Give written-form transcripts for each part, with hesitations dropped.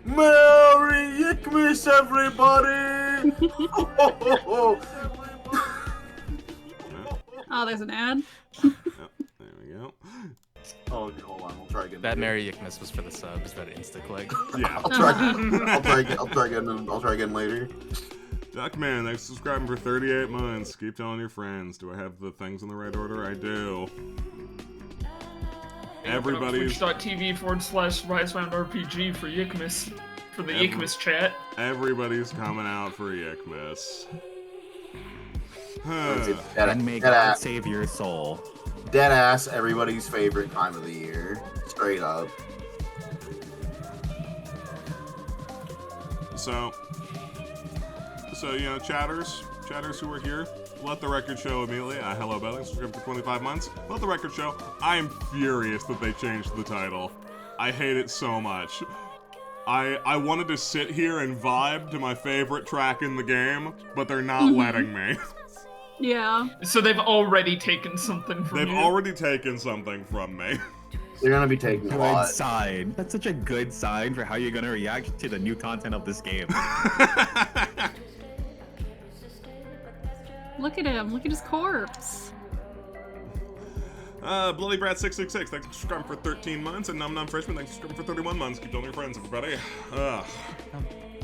Merry YIIKmas, everybody! Oh, there's an ad. Yep, there we go. Oh, okay, hold on. We'll try again. That Merry YIIKmas was for the subs, that insta-click. Yeah. I'll try again later. Duckman, thanks for subscribing for 38 months. Keep telling your friends. Do I have the things in the right order? I do. Everybody's Twitch.tv/RiseRoundRPG for YIIKmas. For the YIIKmas chat. Everybody's coming out for YIIKmas. And may God save your soul. Deadass, everybody's favorite time of the year. Straight up. So you know, chatters who are here, let the record show immediately. Hello, Belly, subscribed for 25 months. Let the record show. I am furious that they changed the title. I hate it so much. I wanted to sit here and vibe to my favorite track in the game, but they're not letting me. Yeah. So they've already taken something from you. They've already taken something from me. They're gonna be taking a lot. Good sign. That's such a good sign for how you're gonna react to the new content of this game. Look at him. Look at his corpse. Bloody Brat 666, thanks for subscribing for 13 months, and Num Num Freshman, thanks for subscribing for 31 months. Keep telling your friends, everybody.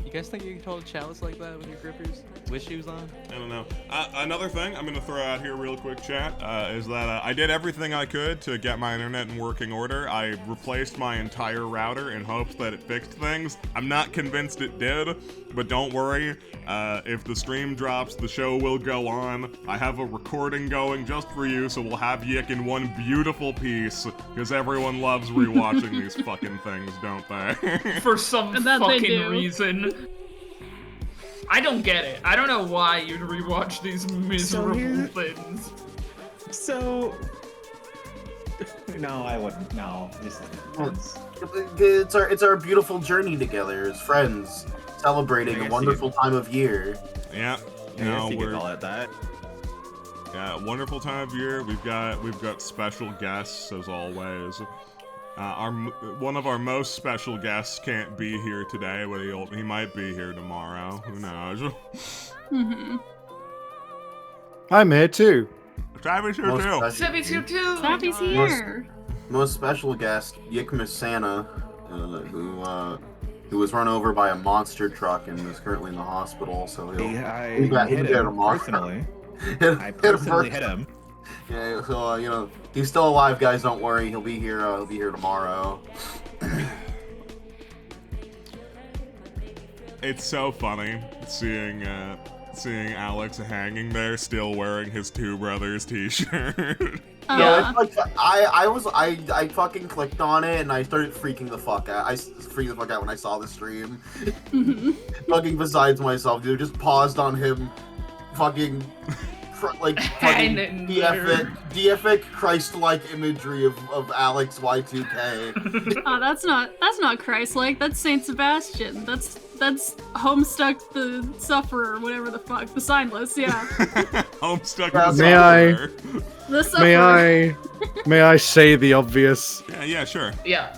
You guys think you can hold chalice like that with your grippers? With shoes on? I don't know. Another thing I'm going to throw out here real quick, chat, is that I did everything I could to get my internet in working order. I replaced my entire router in hopes that it fixed things. I'm not convinced it did, but don't worry. If the stream drops, the show will go on. I have a recording going just for you, so we'll have Yick in one beautiful piece, because everyone loves rewatching these fucking things, don't they? For some fucking reason. I don't get it. I don't know why you'd rewatch these miserable things. So... No, I wouldn't. No, just... It's our beautiful journey together as friends, celebrating a wonderful time of year. Yeah. No, you could call it that. Yeah, wonderful time of year. We've got special guests as always. One of our most special guests can't be here today, but he might be here tomorrow. Who knows? I'm here too. Tabby's here too. Tabby's here too. Tabby's here. Most special guest, YIIKmas Santa, who was run over by a monster truck and is currently in the hospital. So he'll hit him personally. I personally hit him. Yeah, so you know, he's still alive, guys. Don't worry, he'll be here. He'll be here tomorrow. It's so funny seeing Alex hanging there, still wearing his Two Brothers T-shirt. Yeah, it's like I fucking clicked on it and I started freaking the fuck out. I freaked the fuck out when I saw the stream. Fucking besides myself, dude. Just paused on him, fucking. Like fucking deific Christ-like imagery of Alex Y2K. Oh, that's not Christ-like. That's Saint Sebastian. That's Homestuck the Sufferer, whatever the fuck, the Signless. Yeah. Homestuck the Sufferer. The Sufferer. May I say the obvious? Yeah, sure. Yeah.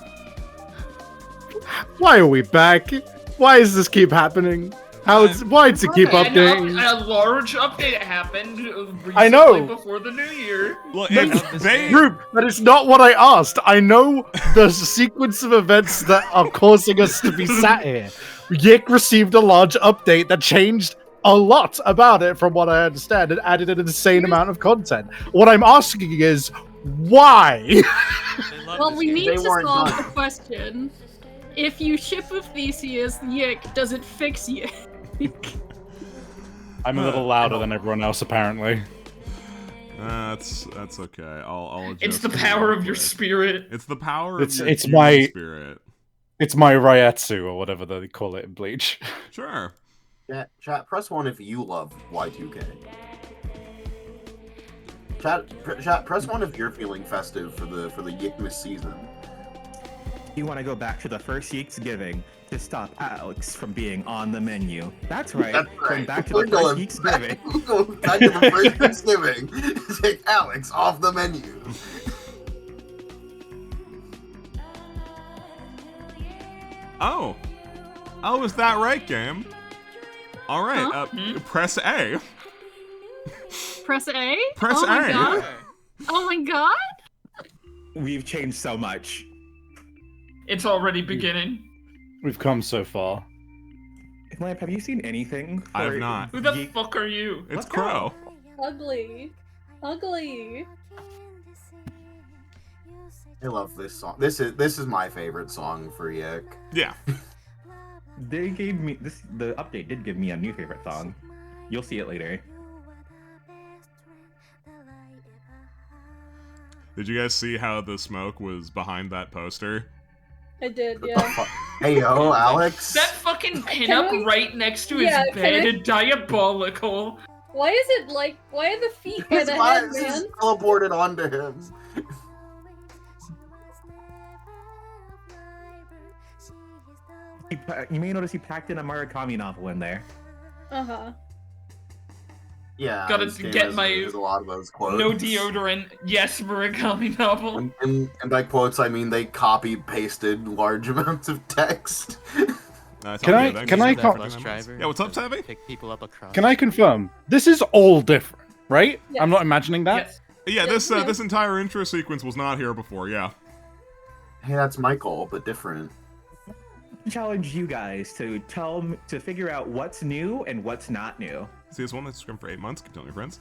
Why are we back? Why does this keep happening? Why does it keep updating? A large update happened recently I know. before the new year. Well, Group, that is not what I asked. I know the sequence of events that are causing us to be sat here. Yick received a large update that changed a lot about it from what I understand and added an insane amount of content. What I'm asking is, why? Well, we need to solve the question. If you ship with Theseus, Yick, does it fix Yick? I'm a little louder than everyone else, apparently. That's okay. I'll adjust. It's the power of your spirit. It's the power of your spirit. It's my Ryatsu, or whatever they call it in Bleach. Sure. Chat, press 1 if you love Y2K. Chat, press 1 if you're feeling festive for the YIIKmas season. You want to go back to the first Yeeksgiving to stop Alex from being on the menu. That's right. Going back to the first Yeeksgiving. Going back to the first Thanksgiving to take Alex off the menu. Oh. Oh, is that right, game? All right, Huh? press A. Press A? Press Oh my A. god. Oh my god? We've changed so much. It's already beginning. We've come so far. Lamp, have you seen anything? I have for not. Who the Yeek- fuck are you? It's Let's Crow. go. Ugly. Ugly. I love this song. This is my favorite song for Yik. Yeah. They gave me this. The update did give me a new favorite song. You'll see it later. Did you guys see how the smoke was behind that poster? I did, What the fuck? Hey yo, Alex. That fucking pinup we- right next to his Yeah, bed can is diabolical. Why is it like, why are the feet by His the head, eyes is man? teleported onto him. You may notice he packed in a Murakami novel in there. Uh-huh. Yeah. Gotta this game get has- my- has a lot of those quotes. No deodorant. Yes, Murakami novel. And by quotes, I mean they copy pasted large amounts of text. Can I- can I That co- bus driver Yeah, what's up, to Savvy? Pick people up across. Can I confirm? This is all different, right? Yes. I'm not imagining that. Yes. Yeah, this Yeah. this entire intro sequence was not here before. Yeah. Hey, that's Michael, but different. Challenge you guys to to figure out what's new and what's not new. See this one that's scrimmed for 8 months. Keep telling your friends.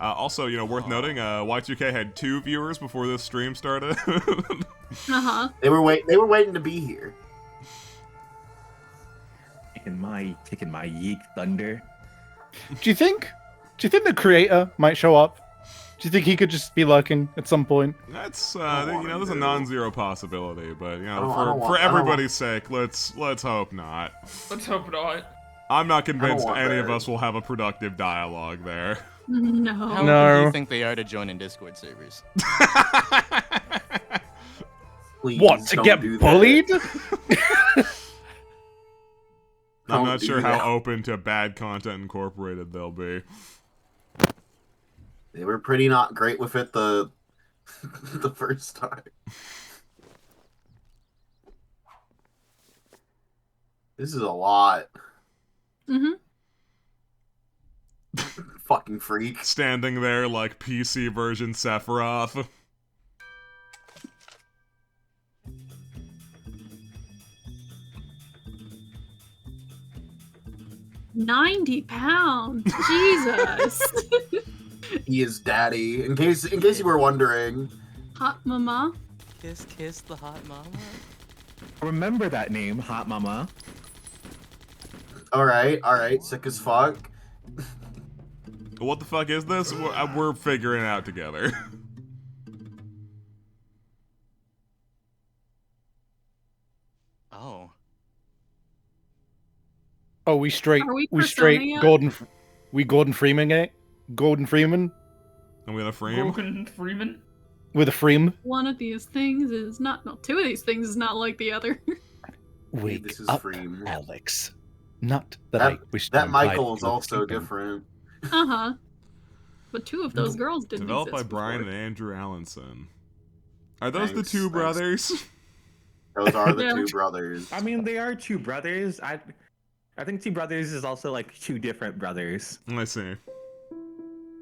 Also, you know, worth noting, Y2K had 2 viewers before this stream started. Uh-huh. They were waiting to be here. Taking my Yeek thunder. Do you think the creator might show up? Do you think he could just be lurking at some point? That's don't you wanna know, there's a do. non-zero possibility, but you know, I don't for want- everybody's sake, let's hope not. Let's hope not. I'm not convinced want any of that. us will have a productive dialogue there. No. How open do No. you think they are to join in Discord servers? Please What, to don't get do that. bullied? I'm Don't not do sure that. how open to bad content incorporated they'll be. They were pretty not great with it the the first time. This is a lot. Mm-hmm. Fucking freak. Standing there like PC version Sephiroth. 90 pounds. Jesus. He is daddy. In case you were wondering. Hot mama. Kiss the hot mama. Remember that name, Hot Mama. Alright, sick as fuck. What the fuck is this? We're figuring it out together. Oh. Oh, we straight Are we we straight Persona yet? Gordon Freeman it? Gordon Freeman And we had a frame. Morgan Freeman. with a frame. One of these things is not, no, two of these things is not like the other. Wake this is up, Freem. Alex. Not that, That- I wish to That imply Michael is you were also sleeping. different. Uh-huh. But two of those girls didn't Developed by exist Brian before. and Andrew Allenson. Are those the Thanks, two thanks. brothers? Those are the Yeah. two brothers. I mean, they are two brothers. I think two brothers is also like two different brothers. I see.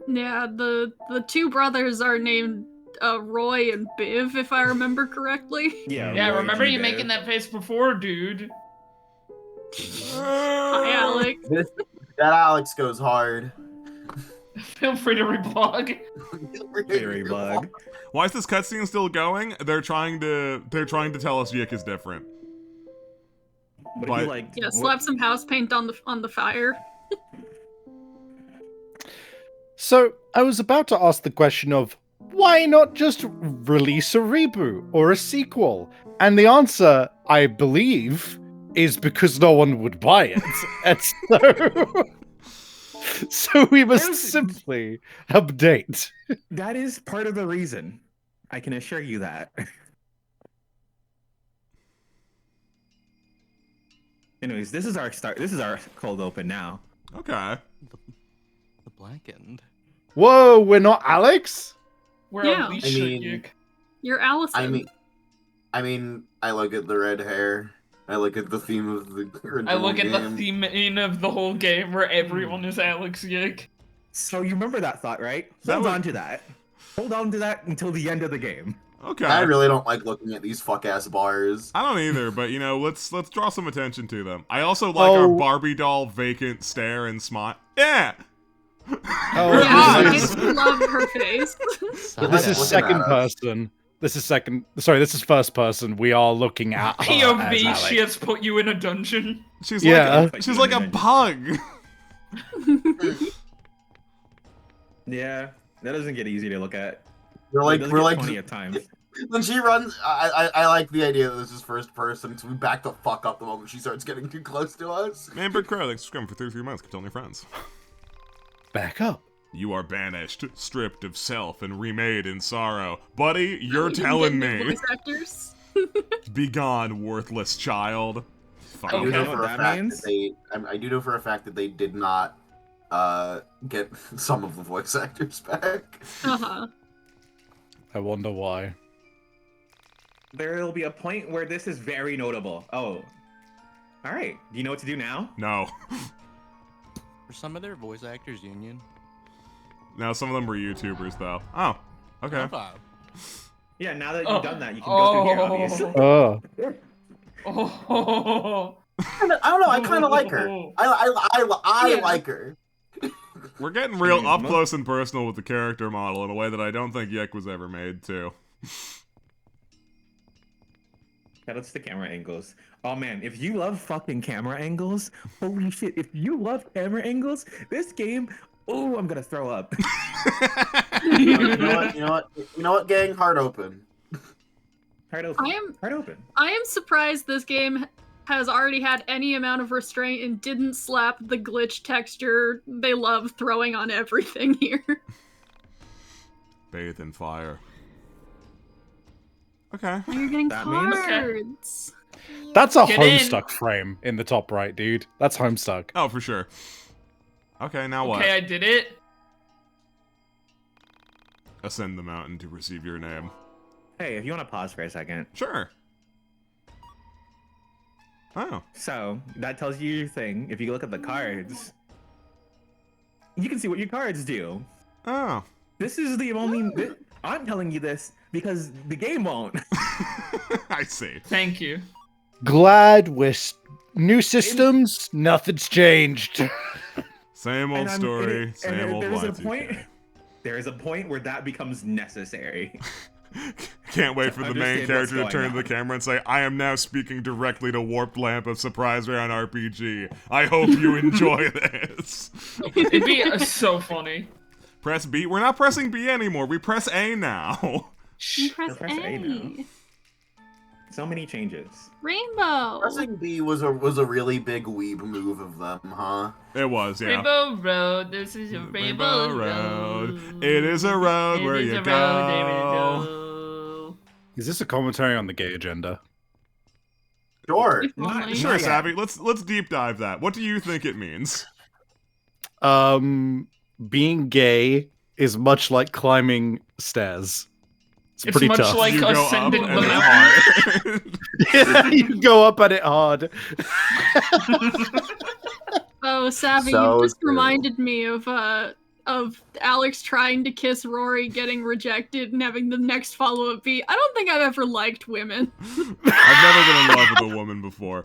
Yeah, the two brothers are named Roy and Biv, if I remember correctly. Yeah, Roy remember G. you Bear. making that face before, dude? Hi, Alex. That Alex goes hard. Feel free to reblog. Very bug. Why is this cutscene still going? They're trying to tell us Yik is different. What But- if you like? Yeah, what- slap some house paint on the fire. So I was about to ask the question of why not just release a reboot or a sequel? And the answer, I believe, is because no one would buy it. And so we must simply update. That is part of the reason. I can assure you that. Anyways, this is our start. This is our cold open now. Okay. The blackened. Whoa, we're not Alex? We're Yeah. Alicia I mean- Yik. You're Allison. I mean, I look at the red hair. I look at the theme of the I look at game. the theme of the whole game where everyone is Alex Yick. So you remember that thought, right? Hold on to that. Hold on to that until the end of the game. Okay. I really don't like looking at these fuck-ass bars. I don't either, but you know, let's draw some attention to them. I also like our Barbie doll vacant stare and smile. Yeah. Oh, Yeah, this I love her face. this is second person. This is first person. We are looking at her POV, as Alex. she has put you in a dungeon. She's she's like a bug. Yeah, that doesn't get easy to look at. We're like plenty of times. When she runs, I like the idea that this is first person, so we back the fuck up the moment she starts getting too close to us. Man, Bird Crow, thanks for subscribing for 33 months. Keep telling your friends. Back up. You are banished, stripped of self, and remade in sorrow. Buddy, you're telling me. Voice actors. Begone, worthless child. I do know Okay. for a That fact means? that I do know for a fact that they did not get some of the voice actors back. Uh-huh. I wonder why. There will be a point where this is very notable. Oh. Alright, do you know what to do now? No. For some of their voice actors union. Now, some of them were YouTubers, though. Oh, okay. Yeah, now that you've done that, you can go through here, obviously. Oh. Oh. I don't know. I kind of like her. I like her. We're getting real up close and personal with the character model in a way that I don't think YIIK was ever made to. Yeah, that's the camera angles. Oh man, if you love fucking camera angles, holy shit, if you love camera angles, this game, oh, I'm gonna throw up. You know what, gang? Heart open. Heart open. Heart open. I am surprised this game has already had any amount of restraint and didn't slap the glitch texture they love throwing on everything here. Bathe in fire. Okay. Now you're getting That means- cards. That's a Get in. Homestuck frame in the top right, dude. That's Homestuck. Oh, for sure. Okay, now what? Okay, I did it. Ascend the mountain to receive your name. Hey, if you want to pause for a second. Sure. Oh. So, that tells you your thing. If you look at the cards, you can see what your cards do. Oh. This is the only... I'm telling you this because the game won't. I see. Thank you. Glad with new systems, nothing's changed. Same old story, same old Y2K. There is a point where that becomes necessary. Can't wait for the main Understand character to what's turn going to the camera and say, I am now speaking directly to Warped Lamp of Surprise Round RPG. I hope you enjoy this. It'd be so funny. Press B. We're not pressing B anymore. We press A now. You press Press A now. A. So many changes. Rainbow. Pressing B was a really big weeb move of them, huh? It was, yeah. Rainbow Road, this is a Rainbow Road. It is a road It where is you a road, go. Is this a commentary on the gay agenda? Sure. If only. Sure, Not yet. Savvy. Let's deep dive that. What do you think it means? Being gay is much like climbing stairs. It's pretty much tough. like You go up ascending and the it's mountain. hard. You go up at it hard. Oh, Savvy, So you just true. reminded me of Alex trying to kiss Rory, getting rejected, and having the next follow-up be, I don't think I've ever liked women. I've never been in love with a woman before.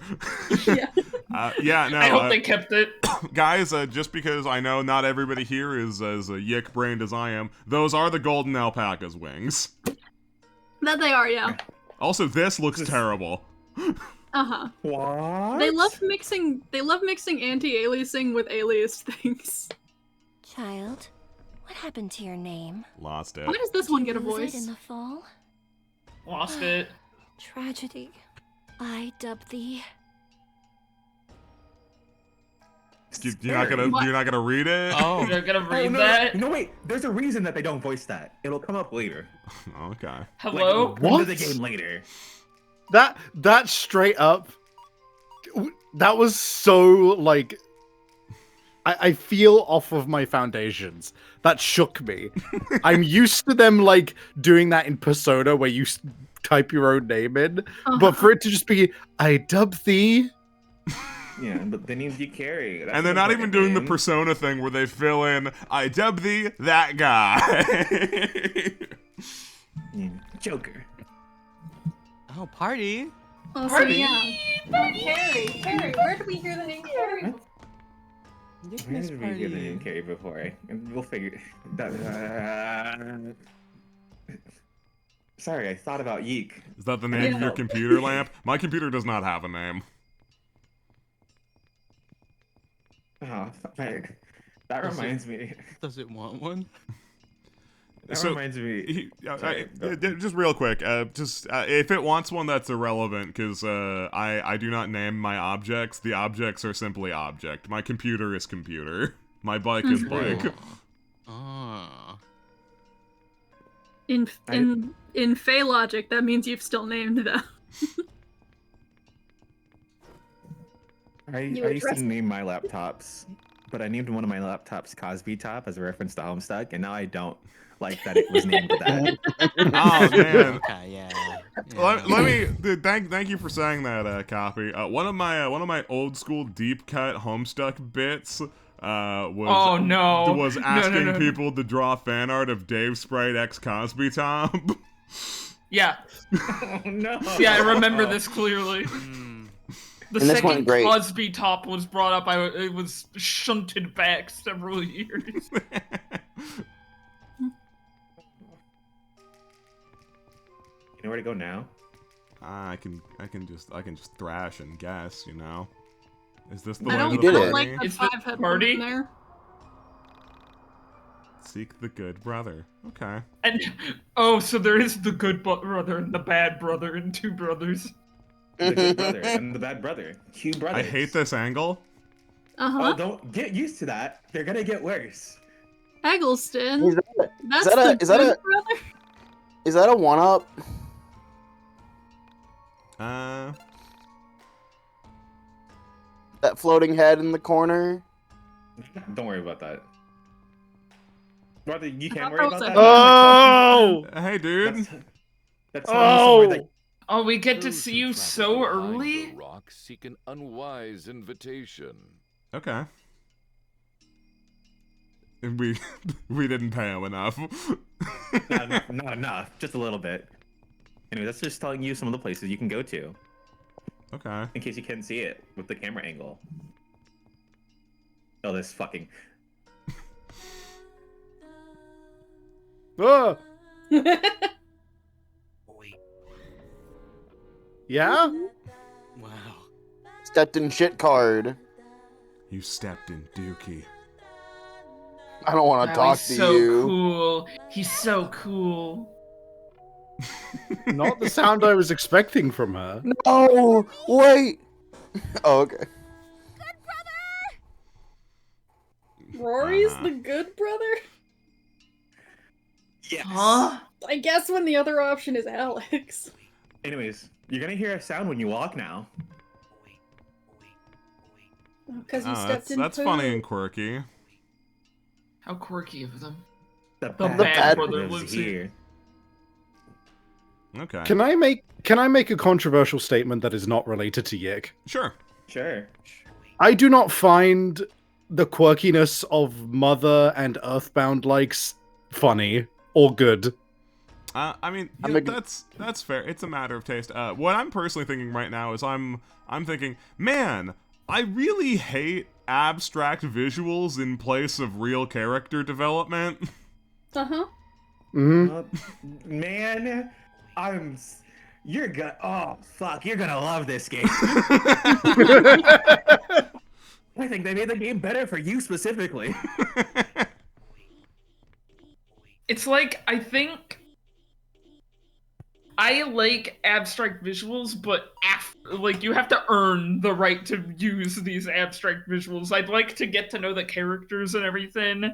Yeah. No. I hope they kept it. Guys, just because I know not everybody here is as YIIK brained as I am, those are the golden alpaca's wings. That they are, yeah. Also, this looks terrible. Uh-huh. What? They love mixing anti-aliasing with alias things. Child, what happened to your name? Lost it. Why does this one get a Lose it voice? in the fall? Lost it. Tragedy. I dub thee. You're not gonna read it? Oh. You're gonna Oh, read no, that? no, wait. There's a reason that they don't voice that. It'll come up later. Okay. Hello? Like, into What? the game later. That straight up, that was so like I feel off of my foundations. That shook me. I'm used to them like doing that in Persona where you type your own name in, but for it to just be, I dub thee. Yeah, but they named you Carrie. That's And they're an not even doing the important Persona thing where they fill in, I dub thee, that guy. name. Joker. Oh, party! Oh, so Party! yeah. Carrie, where did we hear the name Carrie? Where YIIKmas did we hear the name party. Carrie before? We'll figure that. Sorry, I thought about Yeek. Is that the name of your computer lamp? My computer does not have a name. Oh, that reminds me. Does it want one? That So, reminds me. Sorry, just real quick, if it wants one, that's irrelevant, because I do not name my objects. The objects are simply object. My computer is computer. My bike is bike. Oh. In Fey logic, that means you've still named them. I used to name my laptops, but I named one of my laptops Cosby Top as a reference to Homestuck, and now I don't like that it was named that. Oh man. Okay, yeah. Let me thank you for saying that, Copy. One of my old school deep cut Homestuck bits was asking people to draw fan art of Dave Sprite X Cosby Top. Yeah. Oh no. Yeah, I remember this clearly. The And this went second great. Cosby Top was brought up, it was shunted back several years. You know where to go now? I can just thrash and guess, you know. Is this the I way don't, to You did the it. like the Is this 5 head party? in there. Seek the good brother. Okay. And so there is the good brother and the bad brother and two brothers. The good brother and the bad brother. Two brothers. I hate this angle. Uh-huh. Oh, don't get used to that. They're gonna get worse. Eggleston. Is that, That's that a- the is that good a- brother? is that a one-up? That floating head in the corner? Don't worry about that. Brother, you thought can't that worry was about a- that. Oh! Hey, dude. That's Oh! somewhere that Oh, we get to Those see who you travel so behind early? The rock seek an unwise invitation. Okay. And we didn't pay him enough. not enough, just a little bit. Anyway, that's just telling you some of the places you can go to, Okay. in case you couldn't see it with the camera angle. Oh, this fucking. Ah! Yeah? Wow. Stepped in shit card. You stepped in Dookie. I don't want Wow, to talk he's to so you. cool. He's so cool. Not the sound I was expecting from her. No, wait. Oh, okay. Rory's Uh-huh. the good brother? Yes. Huh? I guess when the other option is Alex. Anyways, you're gonna hear a sound when you walk now. Because you Oh, stepped in that's poo. funny and quirky. How quirky of them. The bad bad brother brother's lives here. Okay. Can I make a controversial statement that is not related to Yik? Sure. Sure. I do not find the quirkiness of Mother and Earthbound likes funny or good. I mean, I'm yeah, a- that's fair. It's a matter of taste. What I'm personally thinking right now is I'm thinking, man, I really hate abstract visuals in place of real character development. Uh-huh. Man, you're gonna. Oh fuck, you're gonna love this game. I think they made the game better for you specifically. It's like, I think I like abstract visuals, but like you have to earn the right to use these abstract visuals. I'd like to get to know the characters and everything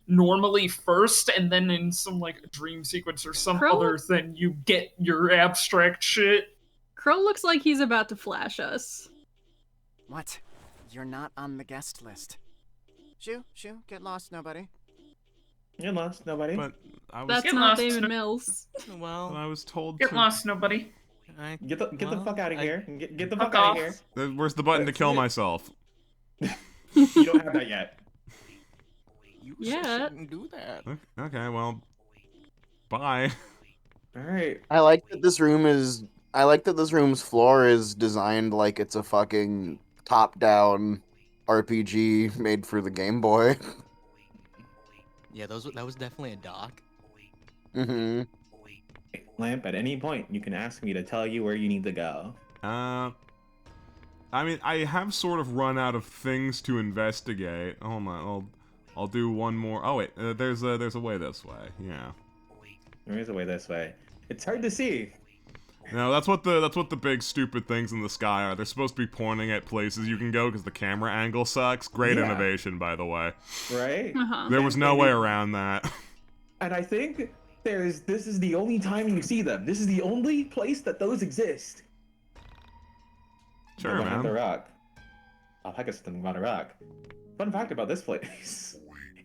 normally first, and then in some like dream sequence or some Crow? other thing, you get your abstract shit. Crow looks like he's about to flash us. What? You're not on the guest list. Shoo, get lost, nobody. You're lost, nobody. But I was, That's Get not lost. David Mills. Well, I was told Get to. lost, nobody. Get the fuck out of here. Get the Fuck fuck out off. of here. Where's the button to kill myself? You don't have that yet. You Yeah. shouldn't do that. Okay, well, bye. All right. I like that this room's floor is designed like it's a fucking top-down RPG made for the Game Boy. Yeah, that was definitely a dock. Mm-hmm. Lamp, at any point, you can ask me to tell you where you need to go. I mean, I have sort of run out of things to investigate. Hold on, I'll do one more. Oh wait, there's a way this way. Yeah. There is a way this way. It's hard to see. No, that's what the big stupid things in the sky are. They're supposed to be pointing at places you can go because the camera angle sucks. Great Yeah. innovation, by the way. Right? Uh-huh. There was no way around that. And I think this is the only time you see them. This is the only place that those exist. Sure, Behind the man. rock. I'll pack us something about a rock. Fun fact about this place.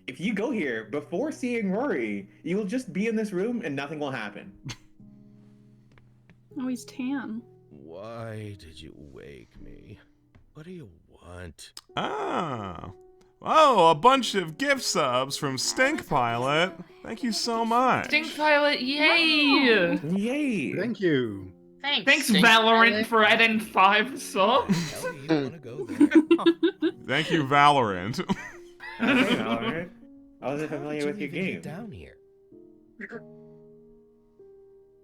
If you go here before seeing Rory, you'll just be in this room and nothing will happen. Oh, he's tan. Why did you wake me? What do you want? Ah. Oh, a bunch of gift subs from Stink Pilot. Thank you so much. Stink Pilot, yay! Yay! Thank you. Thanks, Stink Valorant, Pilot. for adding 5 subs. Hell, you don't want to go there. Thank you, Valorant. Okay, Valorant. I wasn't How familiar did with you your even game. get down here?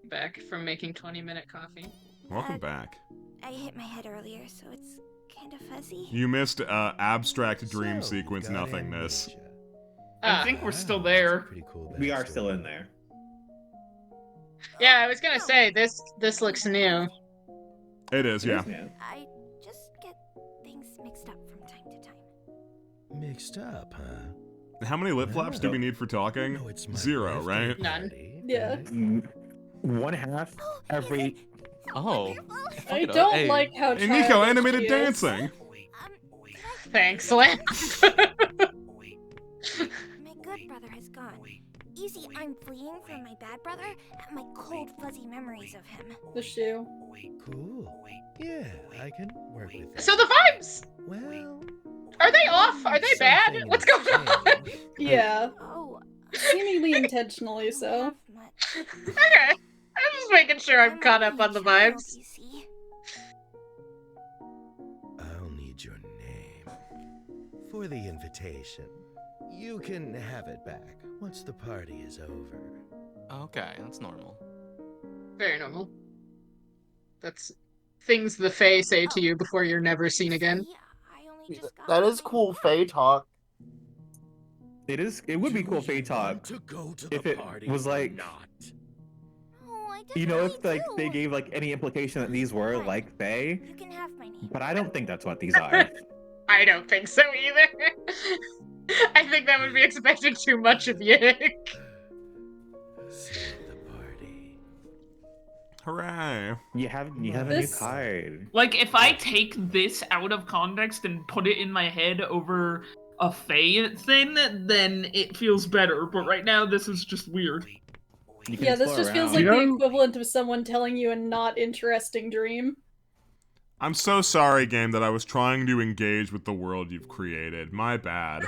Back from making 20-minute coffee. Welcome back. I hit my head earlier, so it's kind of fuzzy. You missed abstract dream So, sequence got nothingness. amnesia. I think we're still Wow, that's a there. pretty cool We are backstory. still in there. Yeah, I was gonna say this looks new. It is, yeah. Man. I just get things mixed up from time to time. Mixed up, huh? How many lip flaps do we need for talking? No, it's my 0, birthday right? None. party, Yeah. okay? One half every. Oh. I don't Hey. like how Hey, Nico, childish animated he is. dancing. Thanks, Lance. My good brother has gone. You see, I'm fleeing from my bad brother and my cold, fuzzy memories of him. The shoe. Cool. Yeah, I can work with that. So the vibes, Well, are they off? Are they bad? something What's has going on? changed. Yeah, Oh, seemingly intentionally I so. don't have much. Okay, I'm just making sure I'm caught up on the child, vibes. you see. I'll need your name for the invitation. You can have it back once the party is over. Okay, that's normal. Very normal. That's things the Fae say to you before you're never seen again. See, I only just got That is cool Fae talk. It is. It would be Do cool you Fae talk want to go to if the it party was or like- not. No, I You know, if definitely like they do. gave like any implication that these were like Fae, You can have my name. but I don't think that's what these are. I don't think so either. I think that would be expecting too much of Yik. See you at the party. Hooray. You have a new This- card. Like, if I take this out of context and put it in my head over a Fae thing, then it feels better. But right now, this is just weird. You can Yeah, this explore just feels around. like You the know- equivalent of someone telling you a not interesting dream. I'm so sorry, game, that I was trying to engage with the world you've created. My bad.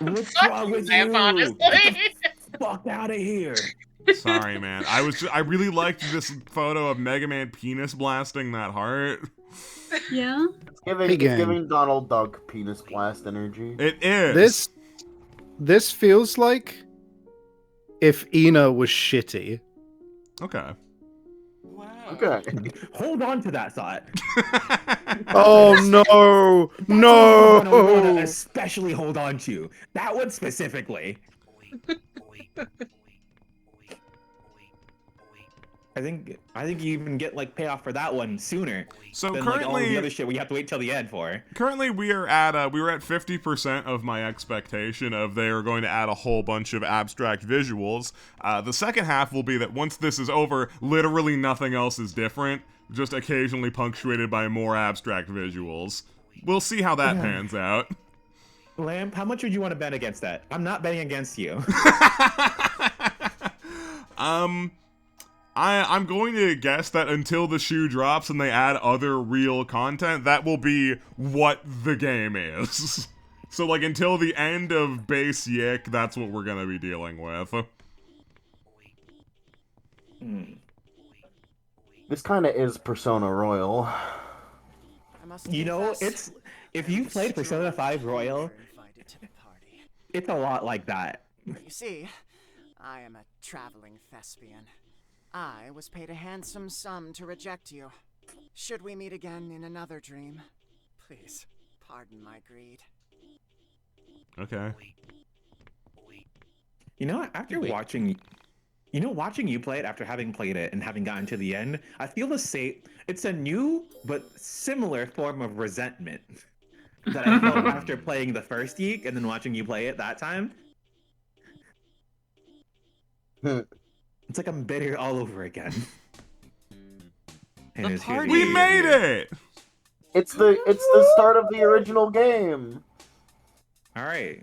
What's Fuck wrong you, with Lamp, you? honestly. Fuck out of here. Sorry, man. I really liked this photo of Mega Man penis blasting that heart. Yeah. It's gang. giving Donald Duck penis blast energy. It is. This feels like if Ina was shitty. Okay. Okay. Hold on to that thought. Oh no! That's what you wanna No! especially hold on to that one specifically. I think you even get like payoff for that one sooner So than like all the currently, other shit we have to wait till the end for. currently we were at 50% of my expectation of they are going to add a whole bunch of abstract visuals. The second half will be that once this is over, literally nothing else is different, just occasionally punctuated by more abstract visuals. We'll see how that pans out. Lamp, how much would you want to bet against that? I'm not betting against you. I'm going to guess that until the shoe drops and they add other real content, that will be what the game is. So, like, until the end of base YIIK, that's what we're gonna be dealing with. This kind of is Persona Royal. You know, it's if you played Persona 5 Royal, it's a lot like that. You see, I am a traveling thespian. I was paid a handsome sum to reject you. Should we meet again in another dream, please pardon my greed. Okay. You know, after watching you play it, after having played it and having gotten to the end, I feel the same. It's a new but similar form of resentment that I felt after playing the first YIIK and then watching you play it that time. It's like I'm bitter all over again. We made it! It's the start of the original game. All right.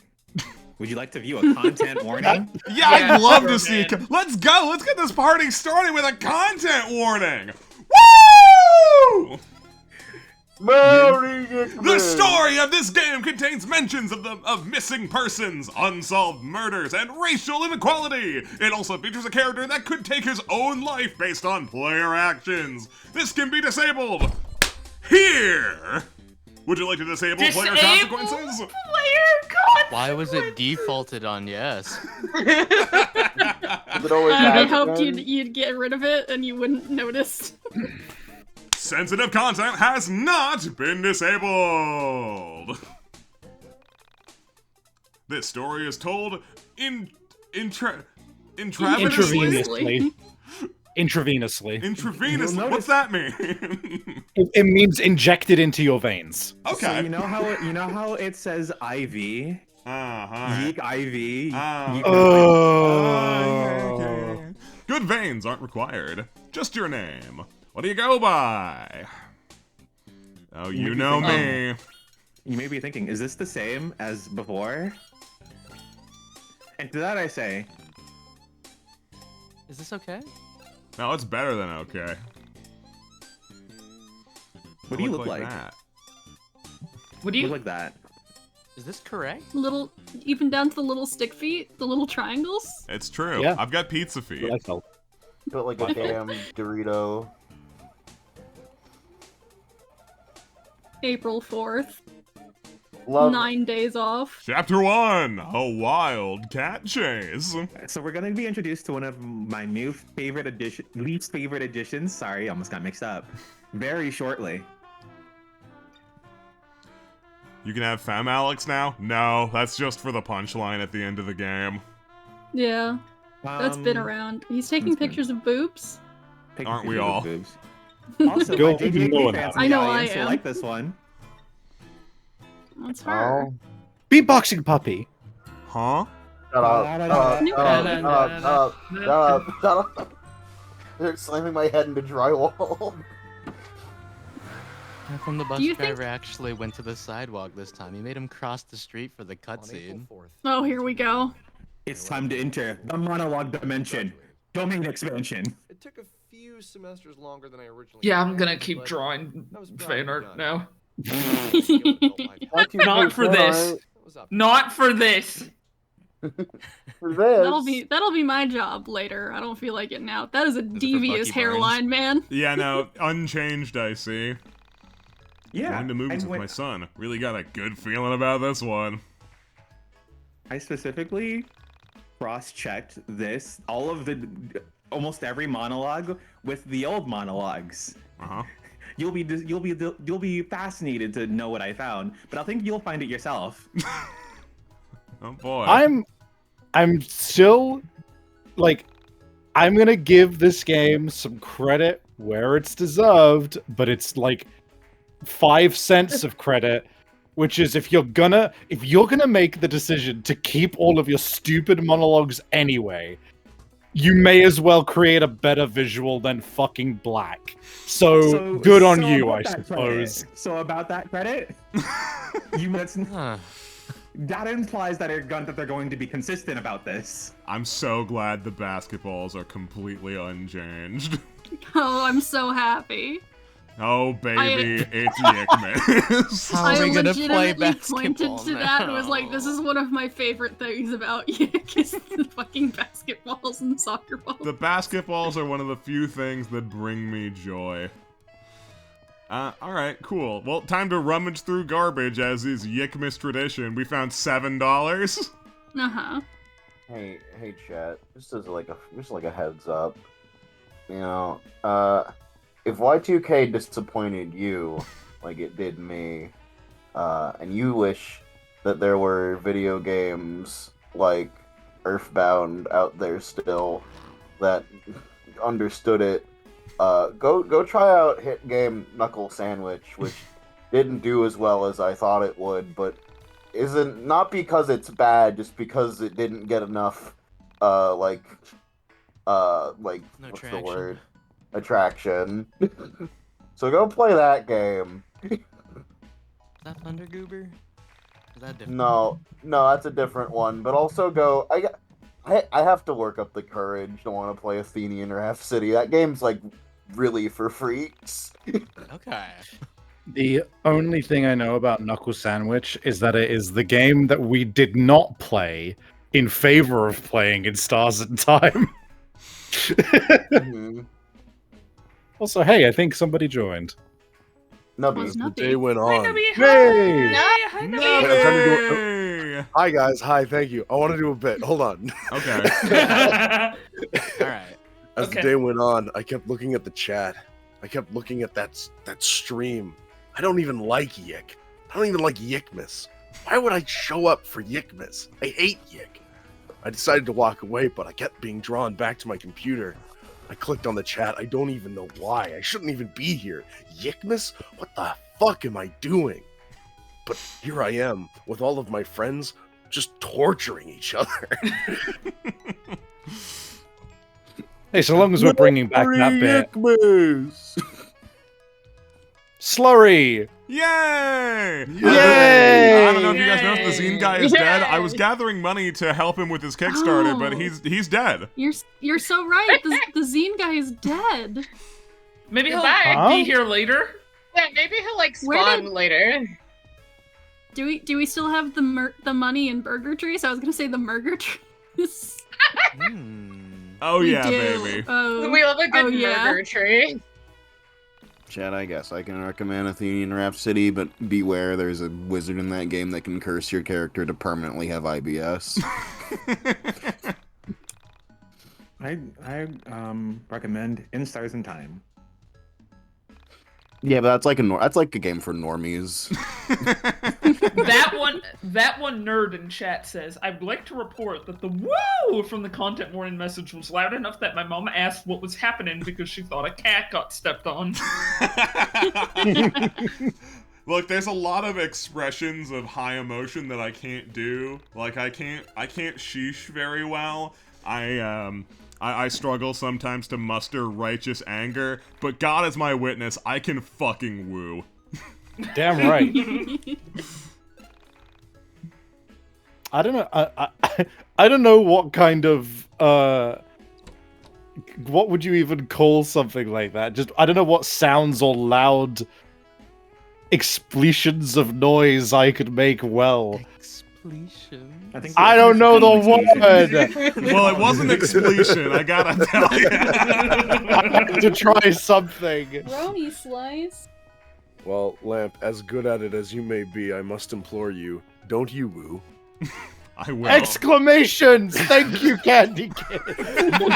Would you like to view a content warning? Yeah, I'd love to see it. Let's go. Let's get this party started with a content warning. Woo! Merry YIIKmas! The story of this game contains mentions of missing persons, unsolved murders, and racial inequality. It also features a character that could take his own life based on player actions. This can be disabled here. Would you like to disable player consequences? Why was it defaulted on yes? I hoped you'd get rid of it and you wouldn't notice. Sensitive content has not been disabled. This story is told intravenously. Intravenously. What's that mean? It means injected into your veins. Okay. So you know how it says IV? YIIK IV. Okay. Good veins aren't required. Just your name. What do you go by? Oh, you know me. You may be thinking, is this the same as before? And to that I say, is this okay? No, it's better than okay. What do you look like? That? What do you look like that? Is this correct? Even down to the little stick feet, the little triangles. It's true. Yeah. I've got pizza feet. I felt. Built like a damn Dorito. April 4th. Love 9 days off. Chapter 1, A Wild Cat Chase. So we're gonna be introduced to one of my new least favorite additions. Sorry, almost got mixed up. Very shortly. You can have Fem Alex now? No, that's just for the punchline at the end of the game. Yeah, that's been around. He's taking pictures of boobs. Aren't we all? Boobs. Also, my JJK fans I know I am. am. Like this one. That's her. Beatboxing puppy. Huh? Shut up. They're slamming my head into drywall. From the bus Do you driver actually went to the sidewalk this time. He made him cross the street for the cutscene. Oh, here we go. It's time to enter the monologue dimension. Domain expansion. It took a few semesters longer than I originally Yeah, I'm planned, gonna keep but drawing that was fan art done. now. Not Not for this. Not for this. For this. That'll be my job later. I don't feel like it now. That is a devious Bucky hairline, man. Yeah, no, unchanged, I see. Yeah. Going to movies with my son. Really got a good feeling about this one. I specifically cross-checked this, almost every monologue with the old monologues. Uh-huh. You'll be fascinated to know what I found, but I think you'll find it yourself. Oh boy. I'm still like, I'm gonna give this game some credit where it's deserved, but it's like 5 cents of credit, which is if you're gonna make the decision to keep all of your stupid monologues anyway, you may as well create a better visual than fucking black. So good on you, I suppose. So about that credit, you must. that implies that they're going to be consistent about this. I'm so glad the basketballs are completely unchanged. Oh, I'm so happy. Oh baby, it's YIIKmas. How are we gonna play legitimately basketball pointed to that and was like, now? this is one of my favorite things about YIIK is the fucking basketballs and soccer balls. The basketballs are one of the few things that bring me joy. Alright, cool. Well, time to rummage through garbage as is YIIKmas tradition. We found $7. Uh-huh. Hey, chat. Just like a heads up. You know, if Y2K disappointed you, like it did me, and you wish that there were video games like Earthbound out there still that understood it, go try out hit game Knuckle Sandwich, which didn't do as well as I thought it would, but isn't not because it's bad, just because it didn't get enough, what's the word? Attraction. So go play that game. Is that Thunder Goober? Is that different? No, that's a different one. But also go. I have to work up the courage to want to play Athenian Rhapsody. That game's like really for freaks. Okay. The only thing I know about Knuckle Sandwich is that it is the game that we did not play in favor of playing in Stars in Time. Mm-hmm. Also, hey, I think somebody joined. Nubby. As the day went on. Hey! Hi, Wait, I'm trying to do Hi guys, hi, thank you. I want to do a bit. Hold on. Okay. Alright. As the day went on, I kept looking at the chat. I kept looking at that stream. I don't even like YIIK. I don't even like YIIKmas. Why would I show up for YIIKmas? I hate YIIK. I decided to walk away, but I kept being drawn back to my computer. I clicked on the chat. I don't even know why. I shouldn't even be here. YIIKmas? What the fuck am I doing? But here I am, with all of my friends, just torturing each other. Hey, so long as we're bringing back that bit. YIIKmas! Slurry! Yay! Yay! I don't know if you guys know if the Zine guy is dead. I was gathering money to help him with his Kickstarter, but he's dead. You're so right. The zine guy is dead. Maybe he'll Goodbye. be here later. Yeah, maybe he'll like Where spawn did- later. Do we still have the money in Burger Trees? I was gonna say the Murger Trees. Oh We yeah, do. baby. We love a good yeah. murder tree. Chat, I guess I can recommend Athenian Rhapsody, but beware, there's a wizard in that game that can curse your character to permanently have IBS. I recommend In Stars in Time. Yeah, but that's like a game for normies. That one nerd in chat says, I'd like to report that the woo from the content warning message was loud enough that my mom asked what was happening because she thought a cat got stepped on. Look, there's a lot of expressions of high emotion that I can't do. Like I can't sheesh very well. I struggle sometimes to muster righteous anger, but God is my witness, I can fucking woo. Damn right. I don't know. I don't know what kind of what would you even call something like that? Just I don't know what sounds or loud expletions of noise I could make well. I don't know the word. Well, it wasn't expletion, I gotta tell you. I had to try something. Brony slice. Well, Lamp, as good at it as you may be, I must implore you, don't you woo. I will. Exclamations! Thank you, Candy Kid.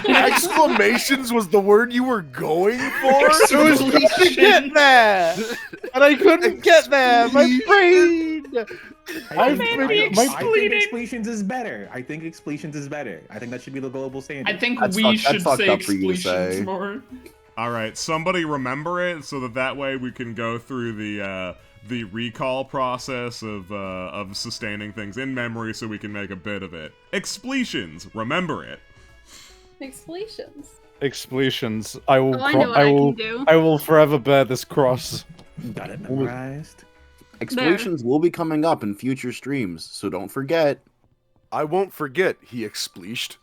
Exclamations was the word you were going for? It was to get there, and I couldn't get there. My brain. I think expletions is better. I think expletions is better. I think that should be the global standard. I think we should say expletions more. All right, somebody remember it so that way we can go through the recall process of sustaining things in memory so we can make a bit of it. Expletions, remember it. Expletions. Expletions. I will. Oh, I know what I can do. I will forever bear this cross. Got it memorized. Explosions will be coming up in future streams, so don't forget. I won't forget, he expleashed.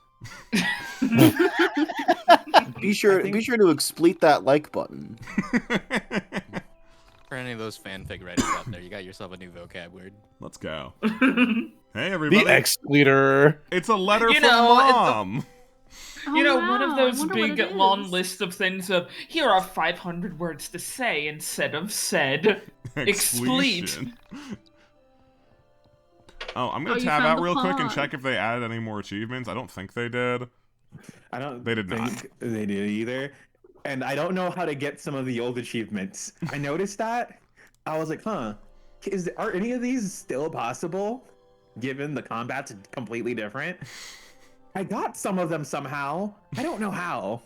Be sure to expleet that like button. For any of those fanfic writers out there, you got yourself a new vocab word. Let's go. Hey, everybody. The expleater. It's a letter You from know, Mom. You know, one wow, of I those wonder what big it long is. lists of things of, here are 500 words to say instead of said. Expleet. Expletion. Oh, I'm Oh, gonna you tab found out the real quick and pond. check if they added any more achievements. I don't think they did. I don't They did not. think they did either. And I don't know how to get some of the old achievements. I noticed that. I was like, huh, are any of these still possible? Given the combat's completely different. I got some of them somehow. I don't know how.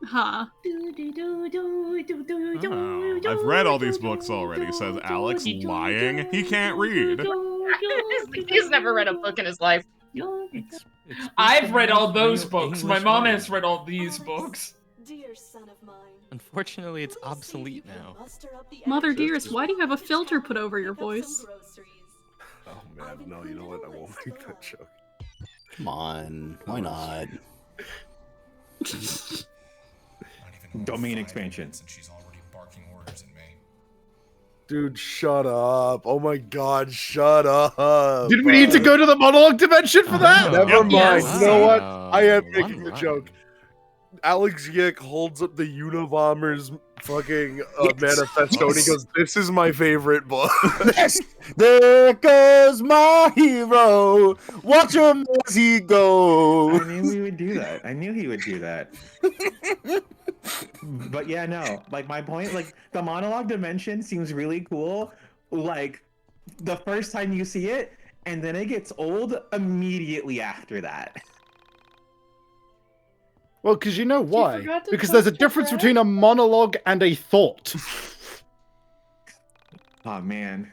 Huh. Oh, I've read all these books already, says Alex, lying. He can't read. He's never read a book in his life. I've read all those Real books. My English mom word. has read all these books. Unfortunately, it's obsolete now. Mother dearest, why do you have a filter put over your voice? Oh man, no, you know what? I won't make that joke. Come on, why not? Domain expansion. Dude, shut up. Oh my god, shut up. Did we need to go to the monologue dimension for that? Never mind. Yes. You know what? Wow. I am One making a run. joke. Alex Yick holds up the Unabomber's fucking manifesto and he goes, "This is my favorite book." Yes, there goes my hero. Watch him as he I goes. knew he would do that. I knew he would do that. But yeah, no. Like my point, like the monologue dimension seems really cool. Like the first time you see it, and then it gets old immediately after that. Well, because you know why? forgot to Because there's a post your difference breath? between a monologue and a thought. Oh man.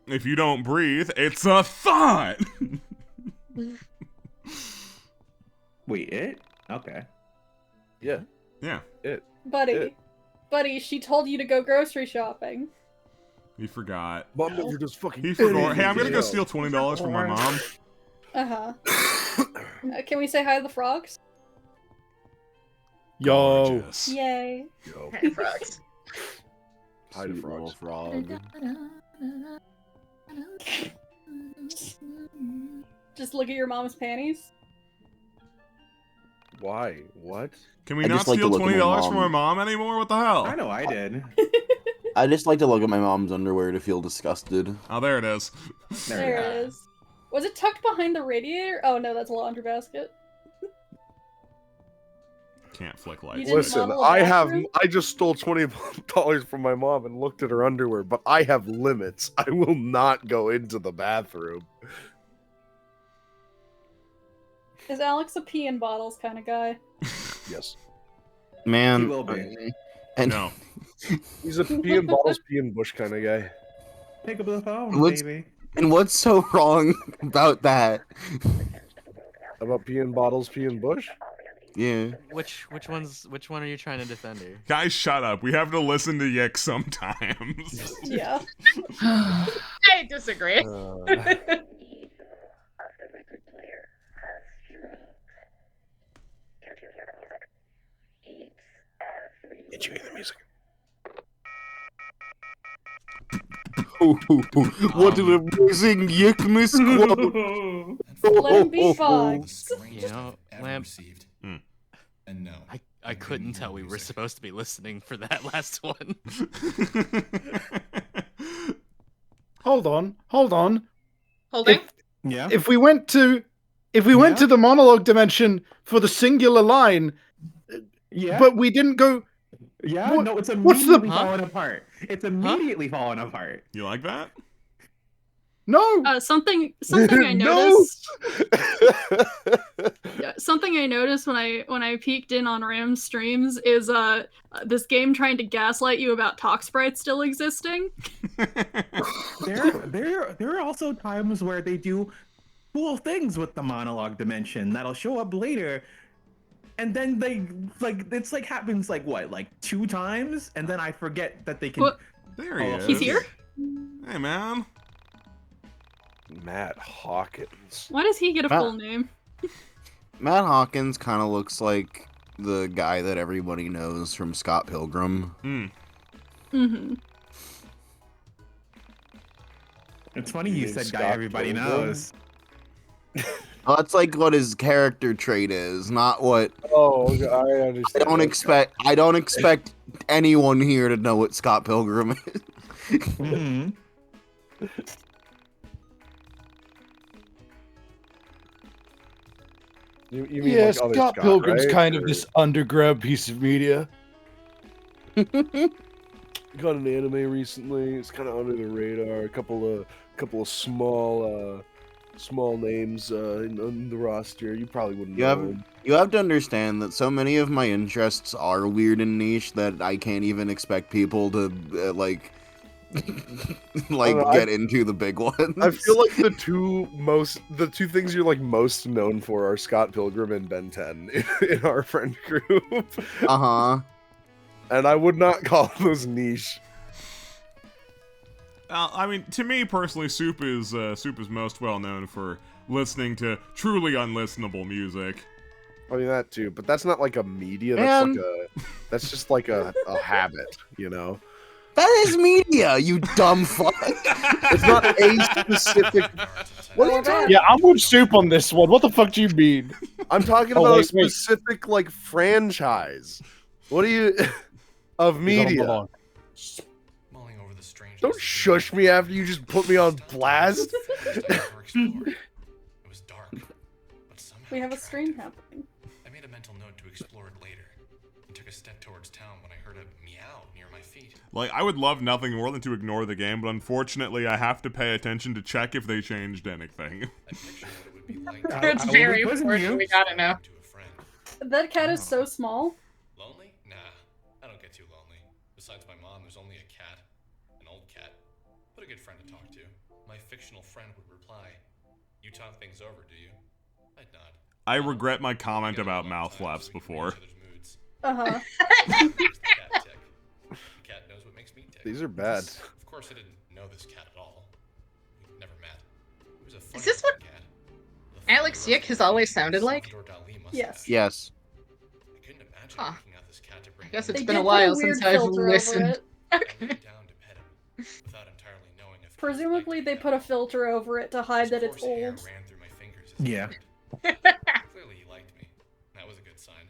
If you don't breathe, it's a thought. Wait, it? Okay. Yeah. Yeah, Buddy, she told you to go grocery shopping. he forgot. Mom, you're just fucking. He forgot. Hey, I'm gonna go Yo. steal $20 from my mom. Uh-huh. Can we say hi to the frogs? Yo. Gorgeous. Yay. Yo. Hey, frogs. Hi to Sweet frogs. little frog. Just look at your mom's panties. Why? What? Can we I not just like to steal look at my $20 from my mom. mom anymore? What the hell? I know I did. I just like to look at my mom's underwear to feel disgusted. Oh, there it is. There it is. Was it tucked behind the radiator? Oh no, that's a laundry basket. Can't flick You lights. didn't Listen, model a bathroom? I just stole $20 from my mom and looked at her underwear, but I have limits. I will not go into the bathroom. Is Alex a pee in bottles kind of guy? Yes. Man. He will be. And No. He's a pee in bottles, pee in bush kind of guy. Pick up the phone, What's- baby. And what's so wrong about that? About pee in bottles, pee in bush? Yeah. Which one are you trying to defend here? Guys, shut up. We have to listen to Yick sometimes. Yeah. I disagree. Did you hear the music? What an amazing YIIKmas quote! Let him be fox. You know, Lamp, And no. I couldn't tell we were supposed to be listening for that last one. Hold on. Holding? Yeah. If we went to the monologue dimension for the singular line, Yeah. but we didn't go. Yeah, What- no, it's what's the- immediately falling apart. It's immediately falling apart. You like that? No. Something I No! noticed. Something I noticed when I peeked in on Ram's streams is this game trying to gaslight you about talk sprites still existing. There are also times where they do cool things with the monologue dimension that'll show up later, and then they it's like happens like what, like 2 times, and then I forget that they can What? There he is. He's here? Hey, man. Matt Hawkins. Why does he get a Matt- full name? Matt Hawkins kind of looks like the guy that everybody knows from Scott Pilgrim. Mm-hmm. It's funny you mean said guy Scott everybody Pilgrim? knows. Well, that's like what his character trait is, not what. Oh, okay, I understand. I don't expect anyone here to know what Scott Pilgrim is. Mhm. You mean Yeah, like other Scott Pilgrim's right? kind of Or- this underground piece of media. got an anime recently. It's kind of under the radar. A couple of small names in the roster. You probably wouldn't know. 'em. You have to understand that so many of my interests are weird and niche that I can't even expect people to like know, get into the big ones. I feel like the two things you're like most known for are Scott Pilgrim and Ben 10 in our friend group. Uh-huh. And I would not call those niche. I mean, to me personally, Soup is most well known for listening to truly unlistenable music. I mean that too, but that's not like a media. Man. That's just like a habit, you know. That is media, you dumb fuck. It's not a specific. What are you talking? Yeah, I'm with Soup on this one. What the fuck do you mean? I'm talking Oh, about a wait, wait. specific like franchise. What do you of media? Don't shush me after you just put me on blast. We have a stream happening. I made a mental note to explore it later, and took a step towards town when I heard a meow near my feet. Like, I would love nothing more than to ignore the game, but unfortunately, I have to pay attention to check if they changed anything. It's very important. We gotta know. That cat is so small. Lonely? Nah, I don't get too lonely. Besides my mom, there's only a cat. An old cat. But a good friend to talk to. My fictional friend would reply, "You talk things over, do you?" I'd nod. I regret my comment about mouth flaps before. Uh-huh. The cat knows what makes me tick. These are bad. Of course, I didn't know this cat at all. We'd never met. It was a funny Is this what Alex Yick has always sounded like? Yes. Yes. Huh. I guess it's They been a did put while weird since I've filter over listened. it. Presumably they put a filter over it to hide that it's old. Yeah. Clearly he liked me. That was a good sign.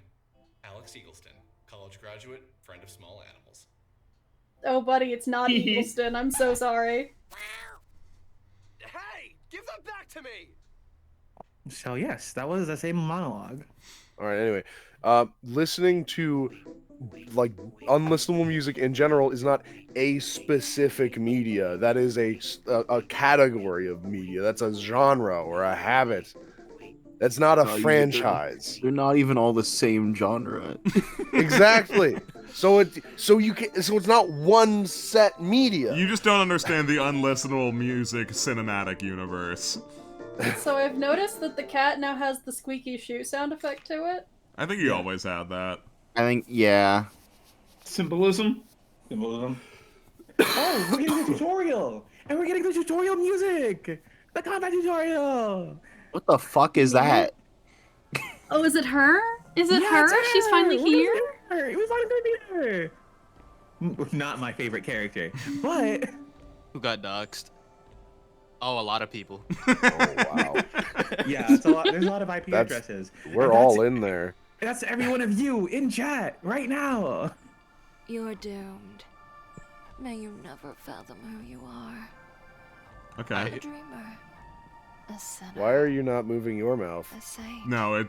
Alex Eagleston, college graduate, friend of small animals. Oh, buddy, it's not Eagleston. I'm so sorry. Hey, give that back to me! So yes, that was the same monologue. All right. Anyway, listening to like unlistenable music in general is not a specific media. That is a category of media. That's a genre or a habit. That's not a franchise. They're not even all the same genre. Exactly. So it's not one set media. You just don't understand the unlistenable music cinematic universe. So I've noticed that the cat now has the squeaky shoe sound effect to it. I think you always had that. I think, yeah. Symbolism. Oh, we're getting the tutorial! And we're getting the tutorial music! The combat tutorial! What the fuck is that? Oh, is it her? Is it Yeah, her? it's She's finally We're here? gonna get her. We finally meet her! Not my favorite character, but... Who got doxxed? Oh, a lot of people. Oh wow. Yeah, it's a lot, there's a lot of IP addresses. We're all in there. That's every one of you in chat right now. You're doomed. May you never fathom who you are. Okay. A dreamer. A sinner. Why are you not moving your mouth? A saint. No,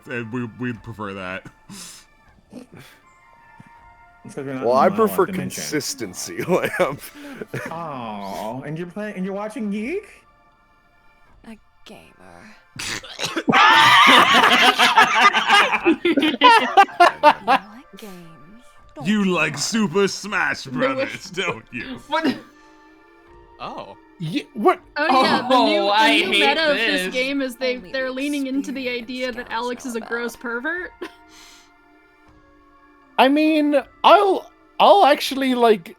we'd prefer that. Well, I prefer consistency, Lamp. Oh, and you're watching Geek? A gamer. You like Super Smash Brothers, don't you? What? Oh. Yeah, what? Oh yeah, the new, I the new hate meta of this. this game is they're leaning into the idea that Alex is a gross pervert. I mean, I'll actually like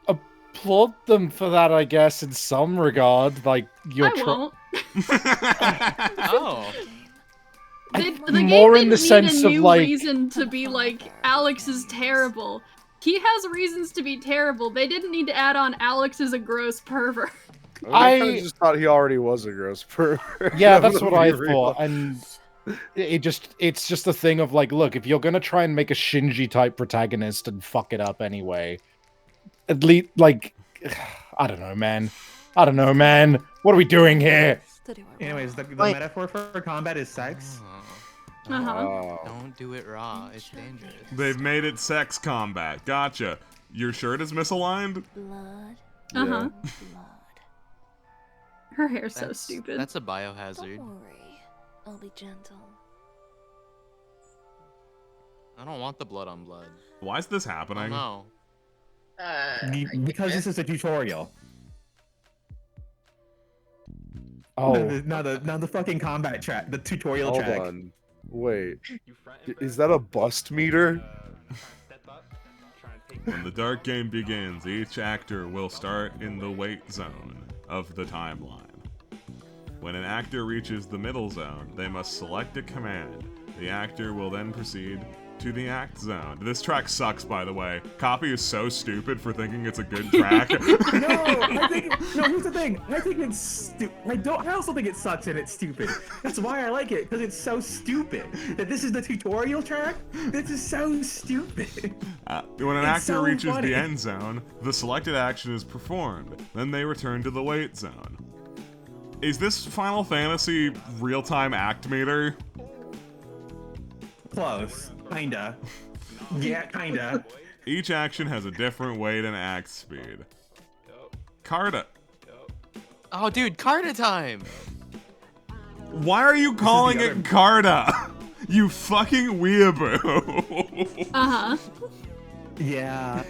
applaud them for that, I guess, in some regard. Like, you're I won't. Oh. The game more in didn't the need sense a of, new like- reason to be like, Alex is terrible. He has reasons to be terrible. They didn't need to add on Alex is a gross pervert. I kinda just thought he already was a gross pervert. Yeah, I'm that's gonna what be I real. thought, and it's just a thing of like, look, if you're gonna try and make a Shinji type protagonist and fuck it up anyway, at least like, I don't know, man. What are we doing here? Anyways, the Like- metaphor for combat is sex. Don't do it raw. It's dangerous. They've made it sex combat. Gotcha. Your shirt is misaligned? Blood. Uh-huh. Her hair's so stupid. That's a biohazard. Don't worry. I'll be gentle. I don't want the blood on blood. Why is this happening? No. Because this is a tutorial. Oh. Now the fucking combat track, the tutorial Hold track. on. Wait. Is that a bust meter? When the dark game begins, each actor will start in the wait zone of the timeline. When an actor reaches the middle zone, they must select a command. The actor will then proceed to the act zone. This track sucks, by the way. Copy is so stupid for thinking it's a good track. No, here's the thing. I think it's stupid. I also think it sucks and it's stupid. That's why I like it, because it's so stupid. That this is the tutorial track? This is so stupid. When an It's actor so reaches funny. the end zone, the selected action is performed. Then they return to the wait zone. Is this Final Fantasy real-time act meter? Close. Kinda. Yeah, kinda. Each action has a different wait and act speed. Carta. Oh, dude, Carta time! Why are you calling it Carta? You fucking weeaboo. Uh-huh. Yeah.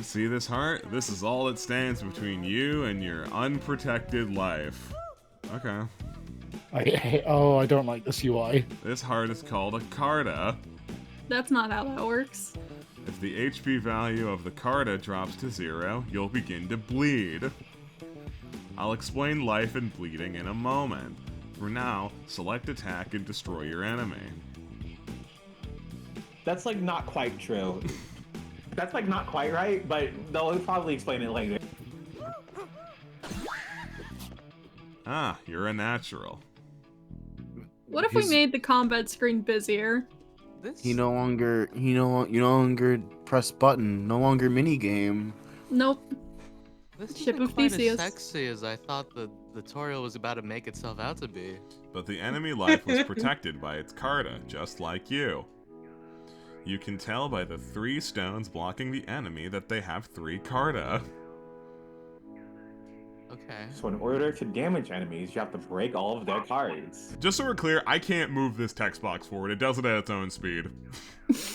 See this heart? This is all that stands between you and your unprotected life. Okay. I don't like this UI. This heart is called a Carta. That's not how that works. If the HP value of the Carta drops to 0, you'll begin to bleed. I'll explain life and bleeding in a moment. For now, select attack and destroy your enemy. That's like not quite true. That's like not quite right, but they'll probably explain it later. Ah, you're a natural. What if we made the combat screen busier? You no longer press button, no longer minigame. Nope. This Ship isn't of quite Theseus. as sexy as I thought the tutorial was about to make itself out to be. But the enemy life was protected by its Carta, just like you. You can tell by the 3 stones blocking the enemy that they have 3 Carta. Okay. So in order to damage enemies, you have to break all of their cards. Just so we're clear, I can't move this text box forward. It does it at its own speed.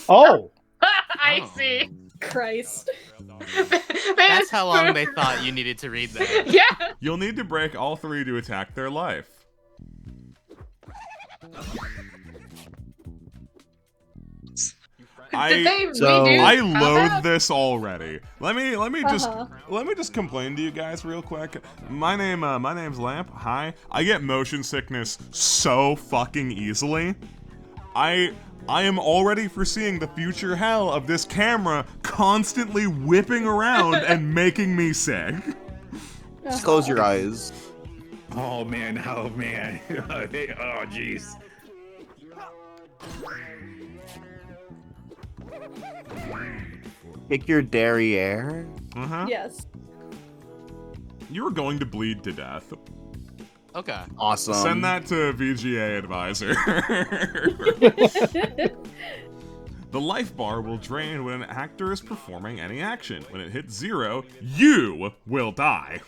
Oh! I see. Christ. That's how long they thought you needed to read that. Yeah. You'll need to break all 3 to attack their life. Did they I redo loathe combat? this already. Let me just complain to you guys real quick. My name's Lamp. Hi. I get motion sickness so fucking easily. I am already foreseeing the future hell of this camera constantly whipping around and making me sick. Just close your eyes. Oh man, oh man. Oh jeez. Kick your derriere. Uh-huh. Yes. You were going to bleed to death. Okay. Awesome. Send that to VGA advisor. The life bar will drain when an actor is performing any action. When it hits 0, you will die.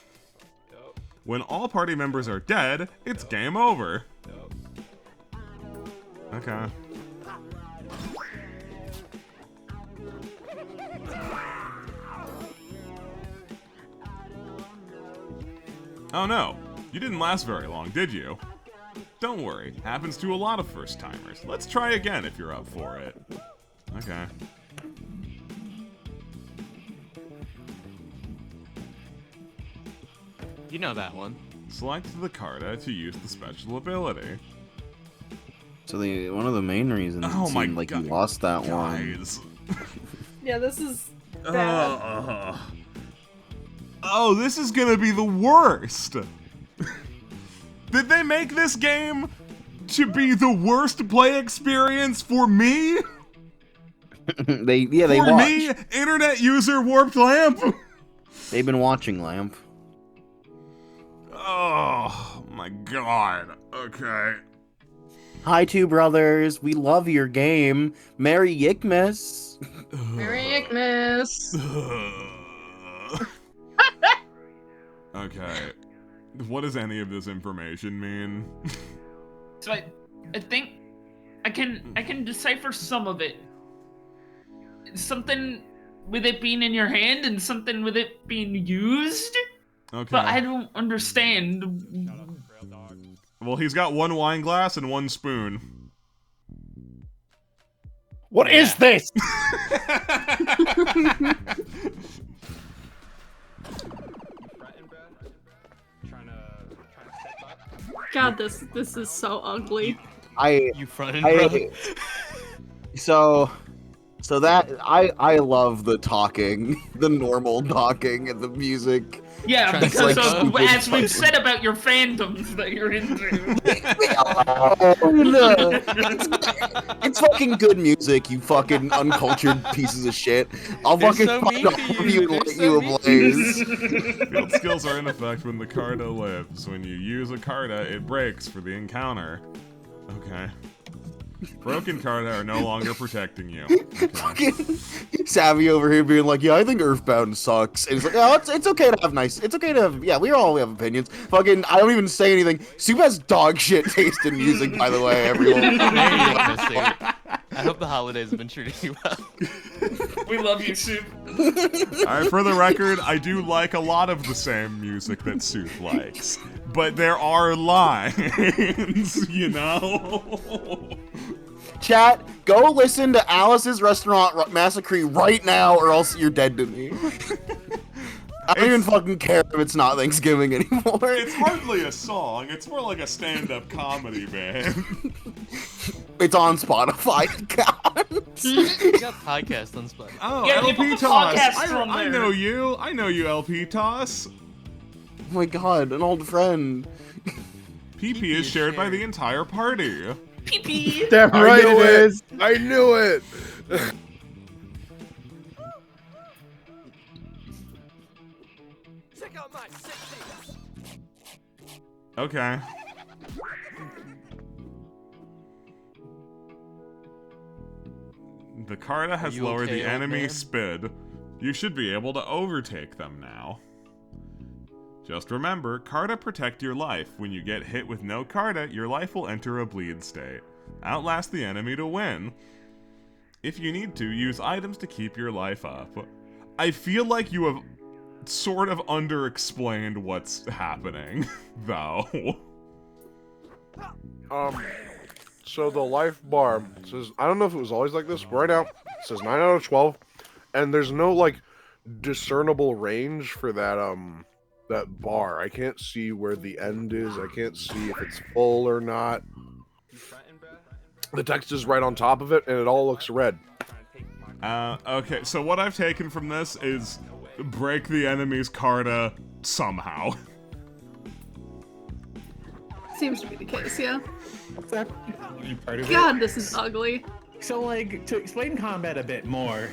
When all party members are dead, it's game over. Okay. Oh no, you didn't last very long, did you? Don't worry, happens to a lot of first-timers. Let's try again if you're up for it. Okay. You know that one. Select the Carta to use the special ability. So one of the main reasons Oh it my seemed like God, you lost that guys. one. Yeah, this is bad. Oh, this is gonna be the worst. Did they make this game to be the worst play experience for me? they For watch. me, internet user Warped Lamp. They've been watching Lamp. Oh my God. Okay. Hi, two brothers. We love your game. Merry YIIKmas. Merry YIIKmas. Okay. What does any of this information mean? So I think I can decipher some of it. Something with it being in your hand and something with it being used. Okay. But I don't understand. Well, he's got one wine glass and one spoon. What is this? God, this is so ugly. You fronted, bro. So that I love the talking, the normal talking and the music. Yeah, It's because like of, stupid as we've fucking- said about your fandoms that you're into. Oh, no. It's fucking good music, you fucking uncultured pieces of shit. I'll They're fucking so find mean all to of you. you and They're light so you mean ablaze. Field skills are in effect when the Carta lives. When you use a Carta, it breaks for the encounter. Okay. Broken Carta are no longer protecting you. Okay. Fucking Savvy over here being like, yeah, I think Earthbound sucks. And he's like, oh, it's okay to have it's okay to have, yeah, we have opinions. Fucking, I don't even say anything. Soup has dog shit taste in music, by the way, everyone. I hope the holidays have been treating you well. We love you, Soup. Alright, for the record, I do like a lot of the same music that Soup likes. But there are lines, you know? Chat, go listen to Alice's Restaurant Massacre right now, or else you're dead to me. I don't even fucking care if it's not Thanksgiving anymore. It's hardly a song, it's more like a stand-up comedy band. It's on Spotify. You got podcast on Spotify. Oh, Yeah, you LP put the Toss! podcasts on I there. know you! I know you, LP Toss! Oh my god, an old friend. PP is shared by the entire party. PP. Damn right it is. I knew it. Check out my sexy. Okay. The Carta has you lowered okay, the old enemy man? spid. You should be able to overtake them now. Just remember, Carta protect your life. When you get hit with no Carta, your life will enter a bleed state. Outlast the enemy to win. If you need to, use items to keep your life up. I feel like you have sort of underexplained what's happening, though. So the life bar says, I don't know if it was always like this, but right now it says 9 out of 12, and there's no like discernible range for that that bar. I can't see where the end is. I can't see if it's full or not. The text is right on top of it, and it all looks red. Okay, so what I've taken from this is break the enemy's Carta somehow. Seems to be the case, yeah. Part of God, it. this is ugly. So, like, to explain combat a bit more,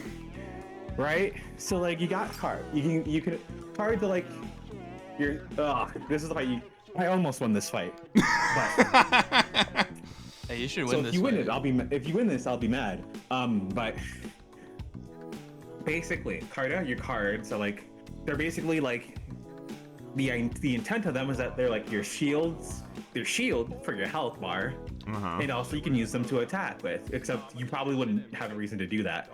right? So, like, you got card. You can card to like your. This is like I almost won this fight. But Hey, you should so win if this you win fight. it, if you win this, I'll be mad. But basically, Carta, your cards, so like they're basically like the intent of them is that they're like your shields. They're shield for your health bar, and also you can use them to attack with. Except you probably wouldn't have a reason to do that.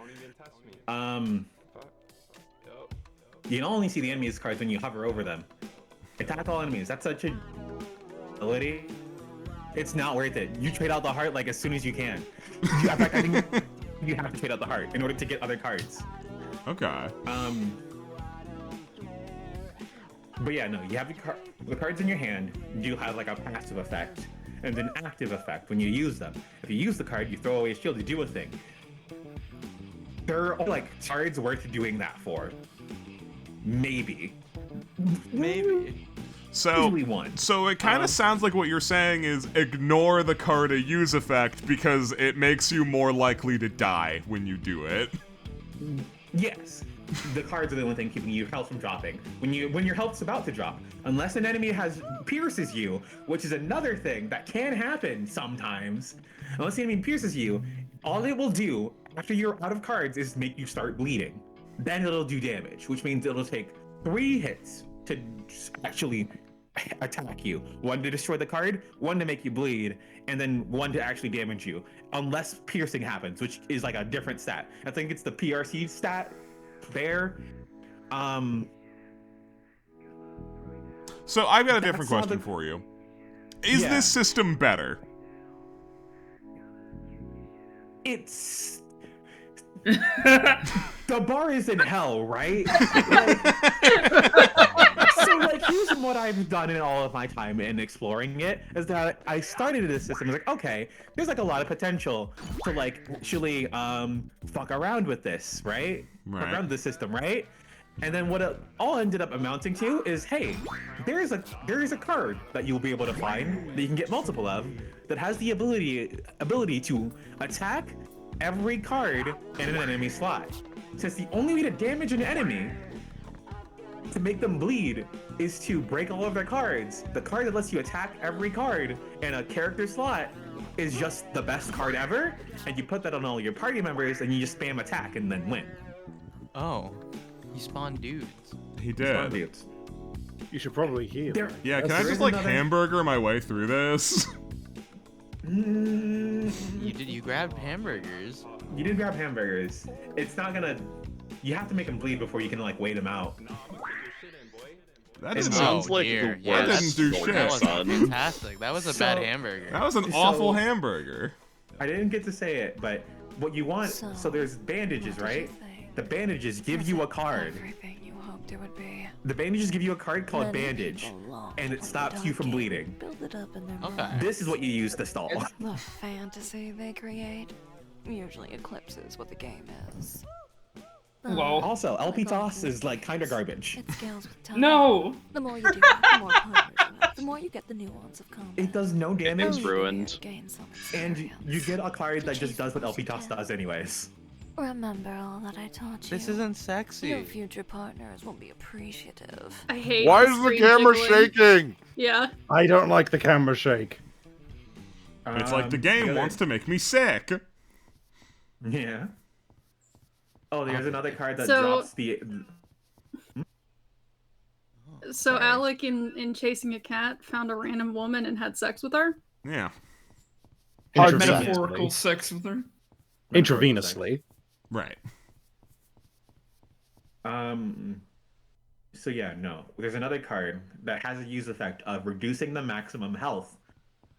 You can only see the enemy's cards when you hover over them. Attack all enemies. That's such a ability. It's not worth it. You trade out the heart like as soon as you can. In fact, I think you have to trade out the heart in order to get other cards. Okay. But yeah, no, you have the cards in your hand. You have like a passive effect and an active effect when you use them. If you use the card, you throw away a shield, you do a thing. There are like cards worth doing that for. Maybe. So, one. so it kind of sounds like what you're saying is ignore the card a use effect because it makes you more likely to die when you do it. Yes. The cards are the only thing keeping your health from dropping. When your health's about to drop, unless an enemy pierces you, which is another thing that can happen sometimes. Unless the enemy pierces you, all it will do after you're out of cards is make you start bleeding. Then it'll do damage, which means it'll take 3 hits to actually attack you. 1 to destroy the card, 1 to make you bleed, and then 1 to actually damage you. Unless piercing happens, which is like a different stat. I think it's the PRC stat there. So I've got a different question for you. Is this system better? It's the bar is in hell, right? So like here's what I've done in all of my time in exploring it is that I started this system. I was like, okay, there's like a lot of potential to like actually fuck around with this, right? Fuck around with the system, right? And then what it all ended up amounting to is, hey, there is a card that you'll be able to find that you can get multiple of that has the ability to attack every card in an enemy slot. Since the only way to damage an enemy to make them bleed is to break all of their cards. The card that lets you attack every card in a character slot is just the best card ever, and you put that on all your party members and you just spam attack and then win. Oh, he spawned dudes. He did. You should probably heal. Yeah, can I just like hamburger my way through this? You grabbed hamburgers. You did grab hamburgers. It's not gonna. You have to make them bleed before you can like wait them out. That sounds like the worst. That didn't do shit. That was fantastic. That was a bad hamburger. That was an awful hamburger. I didn't get to say it, but what you want. So there's bandages, right? The bandages give you a card. Everything you hoped it would be. The bandages give you a card called Bandage, and it stops you from bleeding. Build it up in their This is what you use to stall. The fantasy they create usually eclipses what the game is. Well, also, LP Toss is like kind of garbage. It scales with time. No! The more you do it, the more players you have, the more you get the nuance of combat. It does no damage. It's ruined. And you get a card that just does what LP Toss does anyways. Remember all that I taught you. This isn't sexy. Your future partners will be appreciative. I hate Why is the camera shaking? Yeah. I don't like the camera shake. It's like the game wants to make me sick. Yeah. Oh, there's another card that So- drops the. So Alec in Chasing a Cat found a random woman and had sex with her? Yeah. Metaphorical sex with her. Intravenously. Right. So yeah, no. There's another card that has a use effect of reducing the maximum health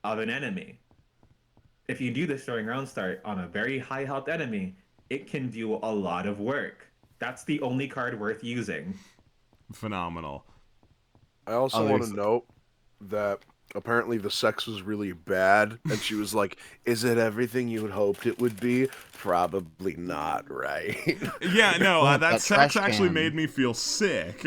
of an enemy. If you do this during round start on a very high health enemy, it can do a lot of work. That's the only card worth using. Phenomenal. I also want to note that apparently the sex was really bad, and she was like, "Is it everything you had hoped it would be? Probably not, right?" Yeah, no, that sex trash actually can. made me feel sick.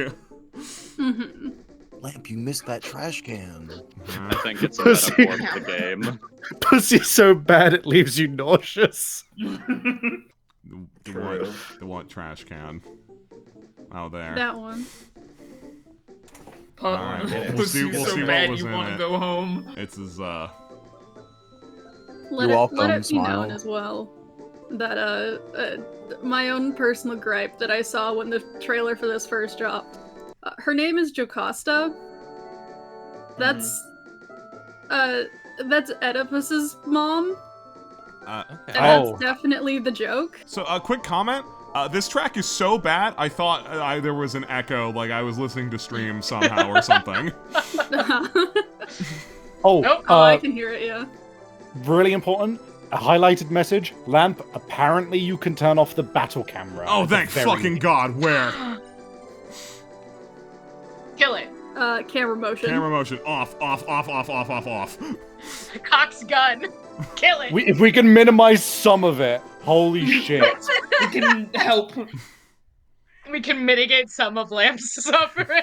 Lamp, you missed that trash can. I think it's a Pussy. metaphor for the game. Pussy's so bad it leaves you nauseous. The one trash can. Oh, there. That one. Alright, we'll Pussy's see so what bad was you in want to it. go home. It's his, Let You're it welcome, be known smile. as well that my own personal gripe that I saw when the trailer for this first dropped. Her name is Jocasta. That's Oedipus's mom. And that's definitely the joke. So, a quick comment. This track is so bad, I thought there was an echo, like I was listening to stream somehow or something. I can hear it, yeah. Really important. A highlighted message. Lamp, apparently you can turn off the battle camera. Oh, at the thank very fucking God, where? Kill it. Camera motion. Camera motion off. Cock's gun. Kill it. If we can minimize some of it, holy shit. We can help. We can mitigate some of Lamp's suffering.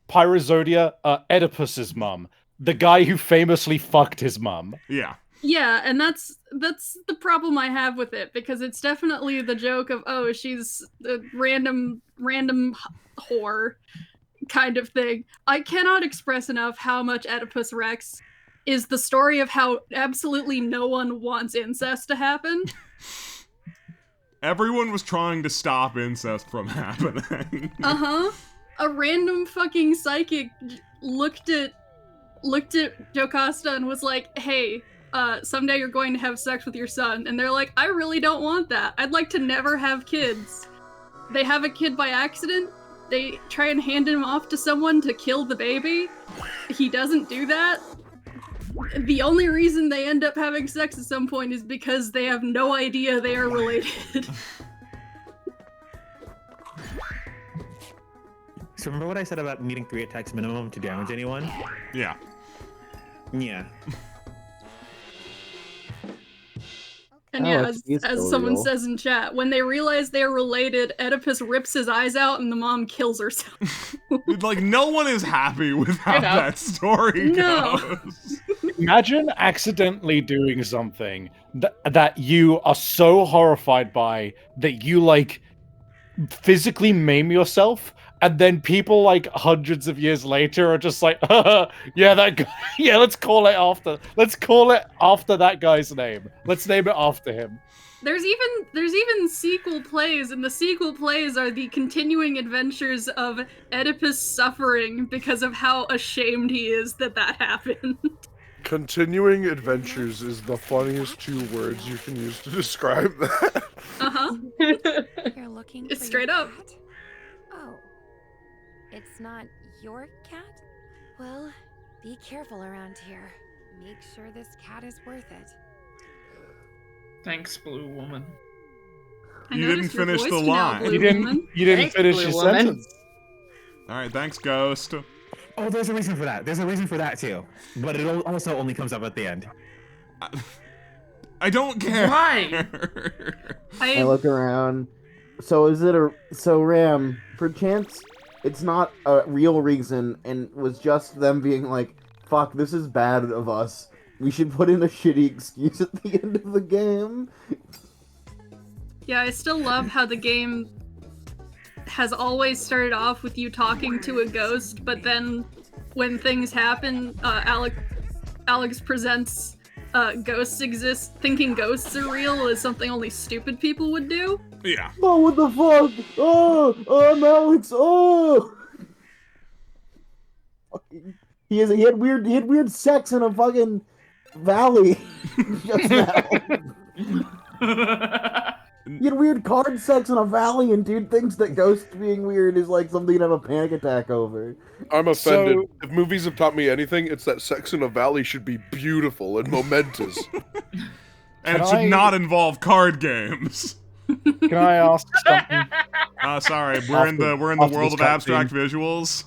Pyrozodia, Oedipus's mum. The guy who famously fucked his mum. Yeah. Yeah, and that's the problem I have with it, because it's definitely the joke of, oh, she's a random whore kind of thing. I cannot express enough how much Oedipus Rex is the story of how absolutely no one wants incest to happen. Everyone was trying to stop incest from happening. A random fucking psychic looked at Jocasta and was like, hey, someday you're going to have sex with your son. And they're like, I really don't want that. I'd like to never have kids. They have a kid by accident. They try and hand him off to someone to kill the baby. He doesn't do that. The only reason they end up having sex at some point is because they have no idea they are related. So remember what I said about needing 3 attacks minimum to damage anyone? Yeah. Yeah. And yeah, as someone says in chat, when they realize they're related, Oedipus rips his eyes out and the mom kills herself. Like, no one is happy with how that story goes. Imagine accidentally doing something that you are so horrified by that you, like, physically maim yourself, and then people, like, hundreds of years later are just like, yeah, that guy, yeah, let's call it after that guy's name. Let's name it after him. There's even sequel plays, and the sequel plays are the continuing adventures of Oedipus suffering because of how ashamed he is that happened. Continuing adventures is the funniest 2 words you can use to describe that. You're looking It's for straight your up. cat? Oh. It's not your cat? Well, be careful around here. Make sure this cat is worth it. Thanks, Blue Woman. You didn't finish the line. You didn't finish your sentence. All right, thanks, Ghost. Oh, there's a reason for that. There's a reason for that too. But it also only comes up at the end. I don't care. Why? I look around. So Ram, perchance it's not a real reason and was just them being like, fuck, this is bad of us. We should put in a shitty excuse at the end of the game. Yeah, I still love how the game has always started off with you talking to a ghost, but then when things happen, Alex presents ghosts exist, thinking ghosts are real is something only stupid people would do. Yeah. Oh, what the fuck? Oh, I'm Alex. Oh. He had weird sex in a fucking valley just now. He had weird card sex in a valley, and dude thinks that ghosts being weird is like something to have a panic attack over. I'm offended. If movies have taught me anything, it's that sex in a valley should be beautiful and momentous. And it should not involve card games. Can I ask something? Sorry, we're in the world of abstract visuals.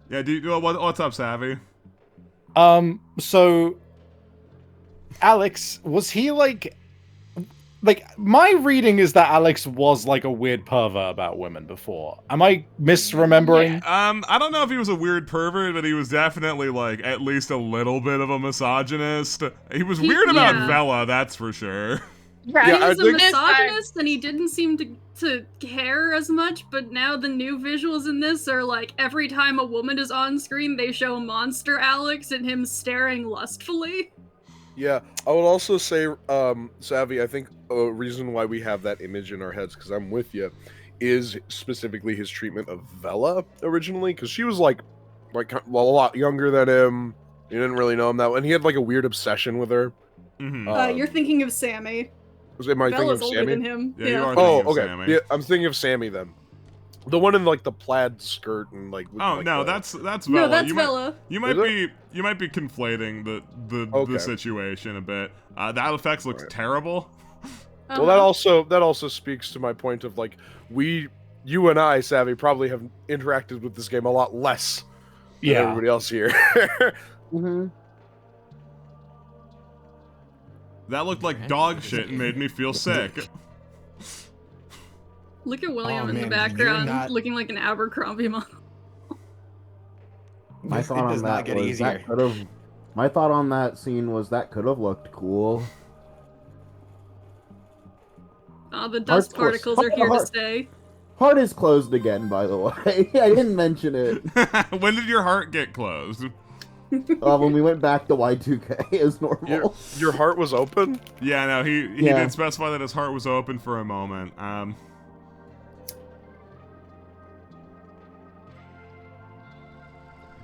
Yeah, what's up, Savvy? So Alex, was he like my reading is that Alex was like a weird pervert about women before. Am I misremembering? Yeah. I don't know if he was a weird pervert, but he was definitely like at least a little bit of a misogynist. He was weird about Vela, that's for sure. Right. He was a misogynist, and he didn't seem to care as much, but now the new visuals in this are like every time a woman is on screen, they show Monster Alex and him staring lustfully. Yeah, I would also say, Savvy, I think a reason why we have that image in our heads, because I'm with you, is specifically his treatment of Vela originally, because she was like a lot younger than him. You didn't really know him that well, and he had like a weird obsession with her. Mm-hmm. You're thinking of Sammy. Am I thinking of older Sammy? than him. Yeah, you are thinking of okay. Sammy. Yeah, I'm thinking of Sammy then. The one in like the plaid skirt and like. Oh like no, the... that's Vela. No, that's Vela. You might be conflating the situation a bit. That effects looks terrible. Well, that also speaks to my point of like we you and I, Savvy, probably have interacted with this game a lot less than Yeah. everybody else here. Mm-hmm. That looked like dog shit and made me feel sick. Look at William Oh, in the man, background, you're not- looking like an Abercrombie model. My It thought on does not that get was easier. that could have. My thought on that scene was that could have looked cool. Oh, the Heart's dust particles are here to stay. Heart is closed again, by the way. I didn't mention it. When did your heart get closed? When we went back to Y2K as normal. Your heart was open? Yeah, no, he Yeah. did specify that his heart was open for a moment.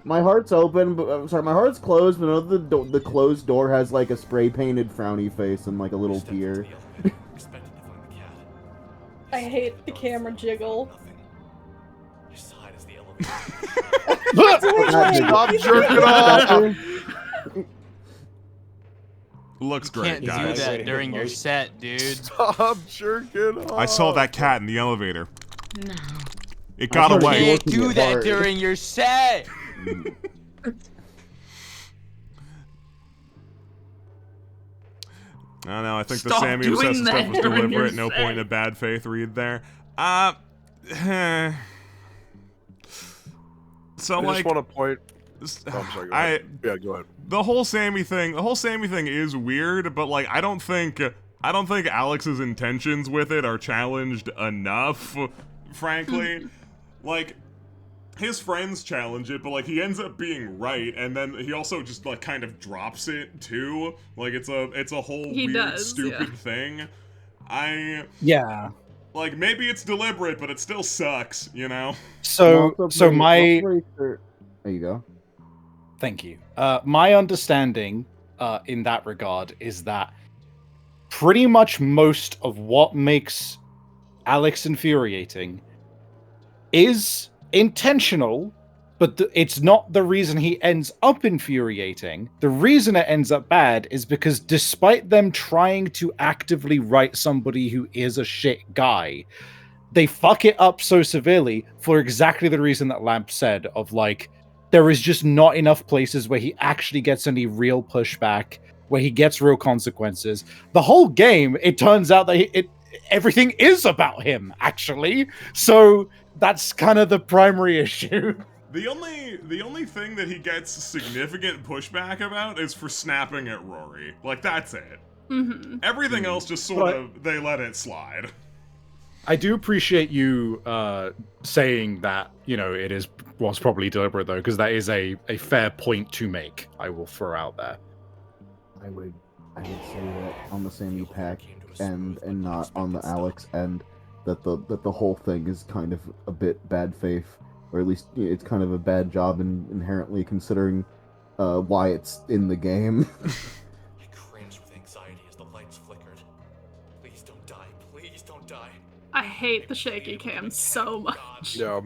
My heart's open, but I'm sorry, my heart's closed, but the closed door has like a spray painted frowny face and like a little tear. I hate the camera jiggle. Stop jerking off! Looks great, Can't guys. do that during your set, dude. Stop jerking off! I saw that cat in the elevator. No. It got away. Can't do that during your set. I don't know. I think the Stop Sammy doing obsessive that stuff was during your deliberate. No set. point in bad faith read there. So I like, just want to point. Oh, I'm sorry, go ahead. Yeah, go ahead. The whole Sammy thing is weird, but like I don't think Alex's intentions with it are challenged enough, frankly. Like his friends challenge it, but like he ends up being right, and then he also just like kind of drops it too. Like it's a whole weird stupid thing. Yeah. Like maybe it's deliberate, but it still sucks, you know? So my There you go. Thank you. My understanding in that regard is that pretty much most of what makes Alex infuriating is intentional, but it's not the reason he ends up infuriating. The reason it ends up bad is because despite them trying to actively write somebody who is a shit guy, they fuck it up so severely for exactly the reason that Lamp said of like, there is just not enough places where he actually gets any real pushback, where he gets real consequences. The whole game, it turns out that everything is about him, actually. So that's kind of the primary issue. The only thing that he gets significant pushback about is for snapping at Rory. Like that's it. Mm-hmm. Everything else just sort of they let it slide. I do appreciate you saying that, you know, was probably deliberate though, because that is a fair point to make. I will throw out there. I would say that on the Sammy Pack end and not on the Alex end, that the whole thing is kind of a bit bad faith, or at least it's kind of a bad job inherently considering why it's in the game. I cringed with anxiety as the lights flickered. Please don't die. Please don't die. I hate the shaky cam so much. Yeah.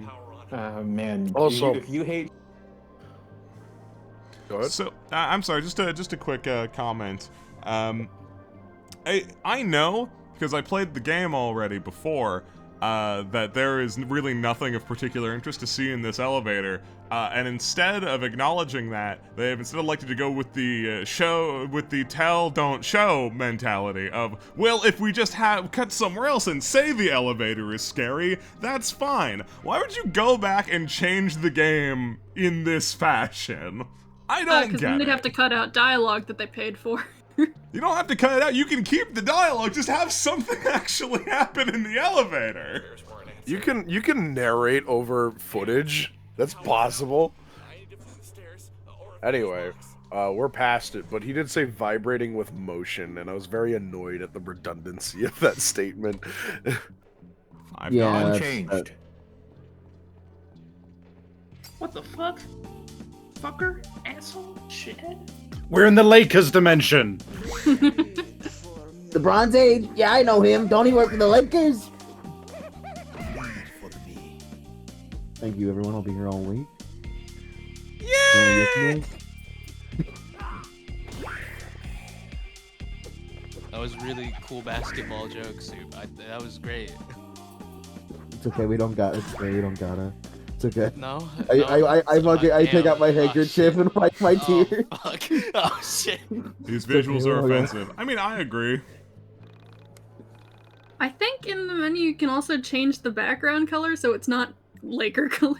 Man. Also, you hate. Go ahead. So I'm sorry, just a quick comment. I know because I played the game already before that there is really nothing of particular interest to see in this elevator. And instead of acknowledging that, they have instead elected to go with the tell, don't show mentality of, well, if we just cut somewhere else and say the elevator is scary, that's fine. Why would you go back and change the game in this fashion? I don't Because get then they'd it. have to cut out dialogue that they paid for. You don't have to cut it out. You can keep the dialogue. Just have something actually happen in the elevator. You can narrate over footage. That's possible. Anyway, we're past it, but he did say vibrating with motion, and I was very annoyed at the redundancy of that statement. Yeah, Unchanged. What the fuck? Fucker? Asshole? Shithead? We're in the Lakers dimension. The Bronze Age? Yeah, I know him. Don't he work for the Lakers? Thank you, everyone. I'll be here all week. Yay! That was really cool basketball jokes, dude. That was great. It's okay. We don't got it. It's okay. We don't gotta. It's okay. No. I take out my handkerchief and wipe my tears. Fuck. Oh shit. These visuals are offensive. I mean, I agree. I think in the menu you can also change the background color so it's not Laker color.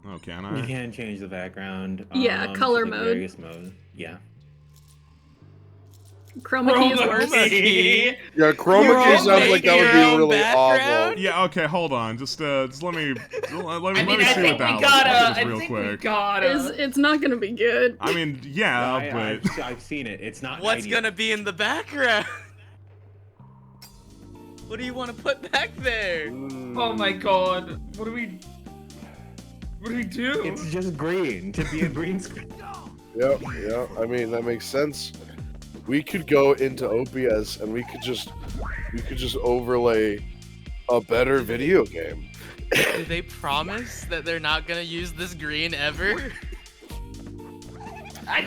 Oh, can I? You can change the background. Yeah, color to, like, mode. Various mode. Yeah. Chroma key is worse. Yeah, chroma key sounds like that would be really awful. Yeah, okay, hold on. Just let me see what that looks like real quick. It's not gonna be good. I mean, yeah, but I've seen it. It's not. What's 90. gonna be in the background? What do you want to put back there? Oh my god. What do we do? It's just green to be a green screen. Yep, yeah. I mean, that makes sense. We could go into OBS and we could just overlay a better video game. Do they promise that they're not gonna use this green ever?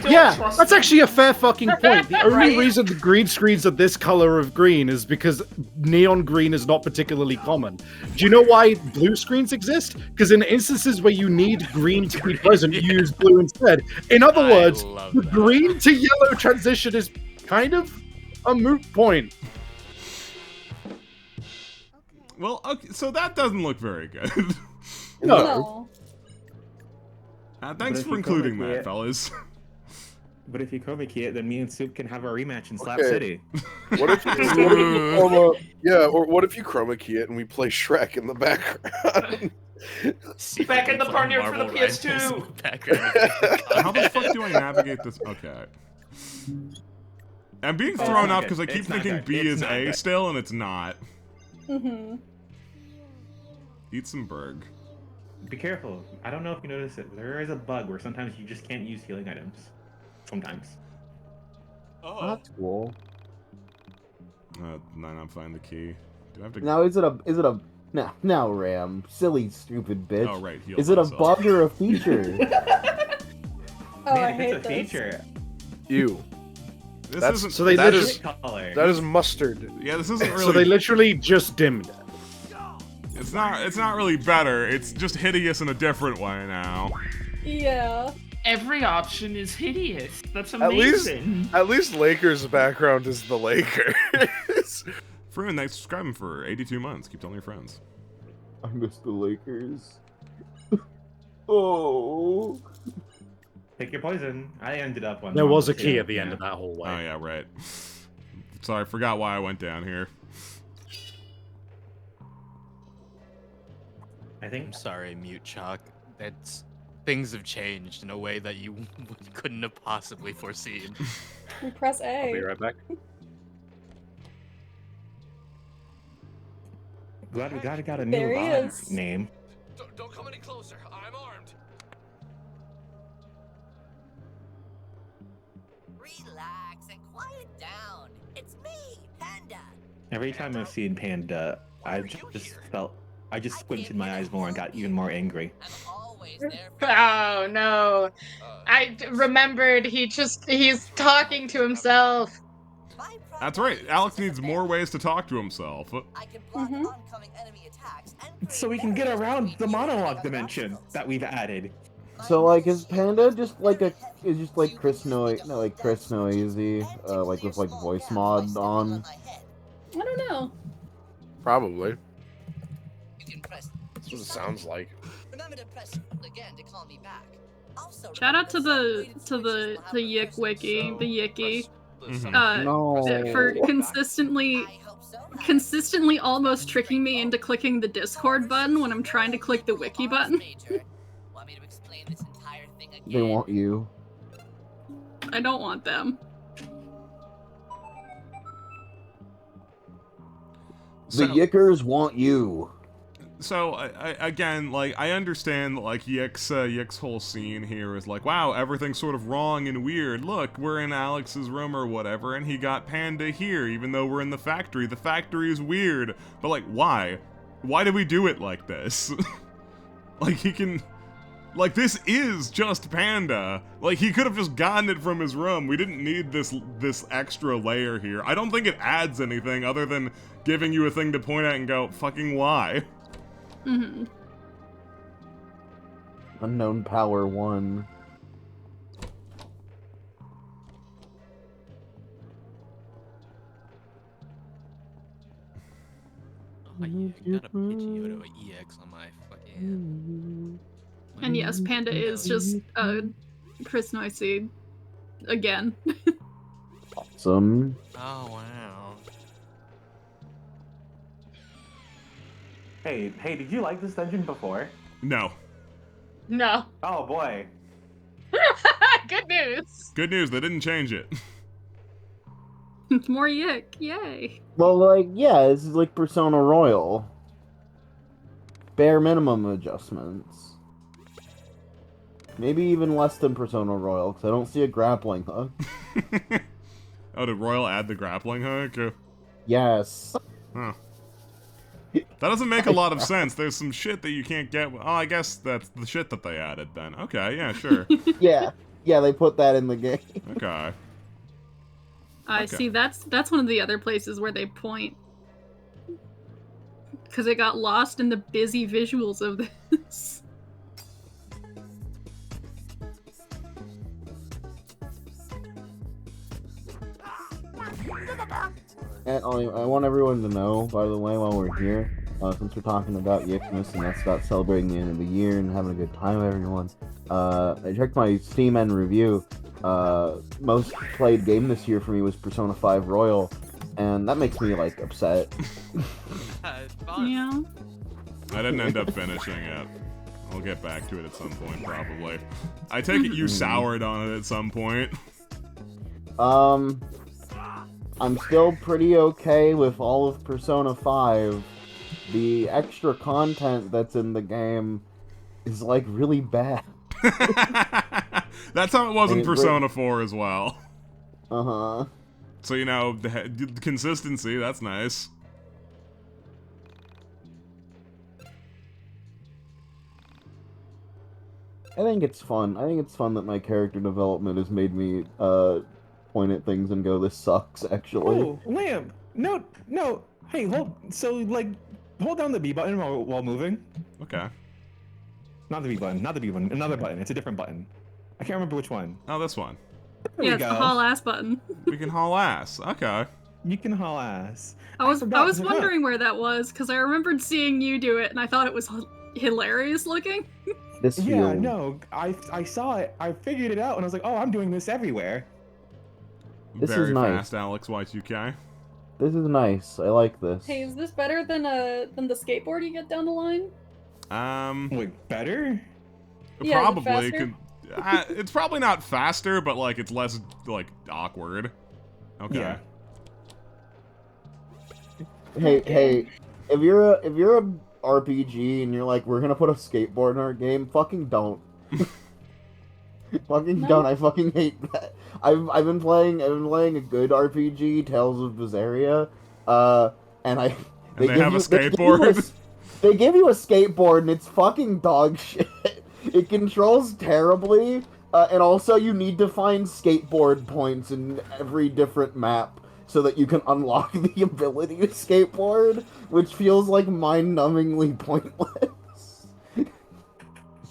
Yeah, that's actually a fair fucking point. The only reason the green screens are this color of green is because neon green is not particularly common. Do you know why blue screens exist? Because in instances where you need green to be present, you use blue instead. In other words, the green to yellow transition is kind of a moot point. well, okay, so that doesn't look very good. No. Thanks for including that, fellas. But if you chroma key it, then me and Soup can have our rematch in Slap Okay. City. What if you chroma key it and we play Shrek in the background? Back in the partner for the PS2. How the fuck do I navigate this? Okay. I'm being thrown off because I keep thinking B is A still, and it's not. Mm-hmm. Eat some burg. Be careful. I don't know if you notice it, but there is a bug where sometimes you just can't use healing items. Sometimes. Oh. That's cool. Then I'm finding the key. Do I have to? Now is it a now Ram, silly stupid bitch. Oh, right, heal Is it a myself. bug or a feature? Man, if it's a feature. You. This That's, isn't. So they that literally- is that is mustard. Yeah, this isn't really. So they literally just dimmed it. It's not really better. It's just hideous in a different way now. Yeah. Every option is hideous. That's amazing. At least Lakers' background is the Lakers. Fruin, thanks for subscribing for 82 months. Keep telling your friends. I miss the Lakers. Oh. Pick your poison. I ended up on. There was a too. key at the end of that hallway. Oh yeah, right. Sorry, I forgot why I went down here. I'm sorry, Mute Chalk. That's things have changed in a way that you couldn't have possibly foreseen. We press A. I'll be right back. Glad we got a new There he VOD is. name. Don't come any closer. I'm armed. Relax and quiet down. It's me, Panda. Every time I've seen Panda, I just squinted my eyes more and got even more angry. Oh no. I remembered he's talking to himself. That's right. Alex needs more ways to talk to himself. Mm-hmm. So we can get around the monologue dimension that we've added. So like, is Panda just like Chris Noisy, like with like voice mod on? I don't know. Probably. That's what it sounds like. Remember to press again to call me back. Also, Shout out to the Yik wiki, the Yiki, for consistently almost tricking me into clicking the Discord button when I'm trying to click the wiki button. They want you. I don't want them. The Yickers want you. So again, like I understand, like Yick's whole scene here is like, wow, everything's sort of wrong and weird. Look, we're in Alex's room or whatever, and he got Panda here, even though we're in the factory. The factory is weird, but like, why? Why do we do it like this? Like he can, like this is just Panda. Like he could have just gotten it from his room. We didn't need this extra layer here. I don't think it adds anything other than giving you a thing to point at and go, fucking why? Mm-hmm. Unknown Power 1. Oh, yeah, got a Pidgeotto EX on my fucking. And yes, Panda is just Chris Noisy again. Awesome. Oh wow. Hey, did you like this dungeon before? No. No. Oh boy. Good news. Good news, they didn't change it. More Yick, yay. Well, like, yeah, this is like Persona Royal. Bare minimum adjustments. Maybe even less than Persona Royal, because I don't see a grappling hook. Oh, did Royal add the grappling hook? Yes. Huh. That doesn't make a lot of sense. There's some shit that you can't get. Oh, I guess that's the shit that they added then. Okay, yeah, sure. Yeah, they put that in the game. Okay. I see. That's one of the other places where they point, because it got lost in the busy visuals of this. And I want everyone to know, by the way, while we're here, since we're talking about YIIKmas and that's about celebrating the end of the year and having a good time with everyone, I checked my Steam end review. Most played game this year for me was Persona 5 Royal, and that makes me, like, upset. Yeah. I didn't end up finishing it. I'll get back to it at some point, probably. I take it you soured on it at some point. I'm still pretty okay with all of Persona 5. The extra content that's in the game is, like, really bad. That's how it was in Persona 4 as well. Uh-huh. So, you know, the consistency, that's nice. I think it's fun. I think it's fun that my character development has made me, point at things and go, this sucks, actually. Oh, Lamb! No! Hey, hold down the B button while moving. Okay. Not the B button, another button. It's a different button. I can't remember which one. Oh, this one. Yeah, it's the haul ass button. We can haul ass. Okay. You can haul ass. I was wondering where that was, because I remembered seeing you do it, and I thought it was hilarious looking. I saw it. I figured it out, and I was like, oh, I'm doing this everywhere. This Very is nice. fast, Alex Y2K. This is nice. I like this. Hey, is this better than the skateboard you get down the line? Wait, better? Yeah, Probably. It's probably not faster, but like it's less like awkward. Okay. Yeah. Hey, if you're a RPG and you're like, we're gonna put a skateboard in our game, fucking don't. Don't. I fucking hate that. I've been playing a good RPG, Tales of Berseria, and they have a skateboard. They give you a skateboard and it's fucking dog shit. It controls terribly, and also you need to find skateboard points in every different map so that you can unlock the ability to skateboard, which feels like mind-numbingly pointless.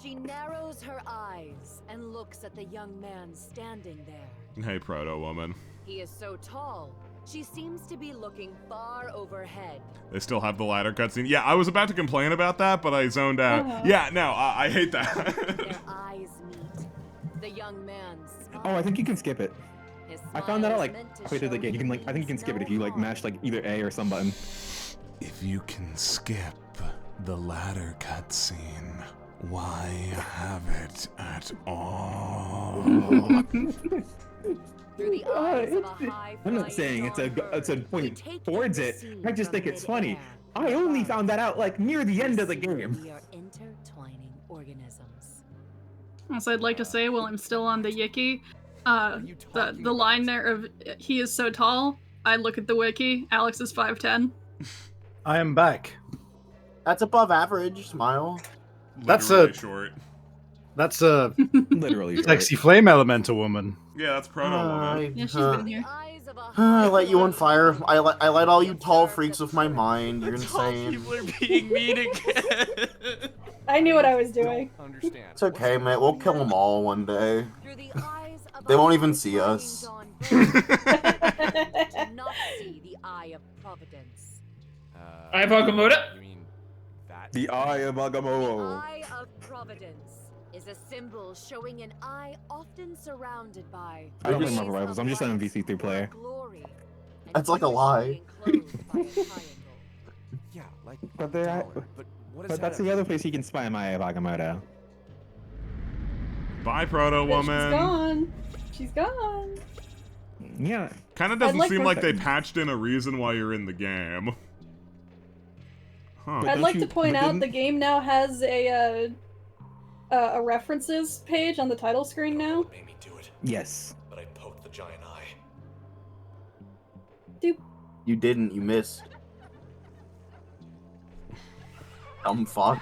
She narrows her eyes and looks at the young man standing there. Hey, Proto-Woman. He is so tall, she seems to be looking far overhead. They still have the ladder cutscene. Yeah, I was about to complain about that, but I zoned out. Yeah, no, I hate that. Their eyes meet. The young man smiles. Oh, I think you can skip it. His I found that out like smile is meant to halfway through the show game. You can I think you can skip it if you like mash like either A or some button. If you can skip the ladder cutscene, why have it at all? Through the eyes of a high I'm not saying it's a point towards it. I just think it's funny. I only found that out like near the end of the game. We are intertwining organisms. Also, I'd like to say, while I'm still on the Yiki, the line there of he is so tall. I look at the wiki. Alex is 5'10". I am back. That's above average. Smile. Literally short. That's a literally sexy flame elemental woman. Yeah, that's Proto-Woman. Yeah, she's been here. I let you on fire. I let all you tall freaks of my mind. You're Tall insane. people are being mean again. I knew what I was doing. Understand. It's okay, man. We'll kill them all one day. They won't even see us. Do not see the eye of providence. Eye of Agamotto? You mean that? The Eye of Agamotto. Eye of providence is a symbol showing an eye often surrounded by. I don't play Marvel Rivals. I'm just an MVC3 player. Glory. That's like a lie. Yeah, like. But there, but that's the other place you can spy my Eye of Agamotto. Bye, Proto She's Woman. gone. She's gone. Yeah. Kind of doesn't like seem her like they thing. patched in a reason why you're in the game. Huh. I'd like to point out the game now has a references page on the title screen now. Made me do it, Yes. but I poked the giant eye. You didn't. You missed. Dumb fuck.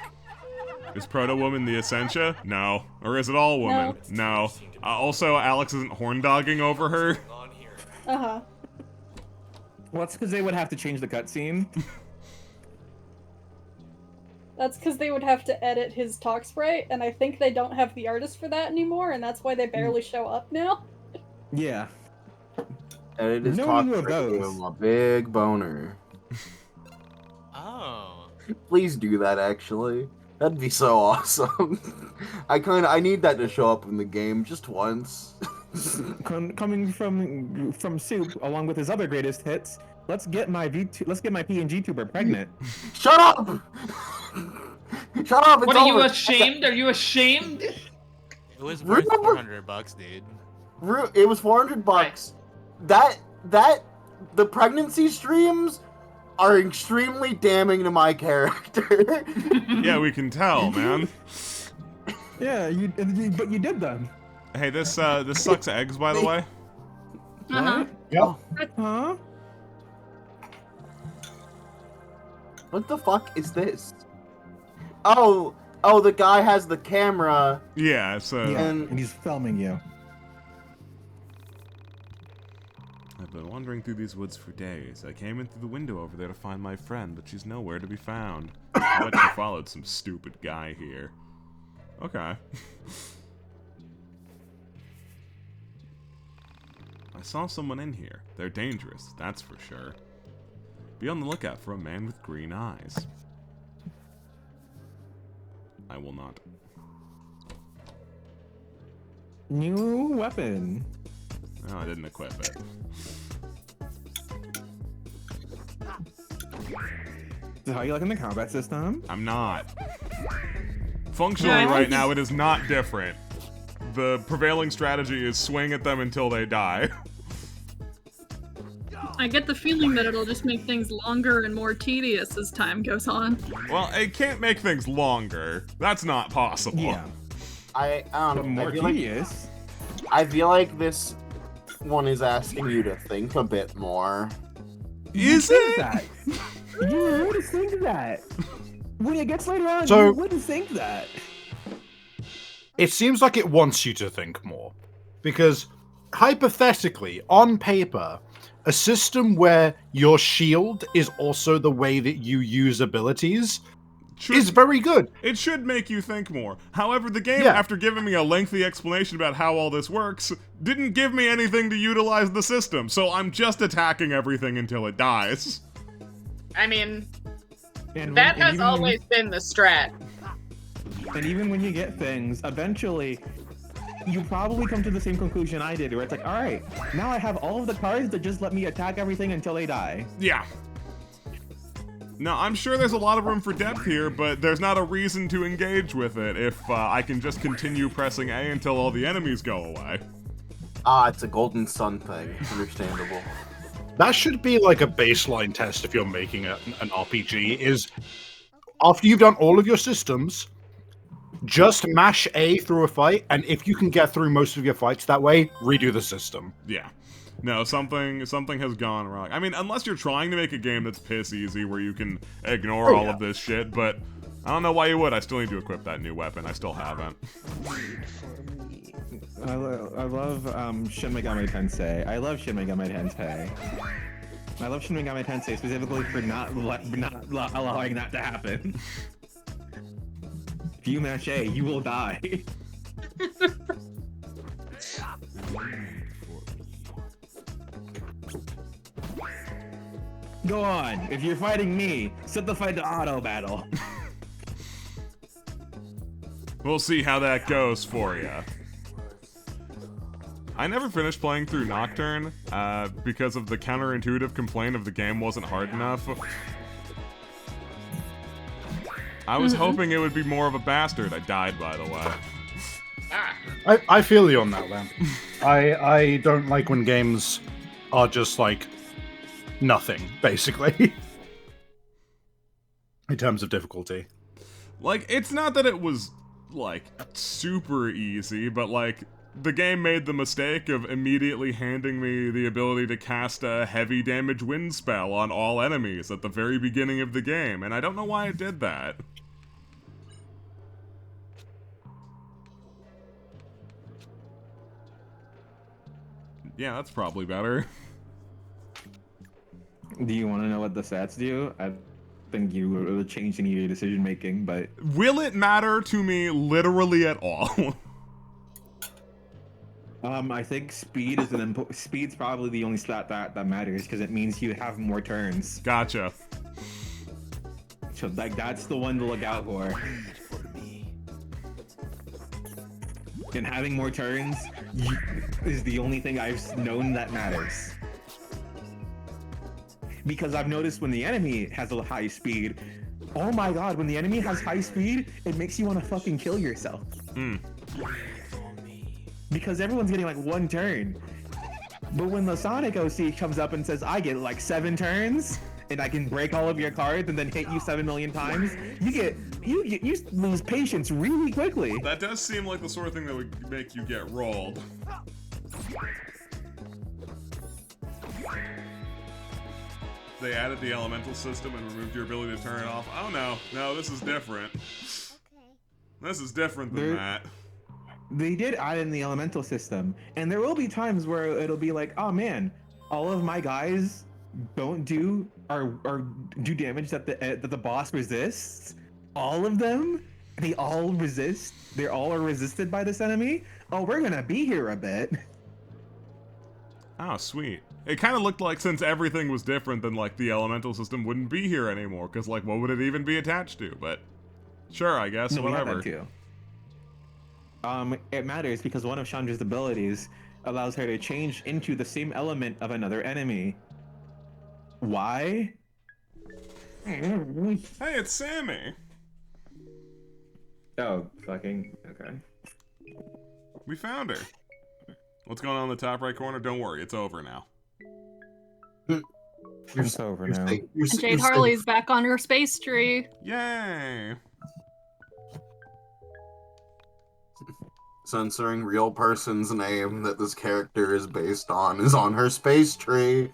Is Proto Woman the Essentia? No. Or is it all woman? No. Also, Alex isn't horn dogging over her. Uh-huh. Well, that's because they would have to change the cutscene. That's because they would have to edit his talk sprite, and I think they don't have the artist for that anymore, and that's why they barely show up now. Yeah. And it is No talk one knew of for those. him, a big boner. Oh. Please do that, actually. That'd be so awesome. I need that to show up in the game just once. Coming from Soup, along with his other greatest hits, let's get my PNG tuber pregnant. Shut up! Shut up! It's What are you over. ashamed? Are you ashamed? It was worth Remember- $400, dude. It was $400. The pregnancy streams are extremely damning to my character. Yeah, we can tell, man. Yeah, but you did them. Hey, this sucks eggs, by the way. Uh-huh. Yep. Huh? What the fuck is this? Oh, the guy has the camera. Yeah, so... And he's filming you. I've been wandering through these woods for days. I came in through the window over there to find my friend, but she's nowhere to be found. I bet you followed some stupid guy here. Okay. I saw someone in here. They're dangerous, that's for sure. Be on the lookout for a man with green eyes. I will not. New weapon. No, I didn't equip it. So how you liking the combat system? I'm not. Functionally, Yeah, right now, it is not different. The prevailing strategy is swing at them until they die. I get the feeling that it'll just make things longer and more tedious as time goes on. Well, it can't make things longer. That's not possible. Yeah. I don't know. More tedious. I feel like this one is asking you to think a bit more. Is it? That? You would think that. When it gets later on, So- you wouldn't think that. It seems like it wants you to think more. Because, hypothetically, on paper, a system where your shield is also the way that you use abilities is very good. It should make you think more. However, the game, Yeah. after giving me a lengthy explanation about how all this works, didn't give me anything to utilize the system, so I'm just attacking everything until it dies. I mean, And that when- and has even always been the strat. And even when you get things, eventually, you probably come to the same conclusion I did, where it's like, all right, now I have all of the cards that just let me attack everything until they die. Yeah. Now, I'm sure there's a lot of room for depth here, but there's not a reason to engage with it if I can just continue pressing A until all the enemies go away. It's a golden sun thing. Understandable. That should be like a baseline test if you're making an RPG, is after you've done all of your systems, just mash A through a fight, and if you can get through most of your fights that way, redo the system. Yeah. No, something has gone wrong. I mean, unless you're trying to make a game that's piss easy where you can ignore all of this shit, but I don't know why you would. I still need to equip that new weapon. I still haven't. Wait for me. I love Shin Megami Tensei. I love Shin Megami Tensei. I love Shin Megami Tensei specifically for not allowing that to happen. If you match A, you will die. Go on. If you're fighting me, set the fight to auto battle. We'll see how that goes for you. I never finished playing through Nocturne because of the counterintuitive complaint of the game wasn't hard enough. I was hoping it would be more of a bastard. I died, by the way. I feel you on that, man. I don't like when games are just like nothing, basically. In terms of difficulty. Like, it's not that it was, like, super easy, but, like, the game made the mistake of immediately handing me the ability to cast a heavy damage wind spell on all enemies at the very beginning of the game, and I don't know why it did that. Yeah, that's probably better. Do you want to know what the stats do? I think you were changing your decision making, but will it matter to me literally at all? I think speed is speed's probably the only stat that matters because it means you have more turns. Gotcha. So like that's the one to look out for. And having more turns is the only thing I've known that matters. Because I've noticed when the enemy has a high speed, oh my god, when the enemy has high speed, it makes you want to fucking kill yourself. Because everyone's getting like one turn. But when the Sonic OC comes up and says, I get like 7 turns, and I can break all of your cards and then hit you 7 million times, you lose patience really quickly. That does seem like the sort of thing that would make you get rolled. They added the elemental system and removed your ability to turn it off. Oh no, this is different. This is different than that. They did add in the elemental system, and there will be times where it'll be like, oh man, all of my guys don't do damage that the boss resists. All of them, they all resist. They all are resisted by this enemy. Oh, we're gonna be here a bit. Oh, sweet. It kind of looked like since everything was different, then like the elemental system wouldn't be here anymore, because like what would it even be attached to? But sure, I guess, no, whatever. We had that too. It matters because one of Chandra's abilities allows her to change into the same element of another enemy. Why? Hey, it's Sammy. Oh, fucking okay. We found her. What's going on in the top right corner? Don't worry, it's over now. It's over now. And Jade Harley's back on her space tree. Yay! Censoring real person's name that this character is based on is on her space tree.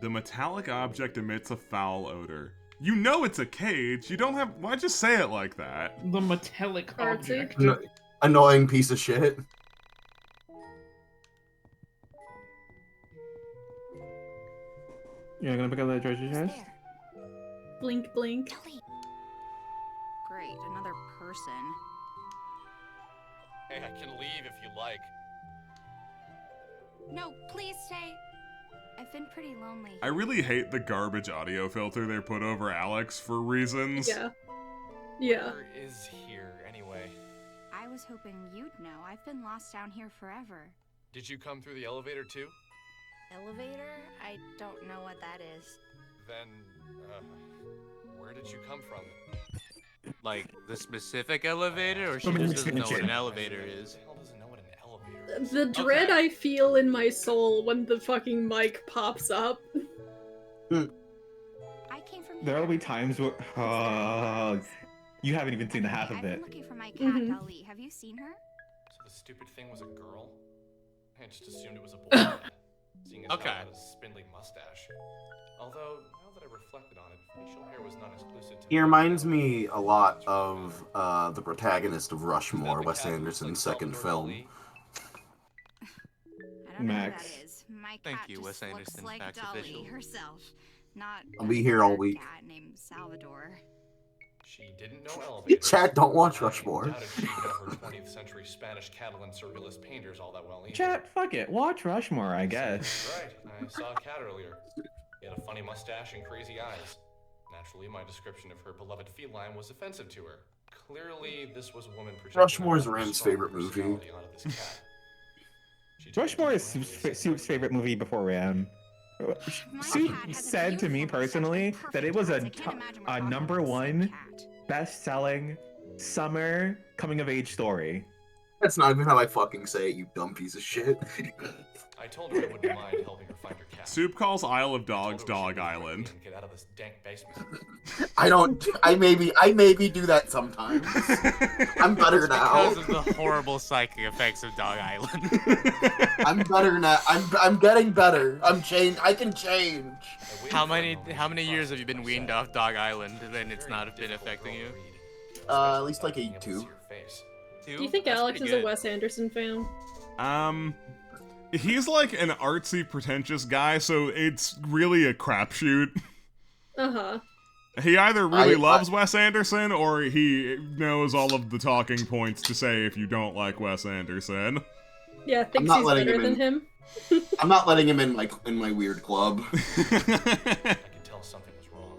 The metallic object emits a foul odor. You know it's a cage. You don't have. Why'd you say it like that? The metallic object. Annoying piece of shit. You're gonna pick up that treasure chest? Blink, blink. Great, another person. Hey, I can leave if you like. No, please stay. I've been pretty lonely. I really hate the garbage audio filter they put over Alex for reasons. Yeah. Yeah. Where is here, anyway? I was hoping you'd know. I've been lost down here forever. Did you come through the elevator too? Elevator? I don't know what that is. Then, where did you come from? Like, the specific elevator, or she just doesn't know what an elevator is? The dread I feel in my soul when the fucking mic pops up. I came from There will be times where you haven't even seen the half of I've been it. looking for my cat, Ali. Have you seen her? So the stupid thing was a girl? I just assumed it was a boy. seeing as Okay. how it had a spindly mustache. Although, now that I reflected on it, facial hair was not exclusive to He reminds me a lot of the protagonist of Rushmore, Wes Anderson's second film. I don't know who that Max. is. My cat Thank you, just Wes looks Anderson, like Max Dolly official. herself, not I'll be here all a week. cat named Salvador. She didn't know elevators. Chat, don't watch I Rushmore. doubted she'd know her 20th century Spanish Catalan surrealist painters all that well either. Chat, fuck it. Watch Rushmore, I guess. Right, I saw a cat earlier. He had a funny mustache and crazy eyes. Naturally, my description of her beloved feline was offensive to her. Clearly, this was a woman projecting Rushmore's a Ram's strong favorite movie. personality onto this cat. Rushmore is Soup's favorite movie before Ram. Soup said to me personally that it was a #1 best-selling summer coming-of-age story. That's not even how I fucking say it, you dumb piece of shit. I told her I wouldn't mind helping her find her cat. Soup calls Isle of Dogs Dog Island. Get out of this dank basement. I maybe do that sometimes. I'm better now. Because of the horrible psychic effects of Dog Island. I'm better now. I'm getting better. I can change. How many years have you been weaned off Dog Island and then it's not been affecting you? At least like 2. Do you think Alex is a Wes Anderson fan? He's like an artsy, pretentious guy, so it's really a crapshoot. Uh-huh. He either really loves Wes Anderson, or he knows all of the talking points to say if you don't like Wes Anderson. Yeah, thinks he's better than him. I'm not letting him in my weird club. I could tell something was wrong.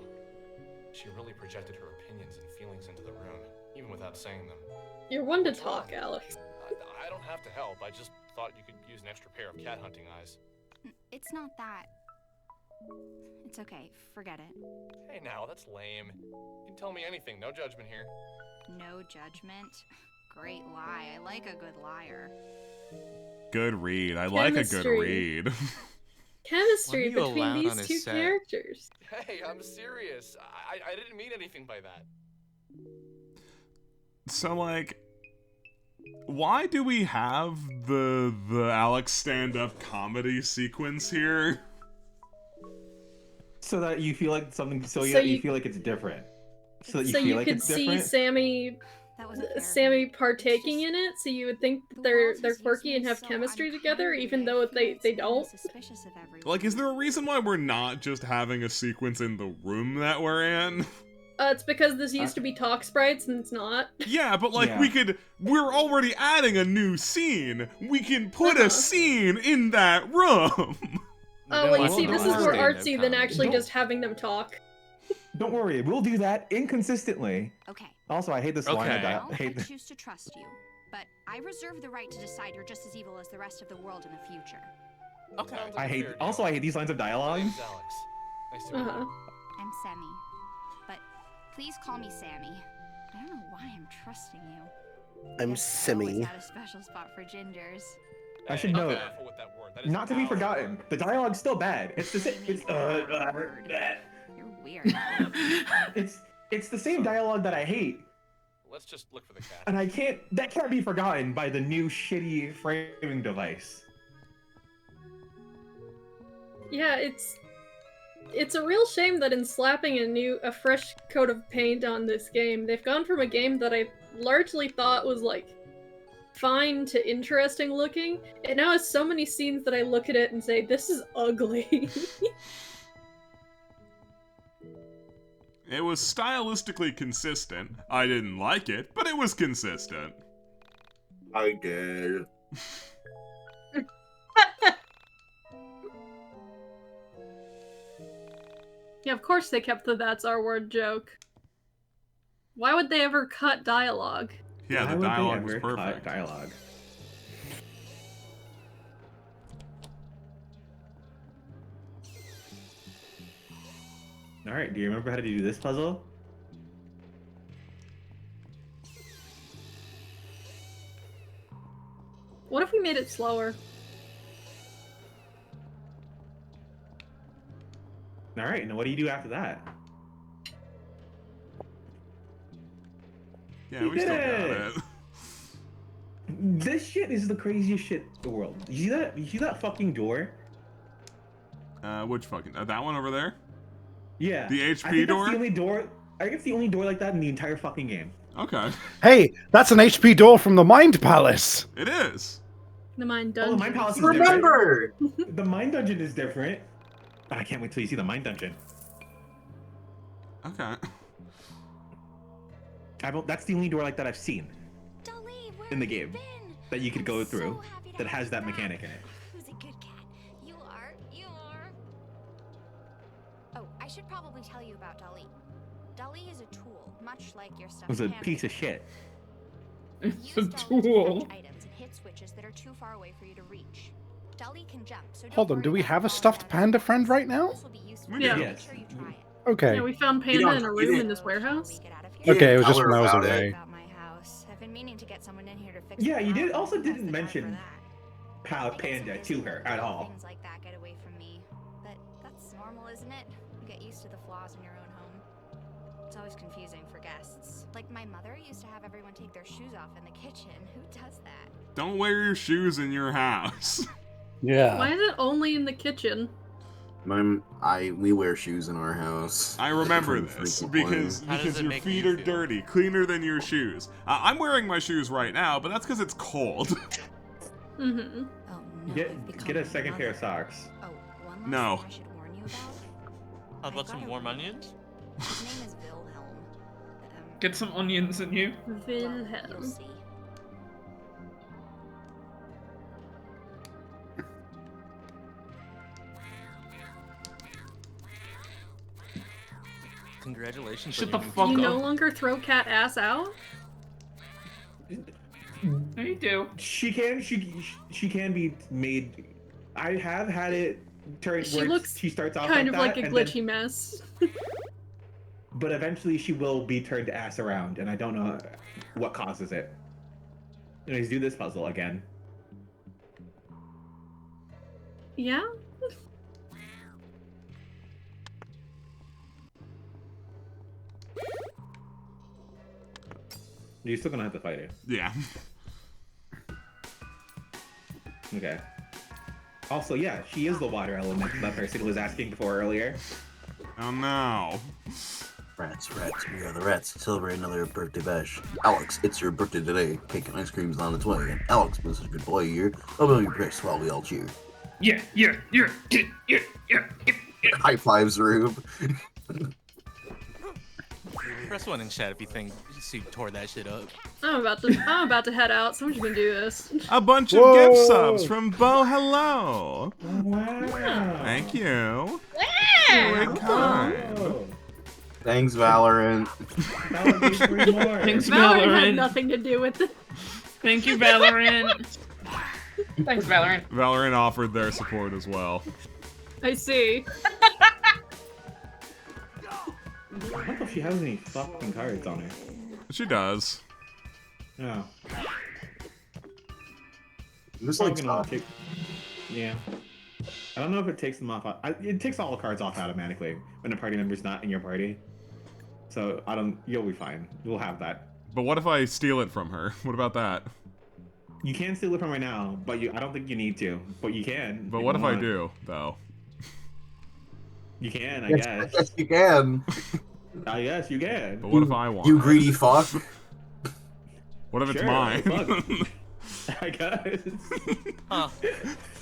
She really projected her opinions and feelings into the room, even without saying them. You're one to talk, Alex. I don't have to help. I just thought you could use an extra pair of cat hunting eyes. It's not that. It's okay, forget it. Hey now, that's lame. You can tell me anything, no judgment here. No judgment? Great lie. I like a good liar. Good read. I like a good read. Chemistry What are you between allowed on these his two set? characters. Hey, I'm serious. I didn't mean anything by that. So, like, why do we have the Alex stand-up comedy sequence here? So that you feel like something. So So you you- feel like it's different. So that you So feel you like could it's see different. Sammy partaking in it, so you would think that they're quirky and have chemistry together, even though they don't. Like, is there a reason why we're not just having a sequence in the room that we're in? It's because this used to be talk sprites and it's not. Yeah, but like we're already adding a new scene. We can put a scene in that room. Oh, well, you see, this is more worry. artsy than actually just having them talk. Don't worry, we'll do that inconsistently. Okay. Also, I hate this line. Now, I hate I choose to trust you, but I reserve the right to decide you're just as evil as the rest of the world in the future. Okay. I hate. Also, I hate these lines of dialogue. Alex. Nice to meet you. I'm Sammy, but please call me Sammy. I don't know why I'm trusting you. I'm Guess I always Simmy. had a special spot for gingers. I should note, not to be forgotten, the dialogue's still bad. It's the same. It's You're weird. it's the same dialogue that I hate, Let's just look for the cat. and that can't be forgotten by the new shitty framing device. Yeah, it's a real shame that in slapping a fresh coat of paint on this game, they've gone from a game that I largely thought was like fine to interesting looking, it now has so many scenes that I look at it and say, this is ugly. It was stylistically consistent. I didn't like it, but it was consistent. I did. Yeah, of course they kept the "that's our word" joke. Why would they ever cut dialogue? Yeah, Why the would they dialogue was ever cut perfect. dialogue. All right, do you remember how to do this puzzle? What if we made it slower? All right, now what do you do after that? Yeah, we still got it. This shit is the craziest shit in the world. You see that fucking door? Which fucking that one over there? Yeah. The I HP think door? That's the only door. I think it's the only door like that in the entire fucking game. Okay. Hey, that's an HP door from the Mind Palace. It is. The Mind Oh, Dungeon. the Mind Palace is Remember! different. The Mind Dungeon is different. I can't wait till you see the Mind Dungeon. Okay. That's the only door like that I've seen in the game that you could go through that has that mechanic in it. Who's a good cat? You are. You are. Oh, I should probably tell you about Dolly. Dolly is a tool, much like your stuffed It was a panda. piece of shit. It's a Use Dolly to tool. fetch items and hit switches that are too far away for you to reach. Dolly can jump, so don't Hold on, worry do we about have a falling stuffed down. panda friend right now? This will be useful. Yeah. Make Yes. sure you try it. Okay. Yeah, we found Panda in a room in this warehouse. Okay, it was tell just her when I was about it. away. About my house. I've been meaning to get someone in here to fix Yeah, the you did problem. also That's didn't the guy for mention that. Panda to her at all. Things like that get away from me. But that's normal, isn't it? You get used to the flaws in your own home. It's always confusing for guests. Like my mother used to have everyone take their shoes off in the kitchen. Who does that? Don't wear your shoes in your house. Yeah. Why is it only in the kitchen? We wear shoes in our house. I remember Pretty this frequently. because How does it your make feet you are feel? dirty, cleaner than your shoes. I'm wearing my shoes right now, but that's because it's cold. Mm-hmm. Oh no. Get a second pair of socks. Oh, one last No. thing I should warn you about. How about I've got some a warm roommate. onions? His name is Wilhelm. Get some onions in you. Well, you'll Wilhelm. see. Congratulations. Shut on the your new fuck You up. no longer throw cat ass out? No, you do. She can be made. I have had it turn She where looks she starts off kind of that, like a and then- glitchy mess. but eventually she will be turned ass around, and I don't know what causes it. Anyways, do this puzzle again. Yeah? You're still gonna have to fight it. Yeah. Okay. Also, yeah, she is the water element that person was asking before earlier. Oh no. Rats, we are the rats. Celebrate another birthday bash. Alex, it's your birthday today. Cake and ice cream's on its way. And Alex been such a good boy here. I'll blow your wrist while we all cheer. Yeah. High fives, Rube. Press one in chat if you think she tore that shit up. I'm about to head out. Someone's gonna do this. A bunch of Whoa. gift subs from Bo. Hello. Wow. Thank you. Yeah. Very kind. Oh. Thanks, Valorant. Thanks, Valorant had Valorant. nothing to do with it. Thank you, Valorant. Thanks, Valorant. Valorant offered their support as well. I see. I don't know if she has any fucking cards on her. She does. No. This Probably like gonna take. Yeah. I don't know if it takes them off. It takes all the cards off automatically when a party member's not in your party. So I don't. You'll be fine. We'll have that. But what if I steal it from her? What about that? You can steal it from her now, but I don't think you need to. But you can. But if what you if I want. do, though? You can, I Yes, guess. yes, you can. I guess you can. But what if I want You it? greedy fuck. What if it's Sure, mine? fuck. I guess. Huh.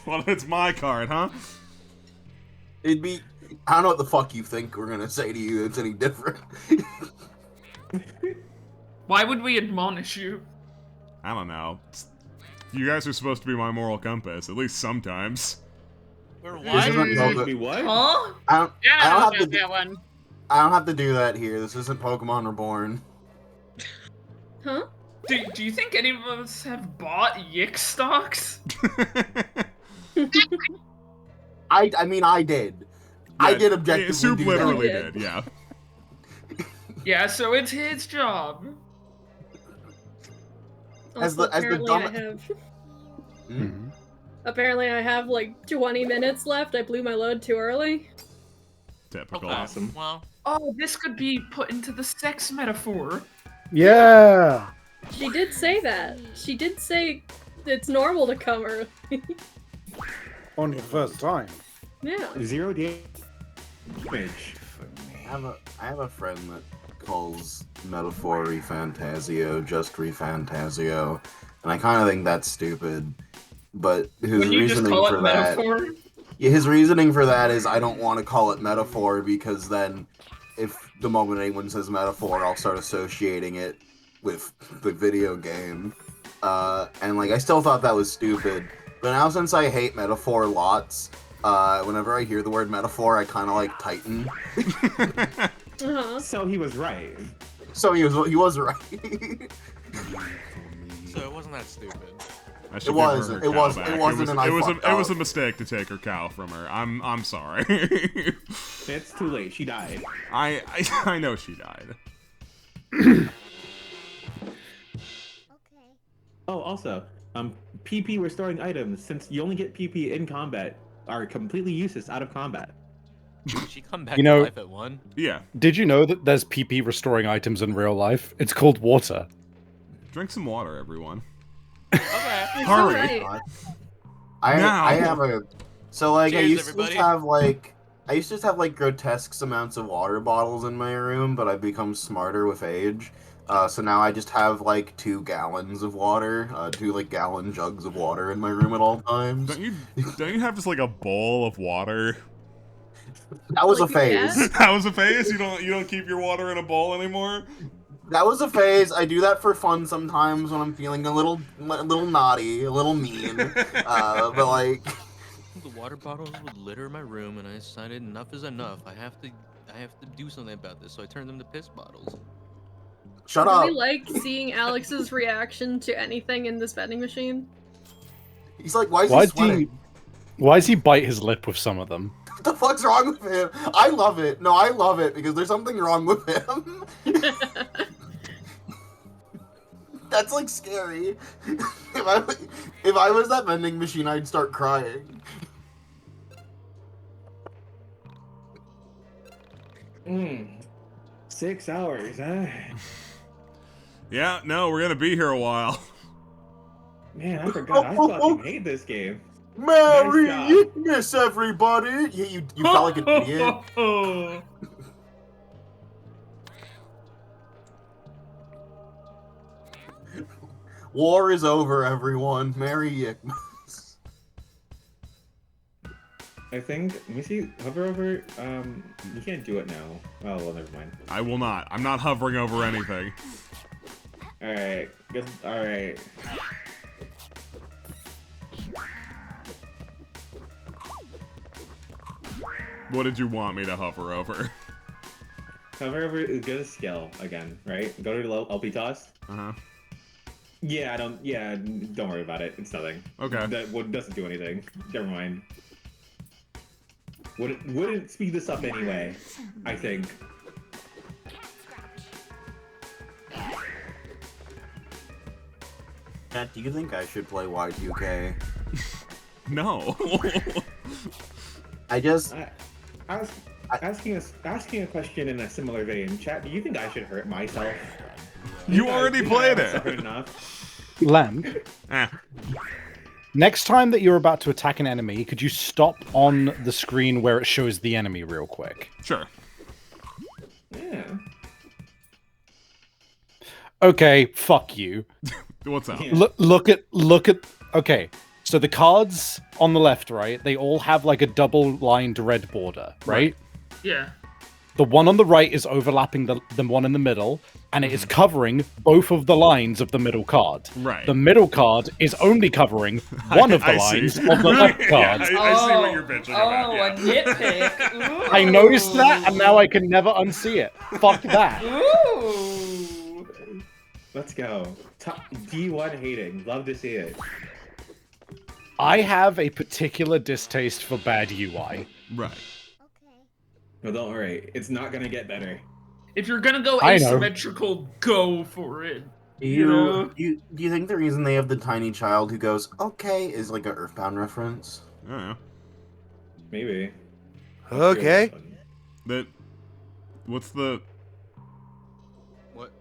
What if it's my card, huh? It'd be. I don't know what the fuck you think we're gonna say to you. It's any different. Why would we admonish you? I don't know. You guys are supposed to be my moral compass, at least sometimes. We're This what? isn't Pokemon. Be what? Huh? I don't. Yeah, I don't I have don't to. know that one. I don't have to do that here. This isn't Pokemon Reborn. Huh? Do you think any of us have bought YIIK stocks? I mean, I did. I did objectively Soup do literally that. did, yeah. Yeah, so it's his job. As Also, the- as the apparently dumb- I have. Hmm? Apparently, I have like 20 minutes left. I blew my load too early. Typical. Okay. Awesome. Well, Oh, this could be put into the sex metaphor. Yeah. She did say that. She did say it's normal to come early. On your first time. Yeah. 0 damage. I have a friend that calls Metaphor Refantasio just Refantasio, and I kind of think that's stupid. But his When you just reasoning call for it that, metaphor? yeah, his reasoning for that is I don't want to call it Metaphor because then, if the moment anyone says Metaphor, I'll start associating it with the video game. And like I still thought that was stupid, but now since I hate Metaphor lots, whenever I hear the word Metaphor, I kind of like tighten. So he was right. So he was right. So it wasn't that stupid. I should It give her wasn't. her It cow was. back. It wasn't. And I fucked it was a up. mistake to take her cow from her. I'm sorry. It's too late. She died. I know she died. Oh, also, PP restoring items, since you only get PP in combat, are completely useless out of combat. Did she come back You know- to life at 1? Yeah. Did you know that there's PP restoring items in real life? It's called water. Drink some water, everyone. Okay. Hurry. I have a so like I Cheers, used everybody. to have like grotesque amounts of water bottles in my room, but I've become smarter with age. So now I just have like 2 gallons of water, 2 like gallon jugs of water in my room at all times. Don't you have just like a bowl of water? That was Like a a cat? phase. That was a phase. You don't keep your water in a bowl anymore. That was a phase. I do that for fun sometimes when I'm feeling a little naughty, a little mean. But like, The water bottles would litter my room, and I decided enough is enough. I have to do something about this. So I turned them to piss bottles. shut Do up. we like seeing Alex's reaction to anything in this vending machine? He's like, why is Why he do sweating? you, why does he bite his lip with some of them? What the fuck's wrong with him? I love it. No, I love it because there's something wrong with him. That's like scary. If I was that vending machine, I'd start crying. 6 hours, huh? Yeah, no, we're gonna be here a while. Man, I forgot. I fucking hate this game. Merry Nice job. YIIKmas, everybody! You felt like an idiot. War is over, everyone. Merry YIIKmas. I think, let me see, hover over, you can't do it now. Oh, well, never mind. I will not. I'm not hovering over anything. Alright, good, alright. What did you want me to hover over? Hover over, go to skill again, right? Go to LP toss. Uh-huh. Yeah, don't worry about it. It's nothing. Okay. That doesn't do anything. Never mind. Wouldn't speed this up anyway, I think. Matt, do you think I should play Y2K? No. I just... I was asking a question in a similar vein. Chat, do you think I should hurt myself? You already played it. Suffered enough? Lamb, Eh. next time that you're about to attack an enemy, could you stop on the screen where it shows the enemy real quick? Sure. Yeah. Okay, fuck you. What's up? Look at. Okay, so the cards on the left, right? They all have like a double-lined red border, right? Yeah. The one on the right is overlapping the one in the middle, and it is covering both of the lines of the middle card. Right. The middle card is only covering one of the I see. lines of the left card. Yeah, I see what you're bitching about. Yeah. A nitpick. Ooh. I noticed that, and now I can never unsee it. Fuck that. Ooh. Let's go. D1 hating. Love to see it. I have a particular distaste for bad UI. Right. No, don't worry. It's not gonna get better. If you're gonna go I know. asymmetrical, go for it. Do you think the reason they have the tiny child who goes, okay, is like an Earthbound reference? I don't know. Maybe. Okay. What's the... What?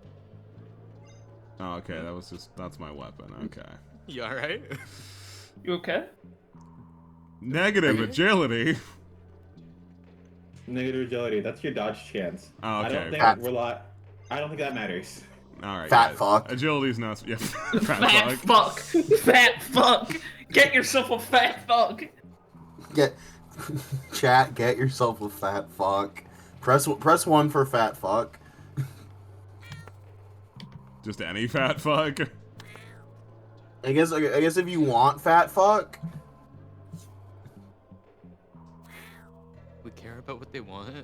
Oh, okay, that's my weapon, okay. You alright? You okay? Negative agility? Negative agility. That's your dodge chance. Oh, okay. I don't think that matters. All right. Fat yeah. fuck. Agility's not. Yeah. Fat fuck. Fat fuck. Get yourself a fat fuck. Chat, get yourself a fat fuck. Press 1 for fat fuck. Just any fat fuck. I guess if you want fat fuck. We care about what they want.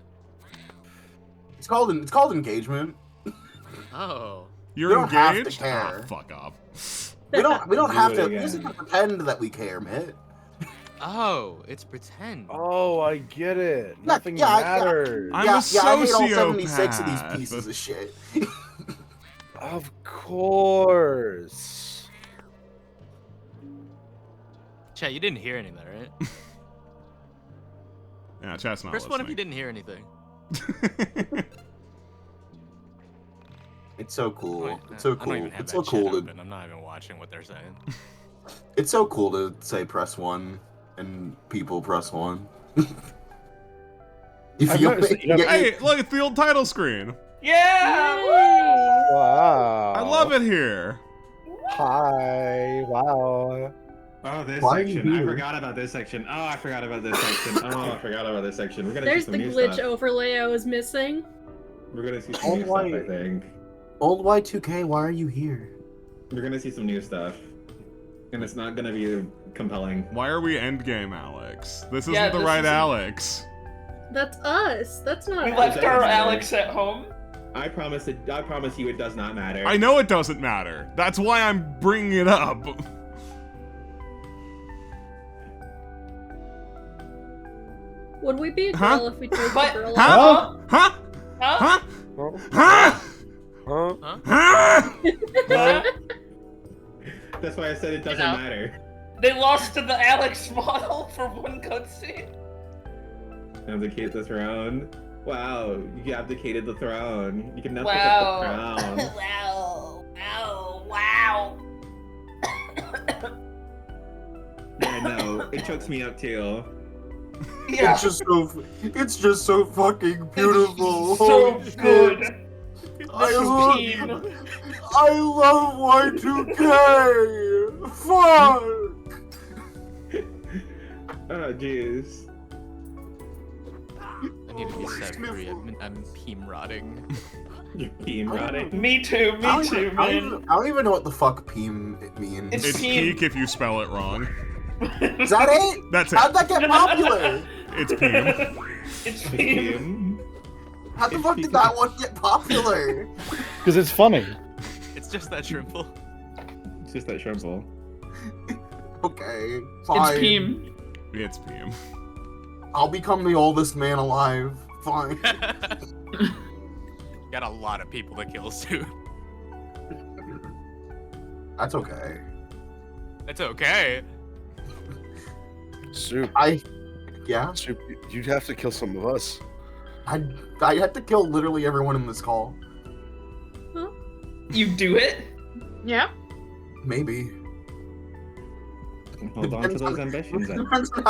It's called engagement. Oh. You're we don't have to engaged? care. Oh, fuck off. We don't have to. again. We just have to pretend that we care, Mitt. Oh, it's pretend. Oh, I get it. Yeah, Nothing yeah, matters. I'm yeah, a I hate all sociopath. 76 of these pieces of shit. Of course. Chat, you didn't hear any of that, right? Yeah, chat's not Press listening. 1 if you didn't hear anything. It's so cool. Wait, It's so I don't cool. even have It's that so chat cool to. open. I'm not even watching what they're saying. It's so cool to say press 1 and people press 1. I've noticed that, Hey, look, it's the old title screen. Yeah! Wow. I love it here. Hi. Wow. Oh, this Why are you section. I here? forgot about this section. Oh, I forgot about this section. Oh, I forgot about this section. We're gonna There's see the some new glitch stuff. overlay I was missing. We're gonna see some new stuff, I think. Old Y2K, why are you here? We're gonna see some new stuff. And it's not gonna be compelling. Why are we endgame, Alex? This isn't Yeah, the this right isn't- Alex. That's us. That's not We us. left our matter. Alex at home. I promise you it does not matter. I know it doesn't matter. That's why I'm bringing it up. Would we be a Huh? girl if we chose But- the girl? Huh? Huh? Huh? Huh? Huh? Huh? That's why I said it doesn't know. matter. They lost to the Alex model for one cutscene. Abdicate the throne. Wow, you abdicated the throne. You can now pick Wow. up the throne. Wow. Wow. Wow. Yeah, no, it chokes me up too. Yeah. It's just so fucking beautiful. So Holy shit. good. I love Y2K. Fuck. Oh, jeez. I need to be set free. I'm peem rotting. You're peem rotting. Me too, me too, man. I don't even know what the fuck peem means. It's peak if you spell it wrong. Is that it? That's it. How'd that get popular? It's peem. It's peem. How the fuck did that one get popular? Because it's funny. It's just that shrimple. It's just that shrimple. Okay, fine. It's peem. It's peem. I'll become the oldest man alive. Fine. Got a lot of people to kill soon. That's okay. It's okay. Soup. Yeah? Soup, you'd have to kill some of us. I had to kill literally everyone in this call. You do it? Yeah. Maybe. Hold on to those ambitions then. Depends on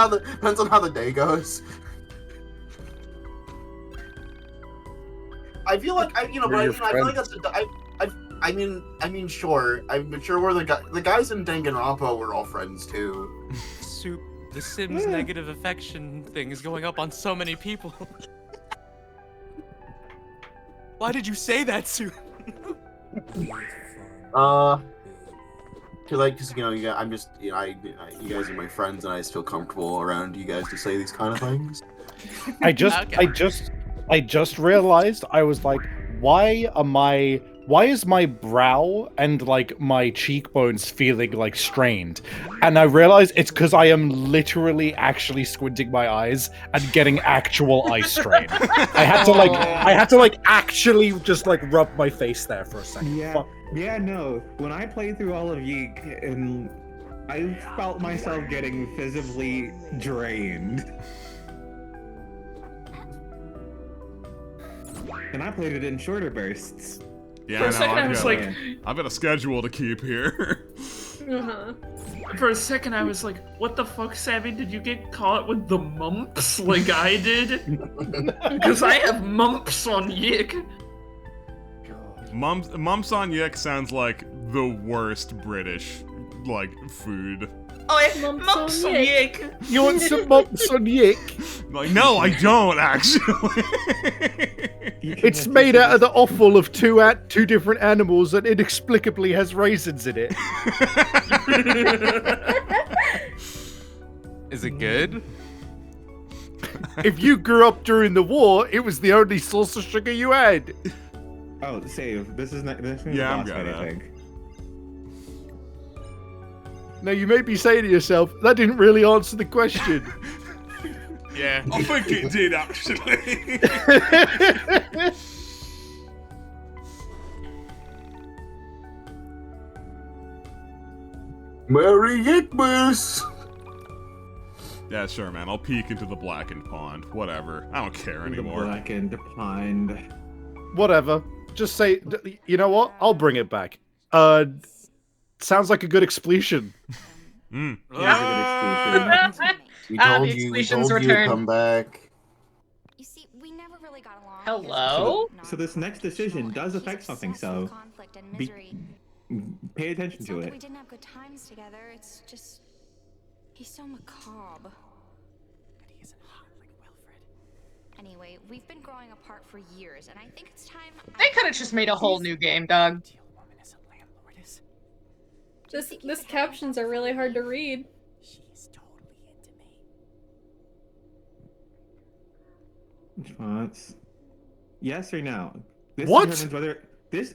how the day goes. I feel like I feel like that's I mean, sure. I'm sure we're the guys in Danganronpa were all friends too. Soup. The Sims negative affection thing is going up on so many people. Why did you say that, Soup? Cause I'm just you guys are my friends and I just feel comfortable around you guys to say these kind of things. I just realized I was like, why is my brow and like my cheekbones feeling like strained? And I realized it's because I am literally actually squinting my eyes and getting actual eye strain. I had to actually just like rub my face there for a second. Yeah, no. When I played through all of YIIK, and I felt myself getting visibly drained. And I played it in shorter bursts. Yeah, For a second I was like, I've got a schedule to keep here. For a second, I was like, "What the fuck, Sammy? Did you get caught with the mumps like I did?" Because I have mumps on Yik. Mumps on Yik sounds like the worst British, like, food. Oh, I have mumps on Yik. You want some mumps on Yik? Like, no, I don't, actually. It's made out of the offal of two different animals and inexplicably has raisins in it. Is it good? If you grew up during the war, it was the only source of sugar you had. Oh, save. This is not. This is Yeah, the I'm boss fight, good. I think. Now you may be saying to yourself, that didn't really answer the question. Yeah. I think it did, actually. Merry YIIKmas! Yeah, sure, man. I'll peek into the blackened pond. Whatever. I don't care anymore. The blackened pond. Whatever. Just say, you know what? I'll bring it back. Sounds like a good expletion. Mm. We told you to come back. You see, we never really got along. Hello? So this next decision does affect something, so Conflict and misery. pay attention It's to not that it. we didn't have good times together. It's just he's so macabre. And he isn't hot like Wilfred. Anyway, we've been growing apart for years, and I think it's time. They could have just made a whole new game, dog. This captions are really hard to read. Response. Yes or no? This What? determines whether this.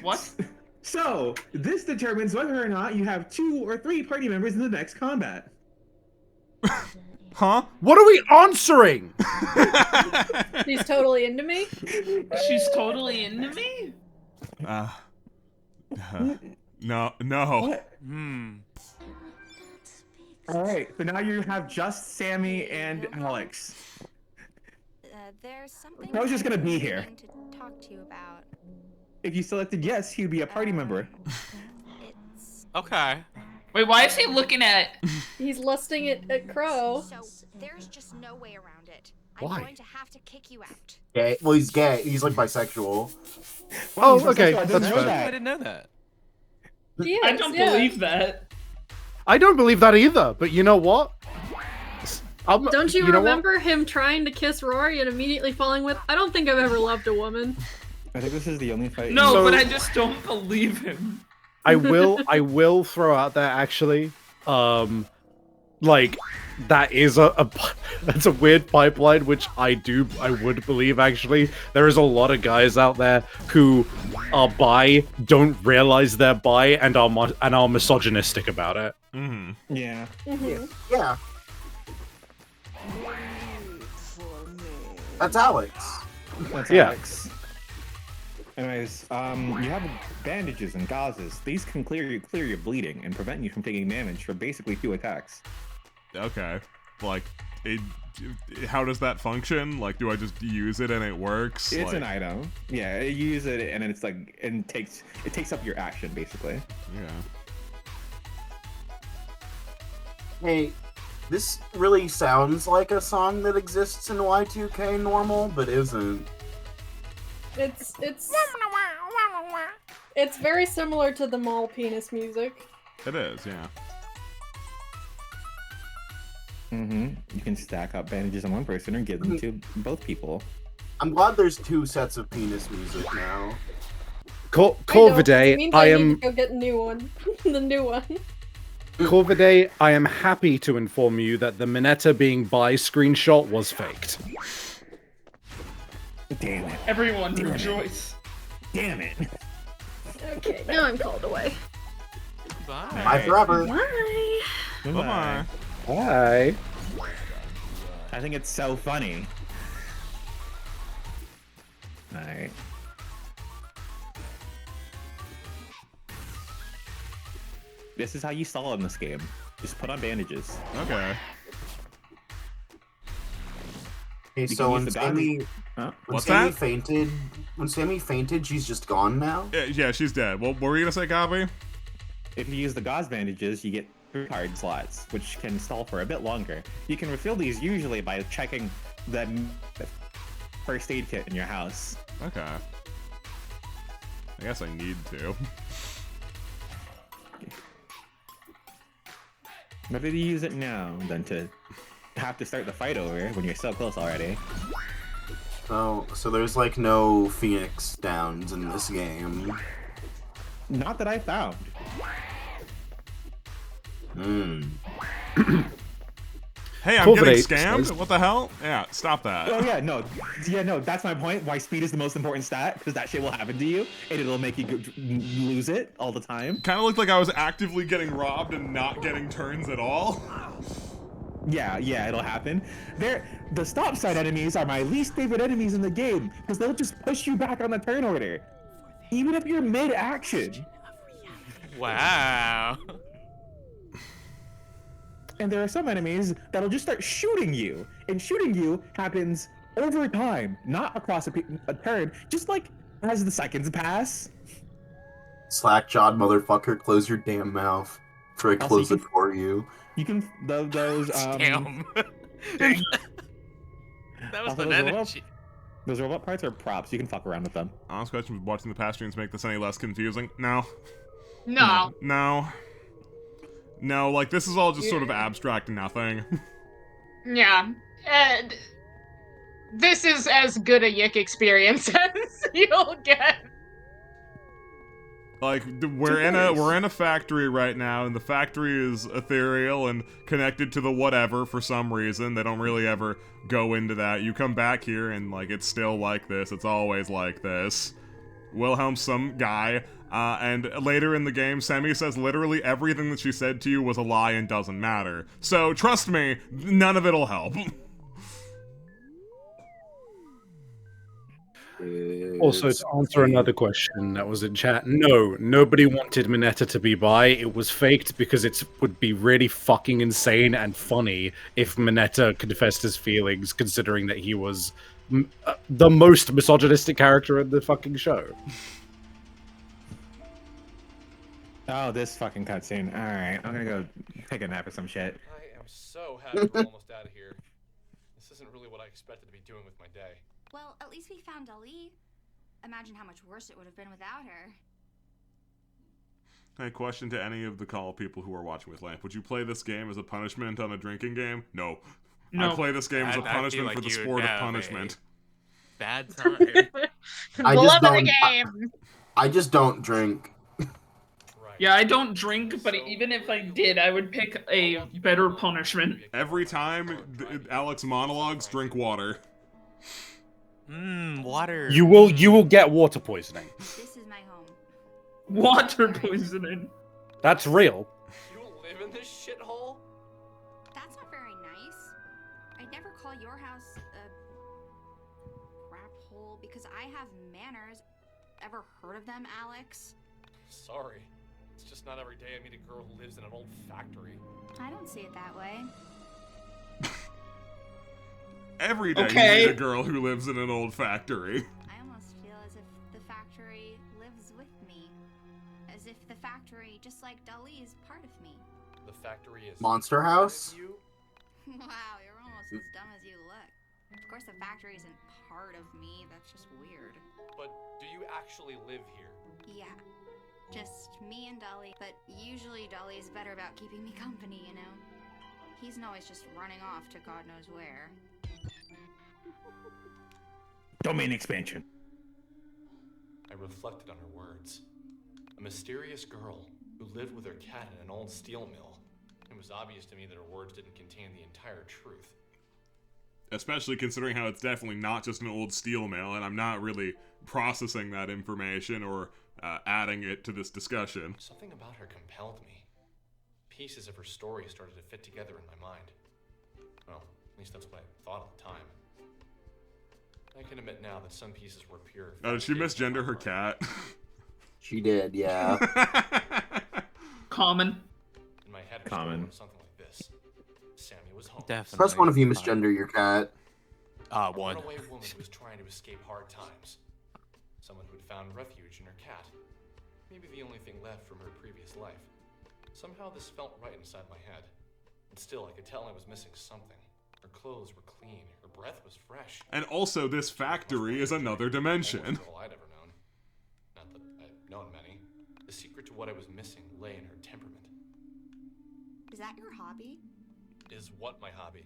What? So this determines whether or not you have 2 or 3 party members in the next combat. Huh? What are we answering? He's totally into me. She's totally into me? No. What? Hmm. All right. So now you have just Sammy and Alex. There's something I was just gonna be here. to talk to you about. If you selected yes, he would be a party member. Okay. Wait, why is he looking at? He's lusting at Crow. So there's just no way around it. Why? I'm going to have to kick you out. Gay. Well, he's gay. He's like bisexual. Oh, okay. I That's fair. I didn't know that. He I is, don't yeah. believe that. I don't believe that either, but you know what? Don't you, know what? remember him trying to kiss Rory and immediately falling with, I don't think I've ever loved a woman. I think this is the only fight. No, So- but I just don't believe him. I will throw out there actually, like that is that's a weird pipeline, which I would believe actually. There is a lot of guys out there who are bi, don't realize they're bi, and are misogynistic about it. Mm-hmm. Yeah. Yeah. That's Alex. That's Yeah. Alex. Anyways, you have bandages and gauzes. These can clear your bleeding and prevent you from taking damage for basically 2 attacks. Okay. Like, how does that function? Like, do I just use it and it works? It's like, an item. Yeah, you use it and it's like it takes up your action basically. Yeah. Hey, this really sounds like a song that exists in Y2K normal, but isn't. It's very similar to the mall penis music. It is, yeah. You can stack up bandages on one person or give them to both people. I'm glad there's 2 sets of penis music now. Corvidae, Means I need am to go get a new one. The new one. Corvidae, I am happy to inform you that the Minetta being bi screenshot was faked. Damn it. Everyone rejoice. Damn it. Okay, now I'm called away. Bye. Bye forever. Bye. Bye-bye. Hi. I think it's so funny. Alright. This is how you stall in this game. Just put on bandages. Okay. Okay, You so can when use the Sammy, dodge- Huh? What's Sammy that? fainted, when Sammy fainted, she's just gone now. Yeah, she's dead. What were you gonna say, Gabi? If you use the gauze bandages, you get 3 card slots, which can stall for a bit longer. You can refill these usually by checking the first aid kit in your house. Okay. I guess I need to. Better to use it now than to have to start the fight over when you're so close already. So there's like no Phoenix Downs in this game. Not that I found. Hey, I'm COVID getting says- scammed? What the hell? Yeah, stop that. Oh yeah, no, that's my point. Why speed is the most important stat, because that shit will happen to you, and it'll make you lose it all the time. Kind of looked like I was actively getting robbed and not getting turns at all. Yeah, it'll happen. The stop sign enemies are my least favorite enemies in the game, because they'll just push you back on the turn order, even if you're mid-action. Wow. And there are some enemies that'll just start shooting you, and shooting you happens over time, not across a turn, just like as the seconds pass. Slack-jawed motherfucker, close your damn mouth. Try to close it for you. You can those Damn. That was the energy. Those robot parts are props. You can fuck around with them. Honest question, was watching the past streams make this any less confusing? No. No. No, like, this is all just sort of abstract nothing. Yeah. And this is as good a YIIK experience as you'll get. Like, we're in a factory right now, and the factory is ethereal and connected to the whatever for some reason. They don't really ever go into that. You come back here, and, like, it's still like this. It's always like this. Wilhelm's some guy, and later in the game, Semi says literally everything that she said to you was a lie and doesn't matter. So, trust me, none of it'll help. Also, to answer another question that was in chat, no, nobody wanted Mineta to be bi. It was faked because it would be really fucking insane and funny if Mineta confessed his feelings, considering that he was the most misogynistic character in the fucking show. Oh, this fucking cutscene. Alright, I'm gonna go take a nap or some shit. I am so happy we're almost out of here. This isn't really what I expected to be doing with my day. Well, at least we found Ali. Imagine how much worse it would have been without her. Hey, question to any of the call people who are watching with Lamp. Would you play this game as a punishment on a drinking game? No. I play this game as a punishment for the sport of punishment. Bad time. Love of the game. I just don't drink. Yeah, I don't drink, but even if I did, I would pick a better punishment. Every time Alex monologues, drink water. Water. You will get water poisoning. This is my home. Water poisoning. That's real. You live in this shithole? That's not very nice. I'd never call your house a crap hole because I have manners. Ever heard of them, Alex? Sorry. It's just not every day I meet a girl who lives in an old factory. I don't see it that way. Every day you meet a girl who lives in an old factory. I almost feel as if the factory lives with me. As if the factory, just like Dali, is part of me. The factory is Monster House? Wow, you're almost as dumb as you look. Of course the factory isn't part of me, that's just weird. But do you actually live here? Yeah. Just me and Dolly, but usually Dolly's better about keeping me company, you know? He's always just running off to God knows where. Domain expansion. I reflected on her words. A mysterious girl who lived with her cat in an old steel mill. It was obvious to me that her words didn't contain the entire truth. Especially considering how it's definitely not just an old steel mill, and I'm not really processing that information or adding it to this discussion. Something about her compelled me. Pieces of her story started to fit together in my mind. Well, at least that's what I thought at the time. I can admit now that some pieces were pure. Oh, did she misgender her cat? She did, yeah. Common. In my head, Common. Something like this. Sammy was home. Definitely. Press one of you misgender your cat. A One. runaway woman who was trying to escape hard times. Someone who had found refuge in her cat. Maybe the only thing left from her previous life. Somehow this felt right inside my head. And still, I could tell I was missing something. Her clothes were clean, her breath was fresh. And also, this factory is another dimension. Almost all I'd ever known. Not that I'd known many. The secret to what I was missing lay in her temperament. Is that your hobby? Is what my hobby?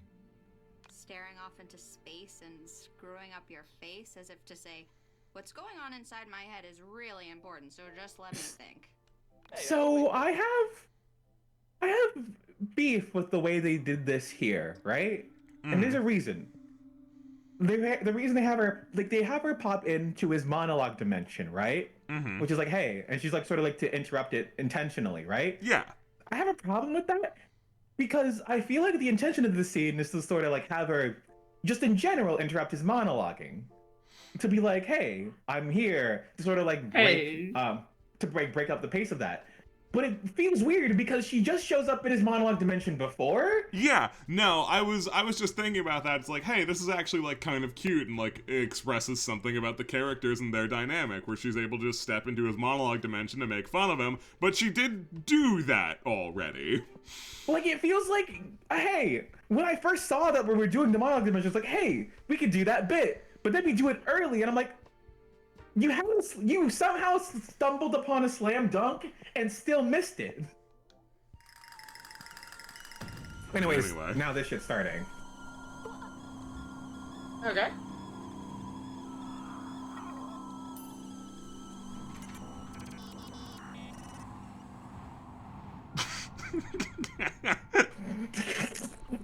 Staring off into space and screwing up your face as if to say, what's going on inside my head is really important, so just let me think. So I have beef with the way they did this here, right? And there's a reason. The reason they have her pop into his monologue dimension, right? Mm-hmm. Which is like, hey, and she's like sort of like to interrupt it intentionally, right? Yeah. I have a problem with that because I feel like the intention of the scene is to sort of like have her, just in general, interrupt his monologuing, to be like, hey, I'm here to sort of like break up the pace of that. But it feels weird because she just shows up in his monologue dimension before. Yeah, no, I was just thinking about that. It's like, hey, this is actually like kind of cute and like it expresses something about the characters and their dynamic, where she's able to just step into his monologue dimension to make fun of him. But she did do that already. Like, it feels like, hey, when I first saw that we were doing the monologue dimension, it's like, hey, we could do that bit, but then we do it early, and I'm like, you somehow stumbled upon a slam dunk and still missed it. Anyways, now this shit's starting. Okay.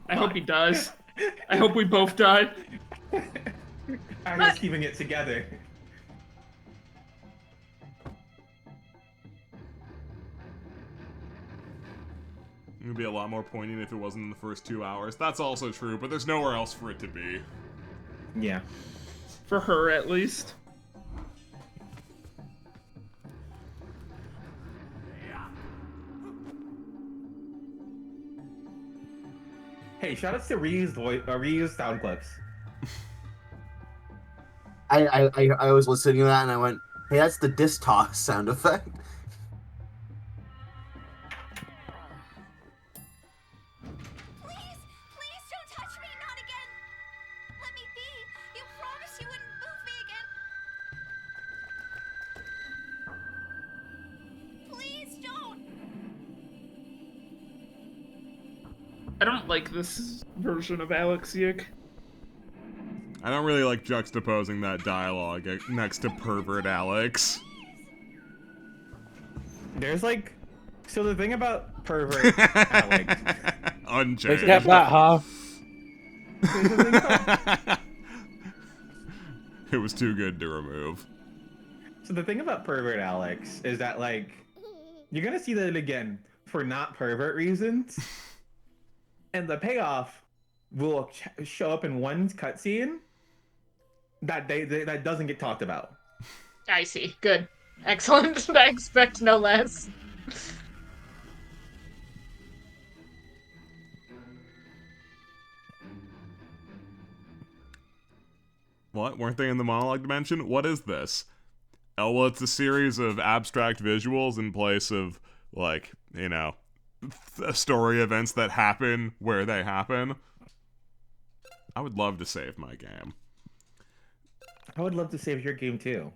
I hope he does. I hope we both die. I'm just keeping it together. It would be a lot more poignant if it wasn't in the first 2 hours. That's also true, but there's nowhere else for it to be. Yeah. For her, at least. Hey, shoutouts to reused sound clips. I was listening to that and I went, hey, that's the disc toss sound effect. I don't like this version of Alex Yick. I don't really like juxtaposing that dialogue next to pervert Alex. There's like, so the thing about pervert Alex. Unchanged. Get that, huh? It was too good to remove. So the thing about pervert Alex is that like, you're gonna see that again for not pervert reasons. And the payoff will show up in one cutscene that that doesn't get talked about. I see. Good. Excellent. I expect no less. What? Weren't they in the monologue dimension? What is this? Oh, well, it's a series of abstract visuals in place of, like, you know, story events that happen where they happen. I would love to save my game. I would love to save your game too.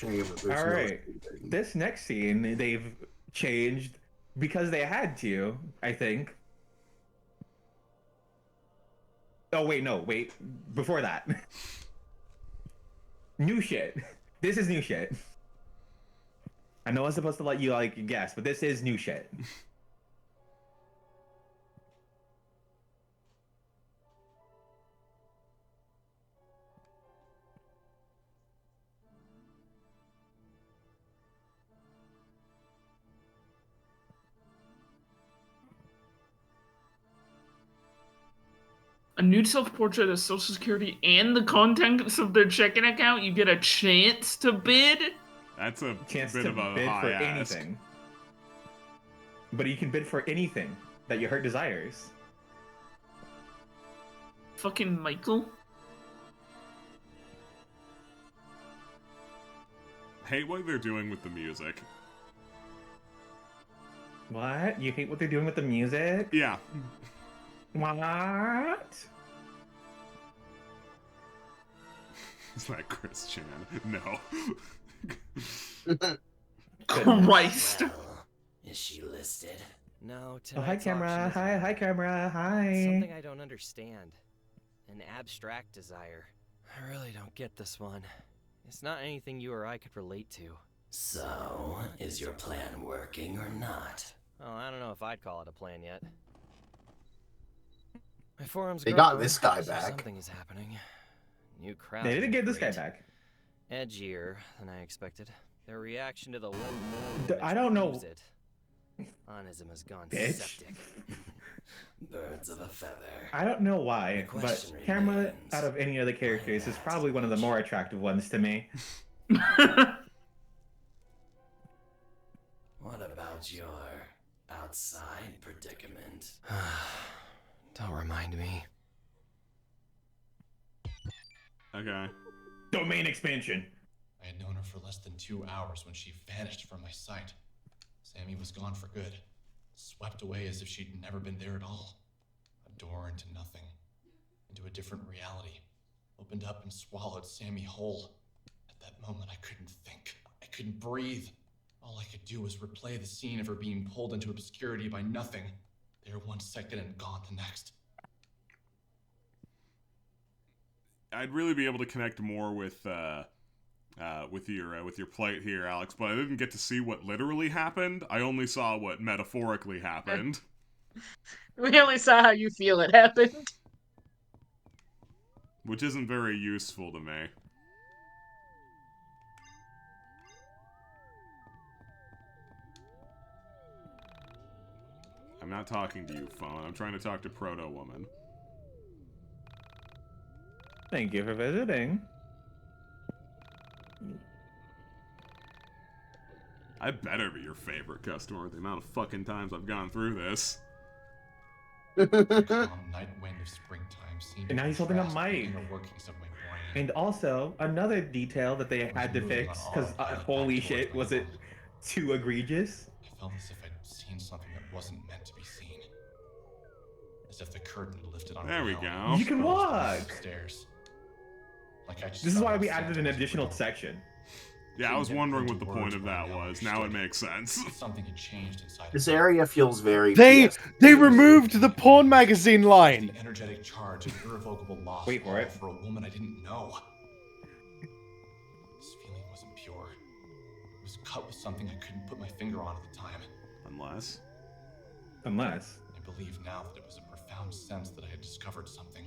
All right, this next scene they've changed because they had to, I think. Oh wait, no, wait. Before that, new shit. This is new shit. I know I'm supposed to let you like guess, but this is new shit. A nude self-portrait of Social Security and the contents of their checking account, you get a chance to bid? That's a Chance bit to of a bid high for ask. anything. But you can bid for anything that your heart desires. Fucking Michael? hate what they're doing with the music. What? You hate what they're doing with the music? Yeah. What? Is that Chris Chan? No. Christ. Is she listed? No, Oh, hi, tonight's camera. auction is Hi, camera. Hi. something I don't understand. An abstract desire. I really don't get this one. It's not anything you or I could relate to. So, is your plan working or not? Oh, I don't know if I'd call it a plan yet. My forum's They got growing, this guy so back. Something is happening. New crowd. They didn't get this guy back. Edgier than I expected. Their reaction to the I don't know. It. Onism has gone Bitch. septic. Birds of a feather. I don't know why, but question Camera, out of any other characters, is probably one of the more attractive ones to me. What about your outside predicament? Don't remind me. Okay. Domain expansion. I had known her for less than 2 hours when she vanished from my sight. Sammy was gone for good, swept away as if she'd never been there at all. A door into nothing, into a different reality, opened up and swallowed Sammy whole. At that moment, I couldn't think. I couldn't breathe. All I could do was replay the scene of her being pulled into obscurity by nothing. There 1 second and gone the next. I'd really be able to connect more with your plight here, Alex, but I didn't get to see what literally happened. I only saw what metaphorically happened. We only saw how you feel it happened. Which isn't very useful to me. I'm not talking to you, phone. I'm trying to talk to Proto Woman. Thank you for visiting. I better be your favorite customer with the amount of fucking times I've gone through this. The calm night wind of springtime seemed And now he's holding a mic. inner workings of my brain. And also, another detail that they had to fix, because holy shit, was it too egregious? I felt as if I'd seen something that wasn't meant to be seen. As if the curtain lifted on There we me. go. You can walk! Stairs. Like I just This is why felt we like added an additional section. Yeah, I was wondering what the point of that was. Now it makes sense. Something had changed inside. This area feels very. They removed the porn magazine line. The energetic charge of irrevocable loss. Wait for it. For a woman I didn't know. This feeling wasn't pure. It was cut with something I couldn't put my finger on at the time. Unless. I believe now that it was a profound sense that I had discovered something.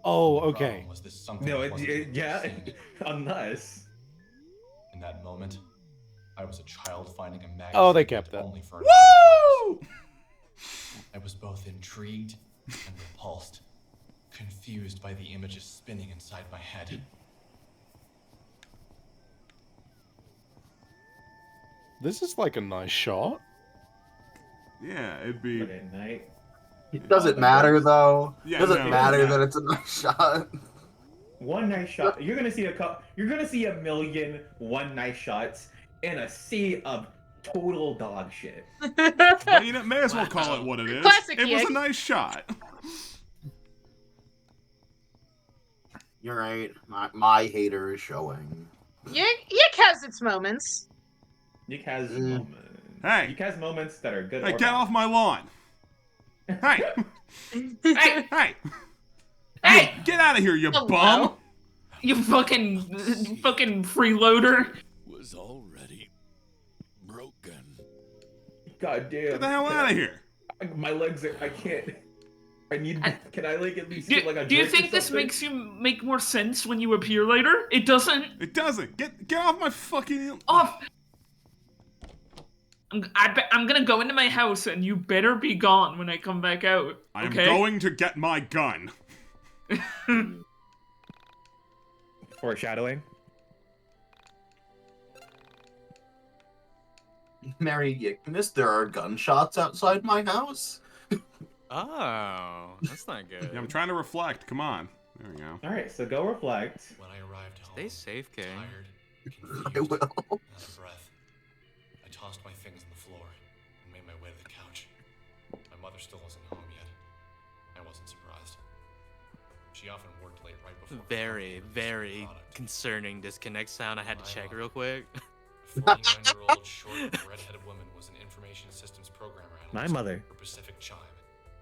Oh, okay. Was this something? No, that wasn't yeah, seen? unless. In that moment, I was a child finding a magazine. Oh, they kept that. Only for Woo! I was both intrigued and repulsed, confused by the images spinning inside my head. This is like a nice shot. Yeah, it'd be. It doesn't matter though. Yeah, doesn't no. matter that it's a nice shot. One nice shot. You're gonna see You're gonna see a million one nice shots in a sea of total dog shit. But you may as well call it what it is. Classic It was a Yik. nice shot. You're right. My hater is showing. Yik has its moments. Yik has moments. Hey. Yik has moments that are good. Hey, or get bad. off my lawn. Hey. Hey! Hey. Hey! Get out of here, you Hello? bum. You fucking freeloader. Was already broken. God damn. Get the hell out of here. My legs are. I can't. I need. Can I like at least Do, get like a do you drink or think this something? makes you make more sense when you appear later? It doesn't. It doesn't. Get off my fucking. Off. I'm gonna go into my house and you better be gone when I come back out. I am Okay? going to get my gun. Foreshadowing. Merry YIIKmas, there are gunshots outside my house. Oh, that's not good. Yeah, I'm trying to reflect. Come on. There we go. All right, so go reflect. When I arrived home, Stay safe, Kay. tired, I will. Out of breath, I tossed my things on the floor and made my way to the couch. My mother still wasn't home yet. I wasn't surprised. She often worked late right before. Very concerning disconnect sound. I had to check real quick. A 49-year-old short, red-headed woman was an information systems programmer analyst My mother. for Pacific Chime,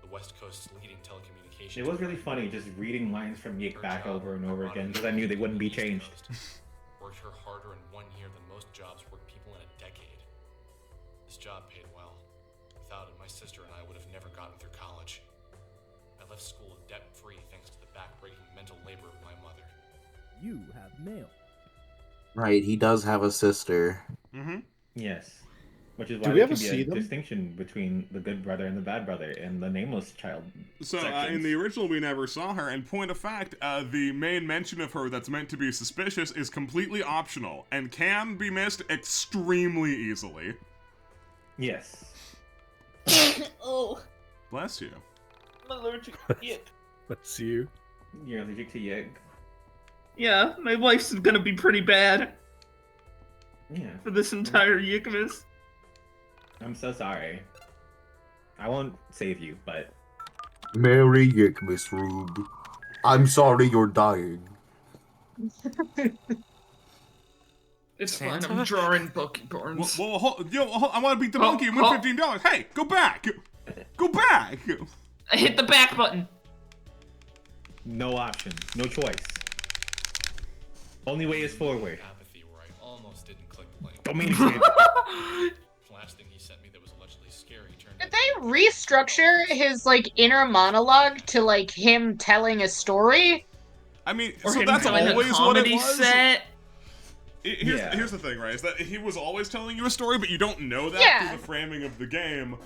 the West Coast's leading telecommunications. It was really funny just reading lines from Yik back over and over again because I knew they wouldn't be changed. Worked her harder in 1 year than most jobs work people in a decade. This job paid well. Without it, my sister and I would have never gotten through college. I left school debt-free thanks to the back-breaking mental labor of my mother. You have mail. Right, he does have a sister. Mm-hmm. Yes. Which is Do why we there ever can be see a them? distinction between the good brother and the bad brother in the nameless child. So in sections. the original, we never saw her. And point of fact, the main mention of her that's meant to be suspicious is completely optional and can be missed extremely easily. Yes. Oh, Bless you. I'm allergic to Yik. Let's you. You're allergic to Yik. Yeah, my life's gonna be pretty bad Yeah. for this entire YIIKmas. I'm so sorry. I won't save you, but Merry YIIKmas, Rube. I'm sorry you're dying. It's fine, I'm drawing Bucky Barnes. Whoa, I want to beat the monkey and win $15. Hey, go back! Go back! I hit the back button. no option, no choice. Only way is forward. Apathy where I almost didn't click play. Don't mean to. The last thing he sent me that was allegedly scary turned Did they restructure his like inner monologue to like him telling a story? I mean, Or so him that's doing a always what it comedy was? set. Here's the thing, right? Is that he was always telling you a story, but you don't know that Yeah. through the framing of the game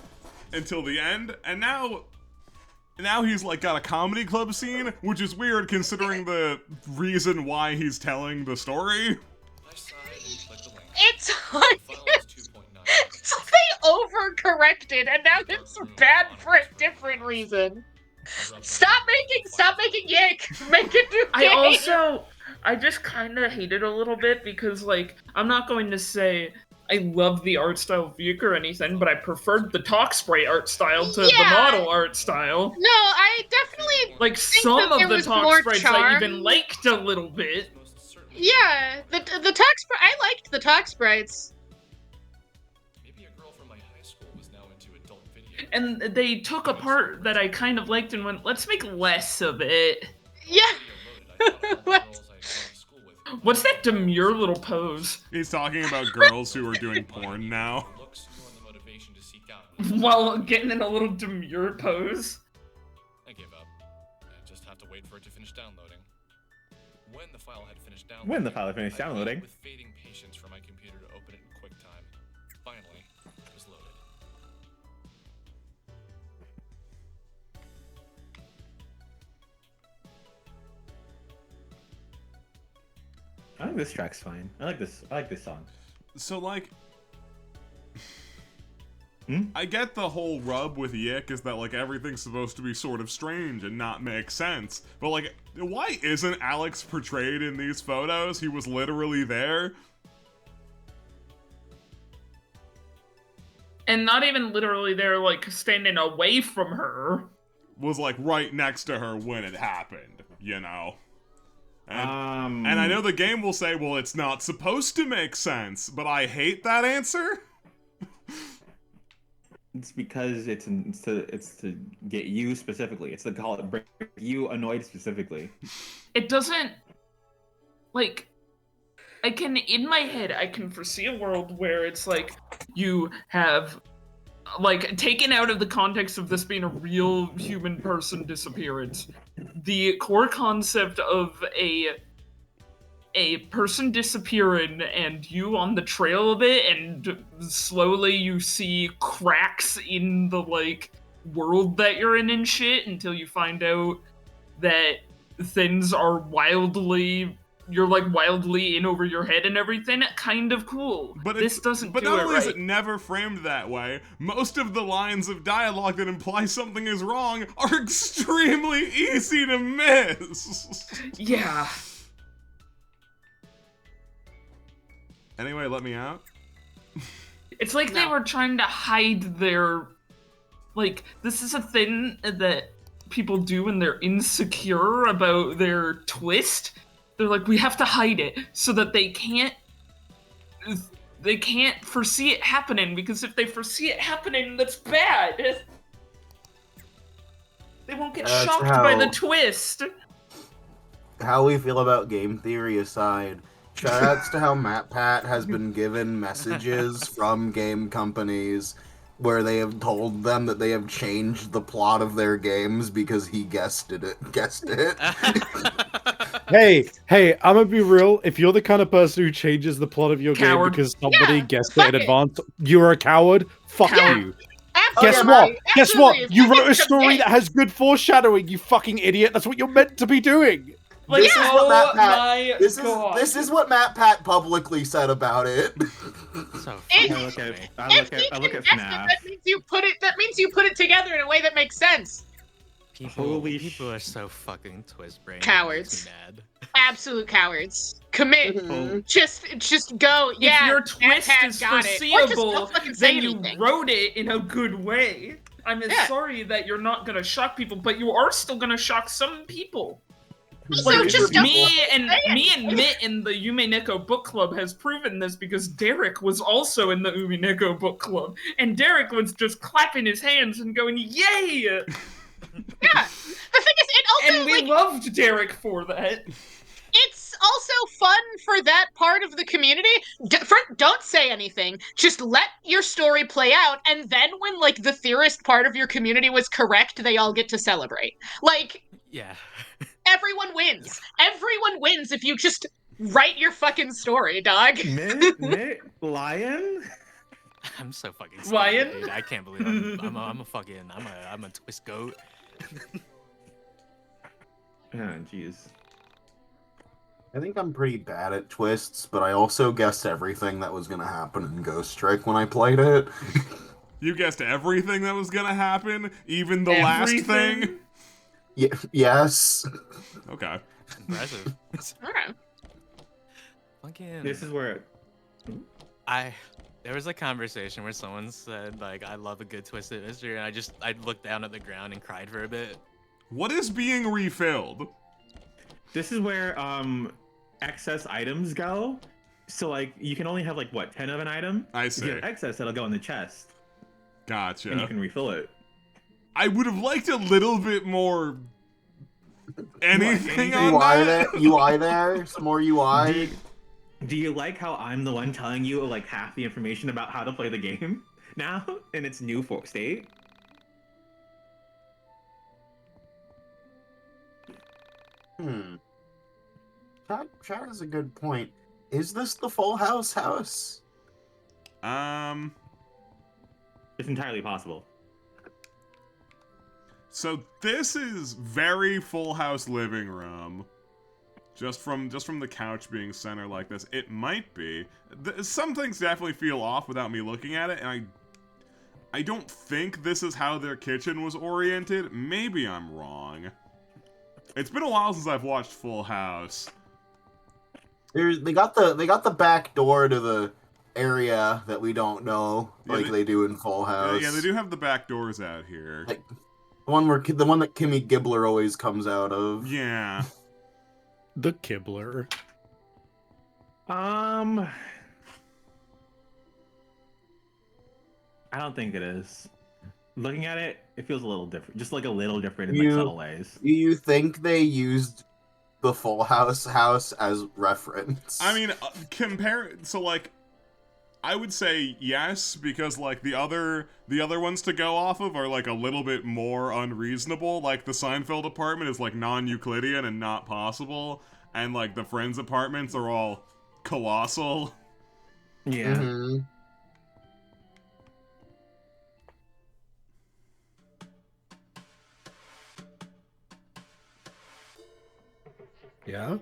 until the end. And now he's like got a comedy club scene, which is weird considering the reason why he's telling the story. It's like so they overcorrected, and now it's bad for a different reason. Stop making Yik. Make it do. I just kind of hate it a little bit because, like, I'm not going to say I love the art style of Yik or anything, but I preferred the talk spray art style to the model art style. No, I definitely Like, think some that of there the was talk more sprites charm. I even liked a little bit. Yeah, the talk sprite. I liked the talk sprites. Maybe a girl from my high school was now into adult video. And they took a part that I kind of liked and went, let's make less of it. Yeah. What's that demure little pose? He's talking about girls who are doing porn now. While getting in a little demure pose. I gave up. I just have to wait for it to finish downloading. When the file had finished downloading, When the file had finished I waited downloading. with fading patience for my computer to open it in QuickTime. Finally, it was loaded. I think this track's fine. I like this song. So like, I get the whole rub with Yik is that like everything's supposed to be sort of strange and not make sense. But like, why isn't Alex portrayed in these photos? He was literally there. And not even literally there, like, standing away from her. Was like right next to her when it happened, you know? And I know the game will say, well, it's not supposed to make sense, but I hate that answer. It's because it's to get you specifically. It's to call it bring you annoyed specifically. It doesn't, like, in my head, I can foresee a world where it's like, you have, like, taken out of the context of this being a real human person disappearance, the core concept of a person disappearing and you on the trail of it, and slowly you see cracks in the, like, world that you're in and shit until you find out that things are you're like wildly in over your head and everything. Kind of cool. But this doesn't But do not it only right. is it never framed that way, most of the lines of dialogue that imply something is wrong are extremely easy to miss. Yeah. Anyway, let me out. It's like they were trying to hide their... Like, this is a thing that people do when they're insecure about their twist. They're like, we have to hide it so that they can't foresee it happening, because if they foresee it happening, that's bad. They won't get That's shocked by the twist. How we feel about game theory aside, shoutouts to how MatPat has been given messages from game companies where they have told them that they have changed the plot of their games because he guessed it. Hey, I'm gonna be real. If you're the kind of person who changes the plot of your game because somebody guessed it in advance, you're a coward. Fuck you. Guess what? Guess what? You wrote a story that has good foreshadowing, you fucking idiot. That's what you're meant to be doing. Like, This is what my this is what MatPat publicly said about it. I look at FNAF. That means you put it together in a way that makes sense. People are so fucking twist brain. Cowards. Absolute cowards. Commit. Just go. Yeah. If your twist is got it. Or just foreseeable, don't fucking say then you anything. wrote it in a good way. I'm sorry that you're not gonna shock people, but you are still gonna shock some people. Also, just don't me say and Mitt in the Yume Neko book club has proven this, because Derek was also in the Yume Neko book club, and Derek was just clapping his hands and going, "Yay!" Yeah. The thing is, it also and we loved Derek for that. It's also fun for that part of the community. Don't say anything. Just let your story play out, and then when like the theorist part of your community was correct, they all get to celebrate. Like, yeah. Everyone wins. Everyone wins if you just write your fucking story, dog. Mitt, Lion? I'm so fucking scared, Lion? dude. I can't believe I'm a twist goat. Oh, jeez. I think I'm pretty bad at twists, but I also guessed everything that was gonna happen in Ghost Trick when I played it. You guessed everything that was gonna happen, even the last thing. Yes. Okay. Impressive. Okay. Fucking. This is where there was a conversation where someone said, like, I love a good twisted mystery, and I looked down at the ground and cried for a bit. What is being refilled? This is where excess items go. So like you can only have like what, 10 of an item? I see. If you have excess, that'll go in the chest. Gotcha. And you can refill it. I would have liked a little bit more anything on UI that. there? UI there? Some more UI? Do you like how I'm the one telling you like half the information about how to play the game now in its new state? Chad has a good point. Is this the Full House house? It's entirely possible. So this is very Full House living room. Just from the couch being center like this, it might be. Some things definitely feel off without me looking at it, and I don't think this is how their kitchen was oriented. Maybe I'm wrong. It's been a while since I've watched Full House. They got the back door to the area that we don't know, like they do in Full House. Yeah, they do have the back doors out here. Like the one that Kimmy Gibbler always comes out of. Yeah. The Gibbler. I don't think it is. Looking at it, it feels a little different. Just like a little different in like subtle ways. Do you think they used the Full House as reference? I mean, so like, I would say yes, because like the other ones to go off of are like a little bit more unreasonable. Like the Seinfeld apartment is like non-Euclidean and not possible, and like the Friends apartments are all colossal. Yeah. Mm-hmm. Yeah?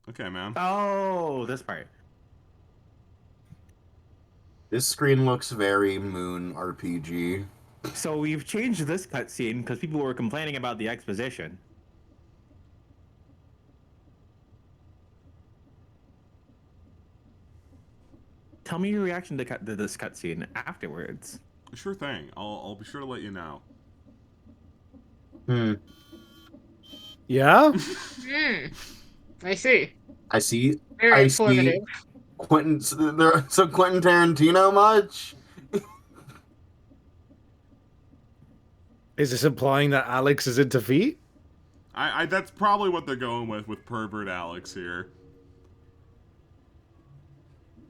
Okay, man. Oh, this part. This screen looks very Moon RPG. So we've changed this cutscene because people were complaining about the exposition. tell me your reaction to this cutscene afterwards. Sure thing. I'll be sure to let you know. Yeah? I see. I see. Very I informative. see. Quentin. So Quentin Tarantino much? Is this implying that Alex is into feet? I that's probably what they're going with pervert Alex here.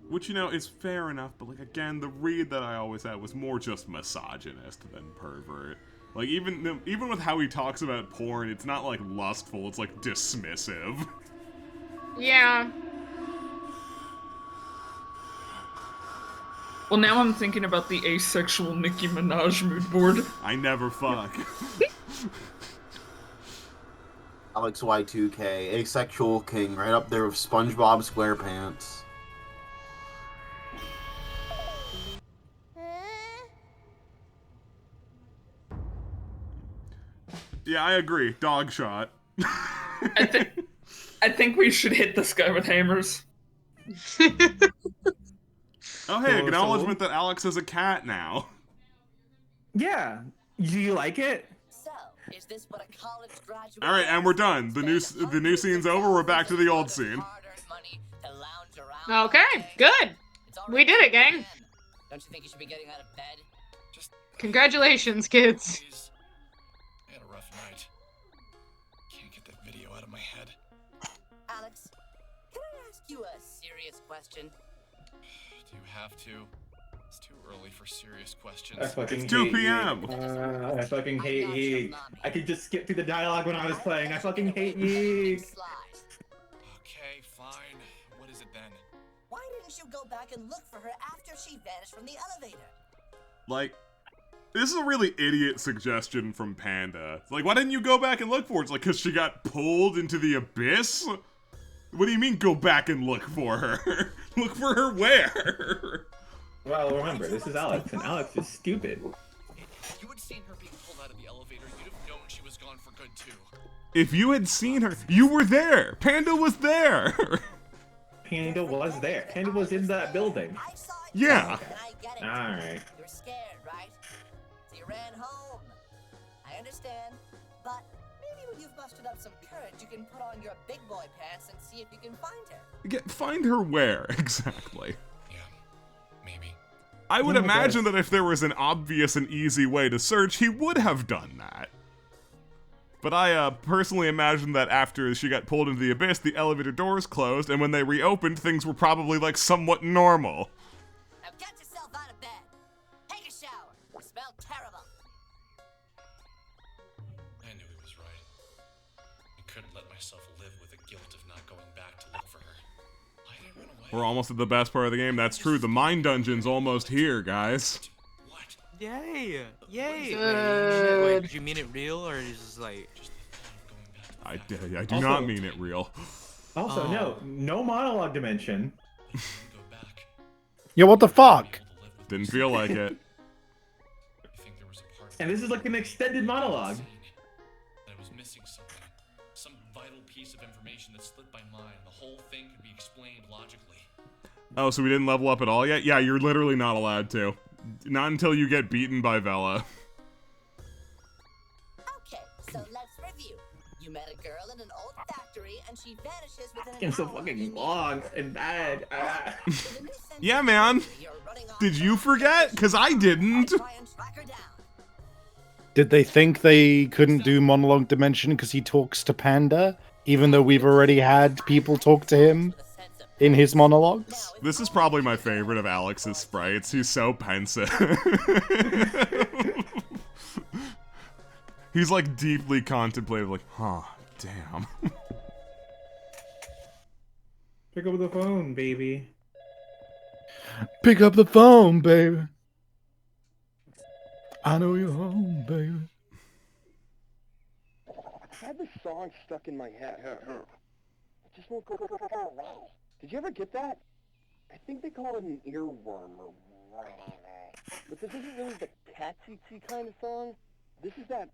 Which, you know, is fair enough, but, like, again, the read that I always had was more just misogynist than pervert. Like, even with how he talks about porn, it's not, like, lustful, it's, like, dismissive. Yeah. Well, now I'm thinking about the asexual Nicki Minaj mood board. I never fuck. Alex Y2K, asexual king, right up there with SpongeBob SquarePants. Yeah, I agree. Dog shot. I think we should hit this guy with hammers. Oh, hey, acknowledgement that Alex is a cat now. Yeah. Do you like it? So, is this what a college graduate All right, and we're done. The new scene's over. We're back to the old scene. Okay, good. We did it, gang. Don't you think you should be getting out of bed? Congratulations, kids. I had a rough night. Can't get that video out of my head. Alex, can I ask you a serious question? Do you have to? It's too early for serious questions. I fucking It's 2 hate p.m. I fucking hate YIIK. I could just skip through the dialogue when I was playing. I fucking hate YIIK. Okay, fine. What is it then? Why didn't you go back and look for her after she vanished from the elevator? Like, this is a really idiot suggestion from Panda. It's like, why didn't you go back and look for her? It's like, because she got pulled into the abyss? What do you mean, go back and look for her? Look for her where? Well, remember, this is Alex, and Alex is stupid. If you had seen her being pulled out of the elevator, you'd have known she was gone for good too. If you had seen her, you were there. Panda was there. Panda was there. Panda was in that building. Yeah. Alright. You're scared, right? So you ran home. I understand, but maybe when you've mustered up some courage, you can put on your big boy pants and see if you can find her. Find her where, exactly? Maybe. I would Yeah, I imagine guess. that if there was an obvious and easy way to search, he would have done that. But I personally imagine that after she got pulled into the abyss, the elevator doors closed, and when they reopened, things were probably, like, somewhat normal. Now get yourself out of bed. Take a shower. You smell terrible. I knew he was right. I couldn't let myself live with the guilt of not going back to look for her. Why did I run away? We're almost at the best part of the game. That's true. The mine dungeon's almost here, guys. Yay! Yay! Good. Wait, did you mean it real or is this like? I do Also- not mean it real. Also, no monologue dimension. Yeah, what the fuck? Didn't feel like it. And this is like an extended monologue. That I was missing something. Some vital piece of information that slipped my mind. The whole thing could be explained logically. Oh, so we didn't level up at all yet? Yeah, you're literally not allowed to. Not until you get beaten by Vela. Okay, so let's review. You met a girl in an old factory, and she vanishes within an It's so hour. fucking long and bad. Yeah, man. Did you forget? Because I didn't. Did they think they couldn't do monologue dimension because he talks to Panda, even though we've already had people talk to him in his monologues? This is probably my favorite of Alex's sprites. He's so pensive. He's like deeply contemplative, like, huh, damn. Pick up the phone, baby. Pick up the phone, baby. I know you're home, baby. I had this song stuck in my head. It just won't go away. Did you ever get that? I think they call it an earworm or whatever. But this isn't really the catchy kind of song. This is that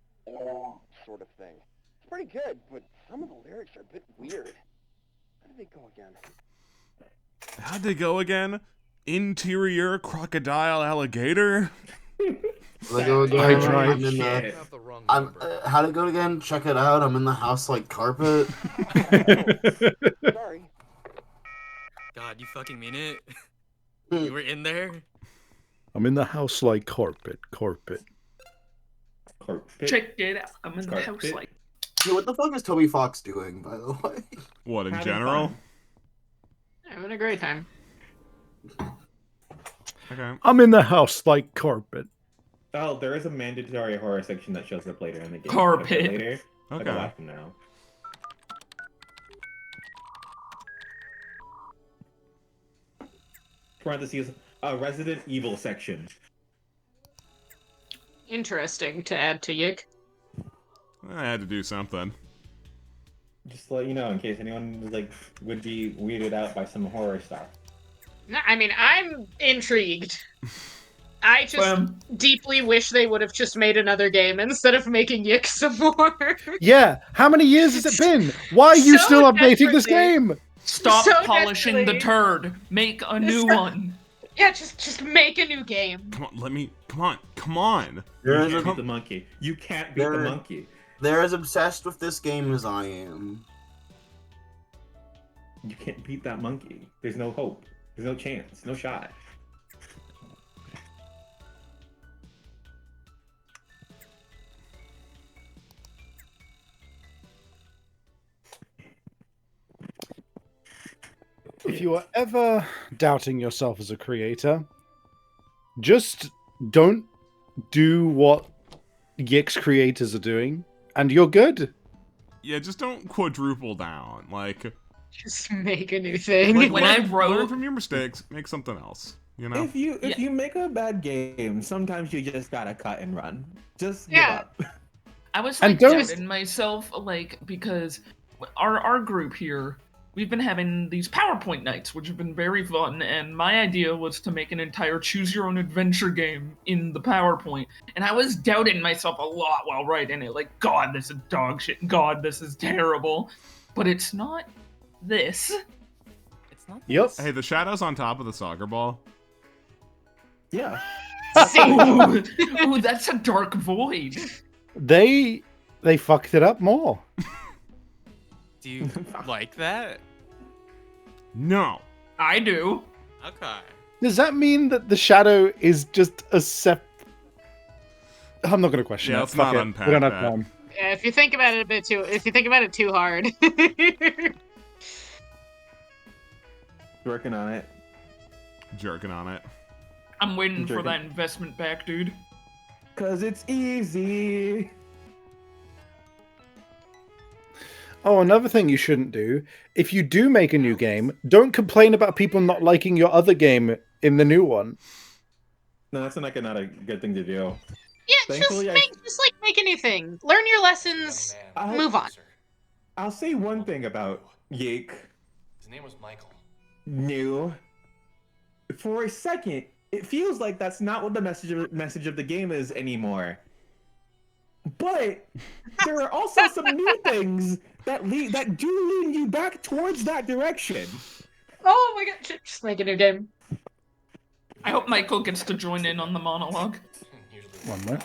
sort of thing. It's pretty good, but some of the lyrics are a bit weird. How did they go again? How'd they go again? interior crocodile alligator. How'd it go again? I tried. I'm in the. How'd it go again? Check it out. I'm in the house like carpet. Sorry. God, you fucking mean it? You were in there? I'm in the house like carpet. Check it out. I'm in the house Carpet. like. Hey, what the fuck is Toby Fox doing, by the way? What, in Having general? fun. Having a great time. Okay. I'm in the house like carpet. Oh, there is a mandatory horror section that shows up later in the game. Carpet. Okay, later. I Okay. can watch them now. Parentheses, a Resident Evil section. Interesting to add to Yik. I had to do something. Just to let you know, in case anyone like would be weirded out by some horror stuff. No, I mean, I'm intrigued. I just deeply wish they would have just made another game instead of making Yik some more. Yeah, how many years has it been? Why are you So still updating this desperately. game? Stop So polishing the desperately. turd. Make a new Stop. one. Yeah, just make a new game. Come on. There You is can't a, beat the monkey. You can't beat the monkey. They're as obsessed with this game as I am. You can't beat that monkey. There's no hope. There's no chance. No shot. If you are ever doubting yourself as a creator, just don't do what YIIK's creators are doing, and you're good. Yeah, just don't quadruple down. Like, Just make a new thing. like When learn from your mistakes, make something else. You know? If you make a bad game, sometimes you just gotta cut and run. Just Yeah. give up. I was And like don't- doubting myself, like, because our group here, we've been having these PowerPoint nights, which have been very fun, and my idea was to make an entire choose-your-own-adventure game in the PowerPoint, and I was doubting myself a lot while writing it, like, God, this is dog shit, God, this is terrible, but it's not this. It's not. Yep. Hey, the shadow's on top of the soccer ball. Yeah. Ooh, that's a dark void. They fucked it up more. Do you like that? No. I do. Okay. Does that mean that the shadow is just a I'm not going to question Yeah, it. let's Fuck not it. unpack We don't have that. time. Yeah, if you think about it too hard. Working on it. Jerking on it. I'm waiting for Jerking. that investment back, dude. Cause it's easy. Oh, another thing you shouldn't do, if you do make a new game, don't complain about people not liking your other game in the new one. No, that's not a good thing to do. Yeah, Thankfully, just make a new thing. Learn your lessons. Move on. I'll say one thing about YIIK. His name was Michael. New. For a second, it feels like that's not what the message of the game is anymore. But there are also some new things that do lead you back towards that direction. Oh my god, just make a new game. I hope Michael gets to join in on the monologue. One minute.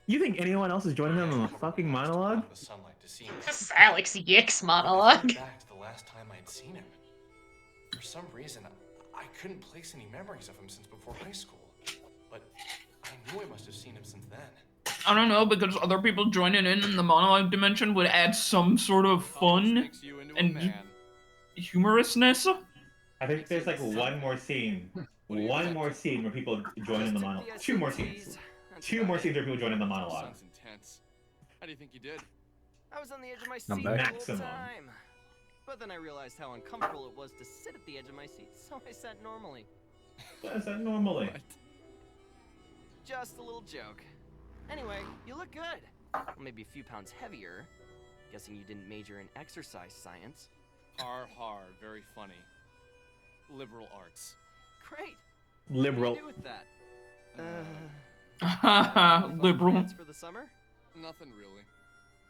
You think anyone else is joining in on the fucking monologue? This is Alex YIIK's monologue. Back to the last time I'd seen him. For some reason, I couldn't place any memories of him since before high school. But I knew I must have seen him since then. I don't know, because other people joining in the monologue dimension would add some sort of fun and humorousness. I think there's like one more scene. One more scene where people join in the monologue. Two more scenes. Two more scenes where people join in the monologue. Sounds intense. How do you think you did? I was on the edge of my Not seat bad. the whole Maximum. time. But then I realized how uncomfortable it was to sit at the edge of my seat, so I sat normally. That's that normally. Just a little joke. Anyway, you look good. Well, maybe a few pounds heavier. Guessing you didn't major in exercise science. Har, very funny. Liberal arts. Great. Liberal. What do you do with that? Liberal. Plans for the summer? Nothing really.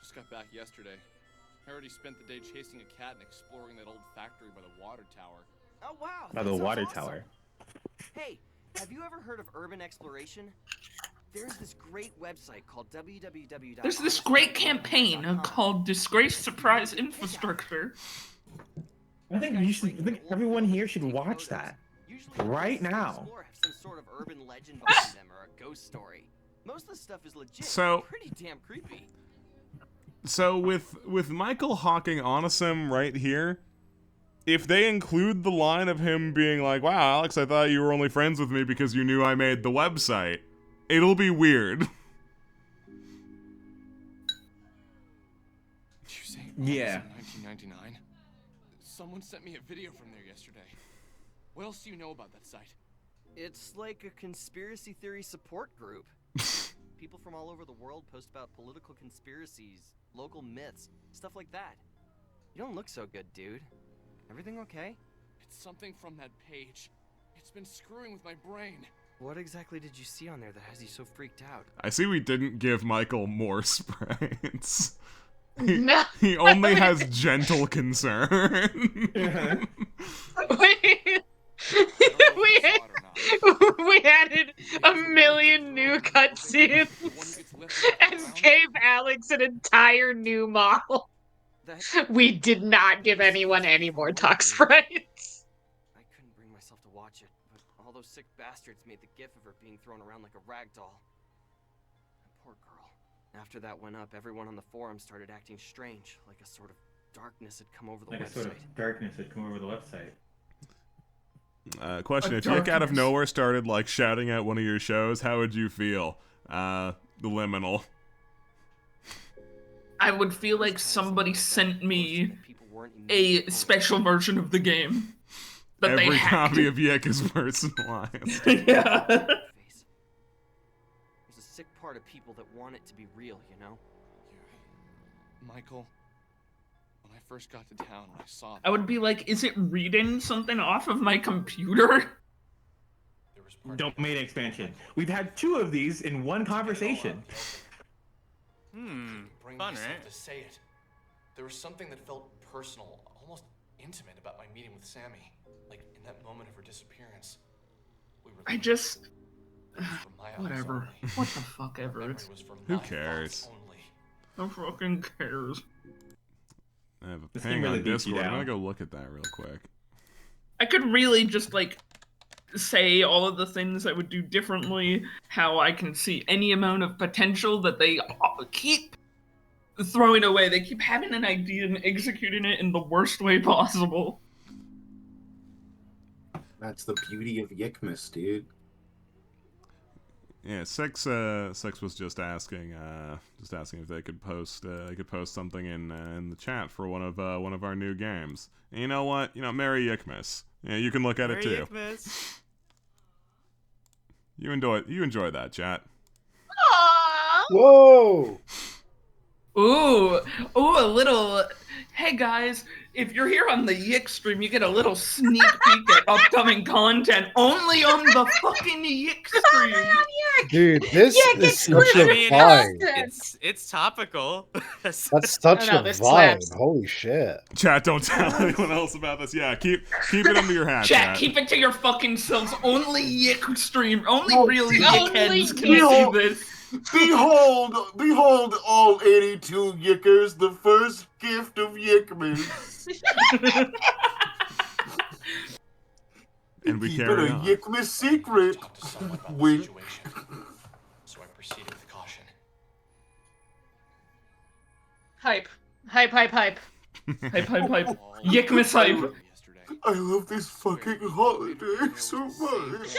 Just got back yesterday. I already spent the day chasing a cat and exploring that old factory by the water tower. Oh wow. By the water tower. Hey, have you ever heard of urban exploration? There's this great website called www. There's this great campaign called Disgrace Surprise Infrastructure. I think you should. I think everyone here should watch that right now. Have some sort of urban legend behind them or a ghost story. Most of the stuff is legit. So- pretty damn creepy. So with Michael hawking Onisum right here, if they include the line of him being like, "Wow, Alex, I thought you were only friends with me because you knew I made the website," it'll be weird. Did you say Yeah. 1999? Someone sent me a video from there yesterday. What else do you know about that site? It's like a conspiracy theory support group. People from all over the world post about political conspiracies, local myths, stuff like that. You don't look so good, dude. Everything okay? It's something from that page. It's been screwing with my brain. What exactly did you see on there that has you so freaked out? I see we didn't give Michael more sprites. No. He only has gentle concern. We added a million new cutscenes and gave Alex an entire new model. We did not give anyone any more talk sprites. I couldn't bring myself to watch it, but all those sick bastards made the gif of her being thrown around like a rag doll. That poor girl. After that went up, everyone on the forum started acting strange, like a sort of darkness had come over the Like website. a sort of darkness had come over the website. Question: if Yick out of nowhere started like shouting at one of your shows, how would you feel? The liminal. I would feel like somebody sent me a special version of the game. That Every they hacked. copy of Yick is personalized. Yeah. There's a sick part of people that want it to be real, you know? Michael, when I first got to town and I saw I would be like, is it reading something off of my computer? Don't make an expansion. We've had 2 of these in one conversation. bring Fun, myself right? to say it. There was something that felt personal, almost intimate about my meeting with Sammy. Like in that moment of her disappearance. We were I just... from my eyes Whatever. only. What the fuck ever. It was from Who my cares? thoughts only. Who fucking cares? I have a This ping game really on beats you Discord. I'm down. gonna go look at that real quick. I could really just like say all of the things I would do differently, how I can see any amount of potential that they keep throwing away. They keep having an idea and executing it in the worst way possible. That's the beauty of YIIKmas, dude. Yeah, Six was just asking if they could post something in the chat for one of our new games. And you know what? Merry YIIKmas. Yeah, you can look at it too. You enjoy that, chat. Whoa! Ooh, a little. Hey guys, if you're here on the Yick stream, you get a little sneak peek at upcoming content only on the fucking Yick stream. Dude, this is such a vibe. It's topical. That's such a vibe. Holy shit. Chat, don't tell anyone else about this. Yeah, keep it under your hat, Chat, keep it to your fucking selves. Only Yick stream, only real only Yick heads can Behold- see this. Behold, all 82 Yickers, the first gift of YIIKmas. And we Keep it carry a on. YIIKmas secret. Wink. So I proceeded with caution. Hype. Hype, hype, hype. Hype, hype, hype. YIIKmas hype. I love this fucking holiday so much.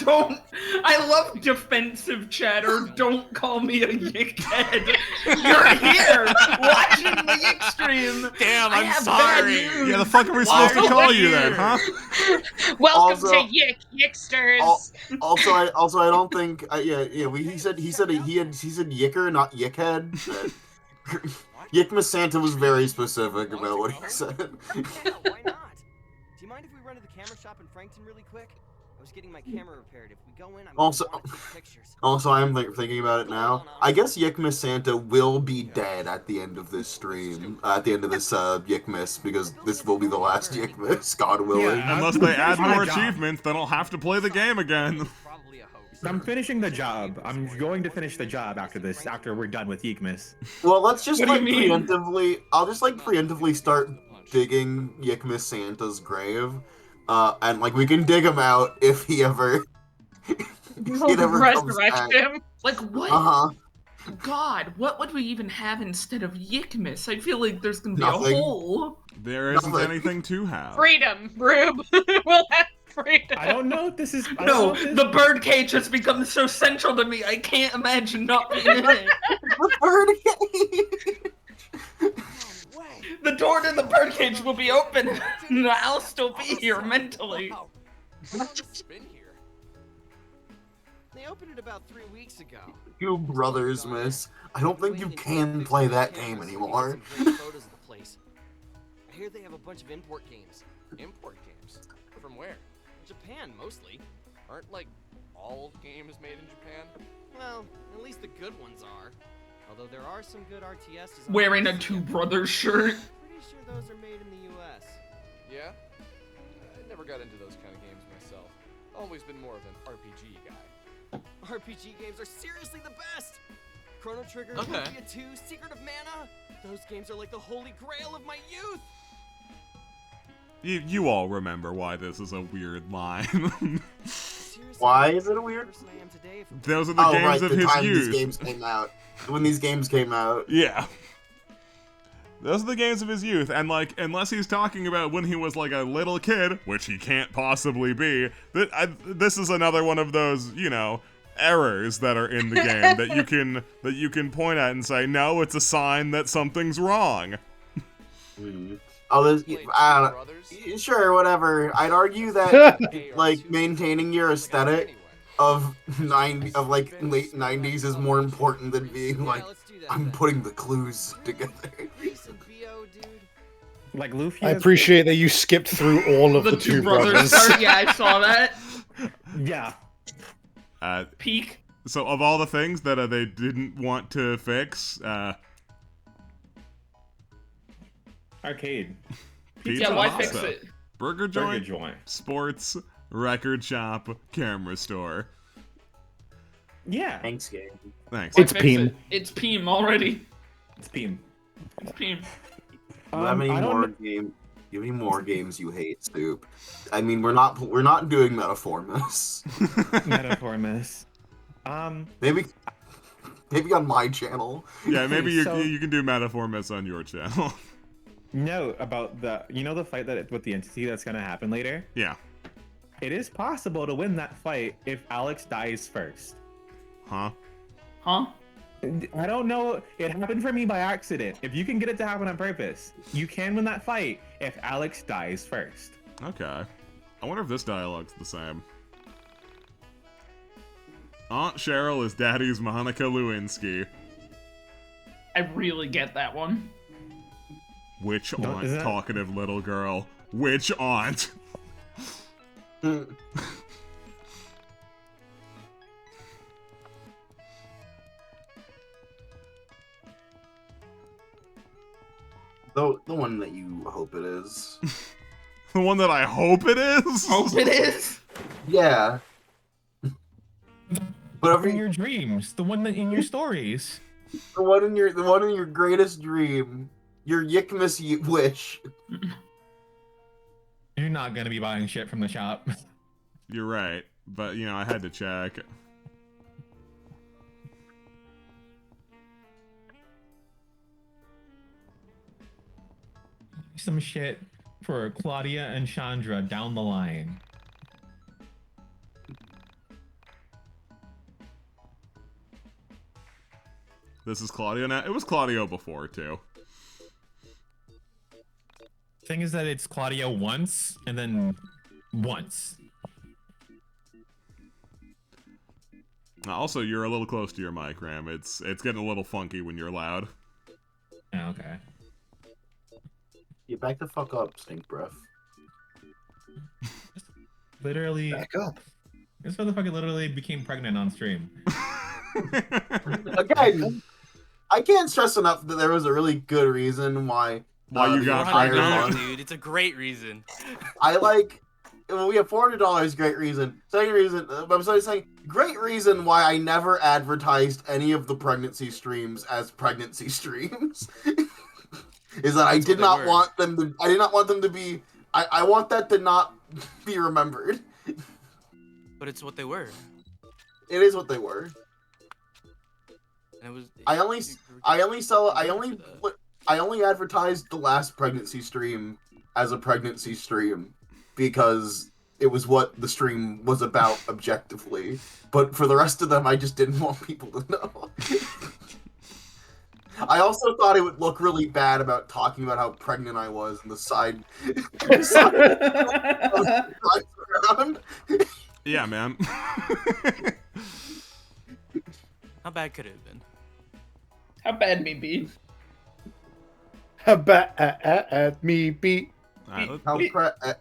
Don't. I love defensive chatter. Don't call me a yickhead. You're here watching the Yick stream. Damn, I I'm have sorry. bad news. Yeah, the fuck are we supposed to call you then, huh? Welcome Also- to Yicksters. Also, I don't think. He said Yicker, not Yickhead. YIIKmas Santa was very specific about what he said. Yeah, why not? Do you mind if we run to the camera shop in Frankton really quick? I was getting my camera repaired. If we go in, I'm Also, gonna wanna take pictures. I'm thinking about it now. I guess YIIKmas Santa will be dead at the end of this stream, at the end of this YIIKmas, because this will be the last YIIKmas, God willing. Unless they add more achievements, then I'll have to play the game again. I'm finishing the job. I'm going to finish the job after this, after we're done with YIIKmas. Well, let's just What do like you mean? preemptively. I'll just like preemptively start digging YIIKmas Santa's grave, and like we can dig him out if he ever. He never comes Resurrect back. him? Like, what? Uh-huh. God, what would we even have instead of YIIKmas? I feel like there's gonna be a Nothing. hole. There isn't anything to have. Freedom, Rube. We'll have freedom. I don't know if this is. I don't No, know if this... the birdcage has become so central to me. I can't imagine not being in it. The birdcage. The door to the birdcage will be open, and I'll still be here mentally. Been here. They opened it about 3 weeks ago. You brothers, miss. I don't think you can play that game anymore. Great photos of the place. I hear they have a bunch of import games. Import games? From where? Japan, mostly. Aren't, like, all games made in Japan? Well, at least the good ones are. Although there are some good RTS designs. Wearing a Two Brothers shirt. Pretty sure those are made in the US. Yeah? I never got into those kind of games myself. Always been more of an RPG guy. RPG games are seriously the best! Chrono Trigger, Okay. Nokia 2, Secret of Mana! Those games are like the holy grail of my youth! You all remember why this is a weird line. Why is it a weird? Those are the games right, of the his time youth. these games came out. When these games came out. Yeah. Those are the games of his youth, and like, unless he's talking about when he was like a little kid, which he can't possibly be, this is another one of those, you know, errors that are in the game that you can point at and say, no, it's a sign that something's wrong. Oh, sure, whatever. I'd argue that like maintaining your aesthetic of late 90s is more important than being like I'm putting the clues together. Like Luffy. I appreciate that you skipped through all of the Two Brothers. Yeah, I saw that. Yeah. Peak. So of all the things that they didn't want to fix, arcade. Pizza Yeah, why Pasta, fix it? Burger joint, sports, record shop, camera store. Yeah. Thanks, game. Thanks. It's Fix Peem. it. It's Peem already. It's Peem. It's Peem. You have any more games? You have any more games you hate, Stoop? I mean, we're not doing Metaformus. Metaformus. Maybe on my channel. Yeah, maybe So- you can do Metaformus on your channel. Note about the fight with the entity that's gonna happen later. Yeah. It is possible to win that fight if Alex dies first. Huh? Huh? I don't know. It happened for me by accident. If you can get it to happen on purpose, you can win that fight if Alex dies first. Okay. I wonder if this dialogue's the same. Aunt Cheryl is Daddy's Monica Lewinsky. I really get that one. Which No, aunt, is that- talkative little girl? Which aunt? The one that you hope it is. The one that I hope it is? Hope it is? Yeah. Whatever in your dreams, the one that in your stories. The one in your greatest dream. Your YIIKmas wish. You're not gonna be buying shit from the shop. You're right, but you know, I had to check. Some shit for Claudia and Chandra down the line. This is Claudio now. It was Claudio before too. Thing is that it's Claudia once and then once. Also, you're a little close to your mic, Ram. It's getting a little funky when you're loud. Oh, okay. You back the fuck up, stink breath. literally. Back up. This motherfucker literally became pregnant on stream. Again, I can't stress enough that there was a really good reason why. You the got entire pregnant, month- dude. It's a great reason. I like. Well, we have $400. Great reason. Second reason, but I'm saying great reason why I never advertised any of the pregnancy streams as pregnancy streams. Is that I did not want them to. I did not want them to be. I want that to not be remembered. But it's what they were. It is what they were. And it was. I only advertised the last pregnancy stream as a pregnancy stream because it was what the stream was about objectively. But for the rest of them, I just didn't want people to know. I also thought it would look really bad about talking about how pregnant I was in the side. Yeah, man. How bad could it have been? How bad me be? How bad me be? How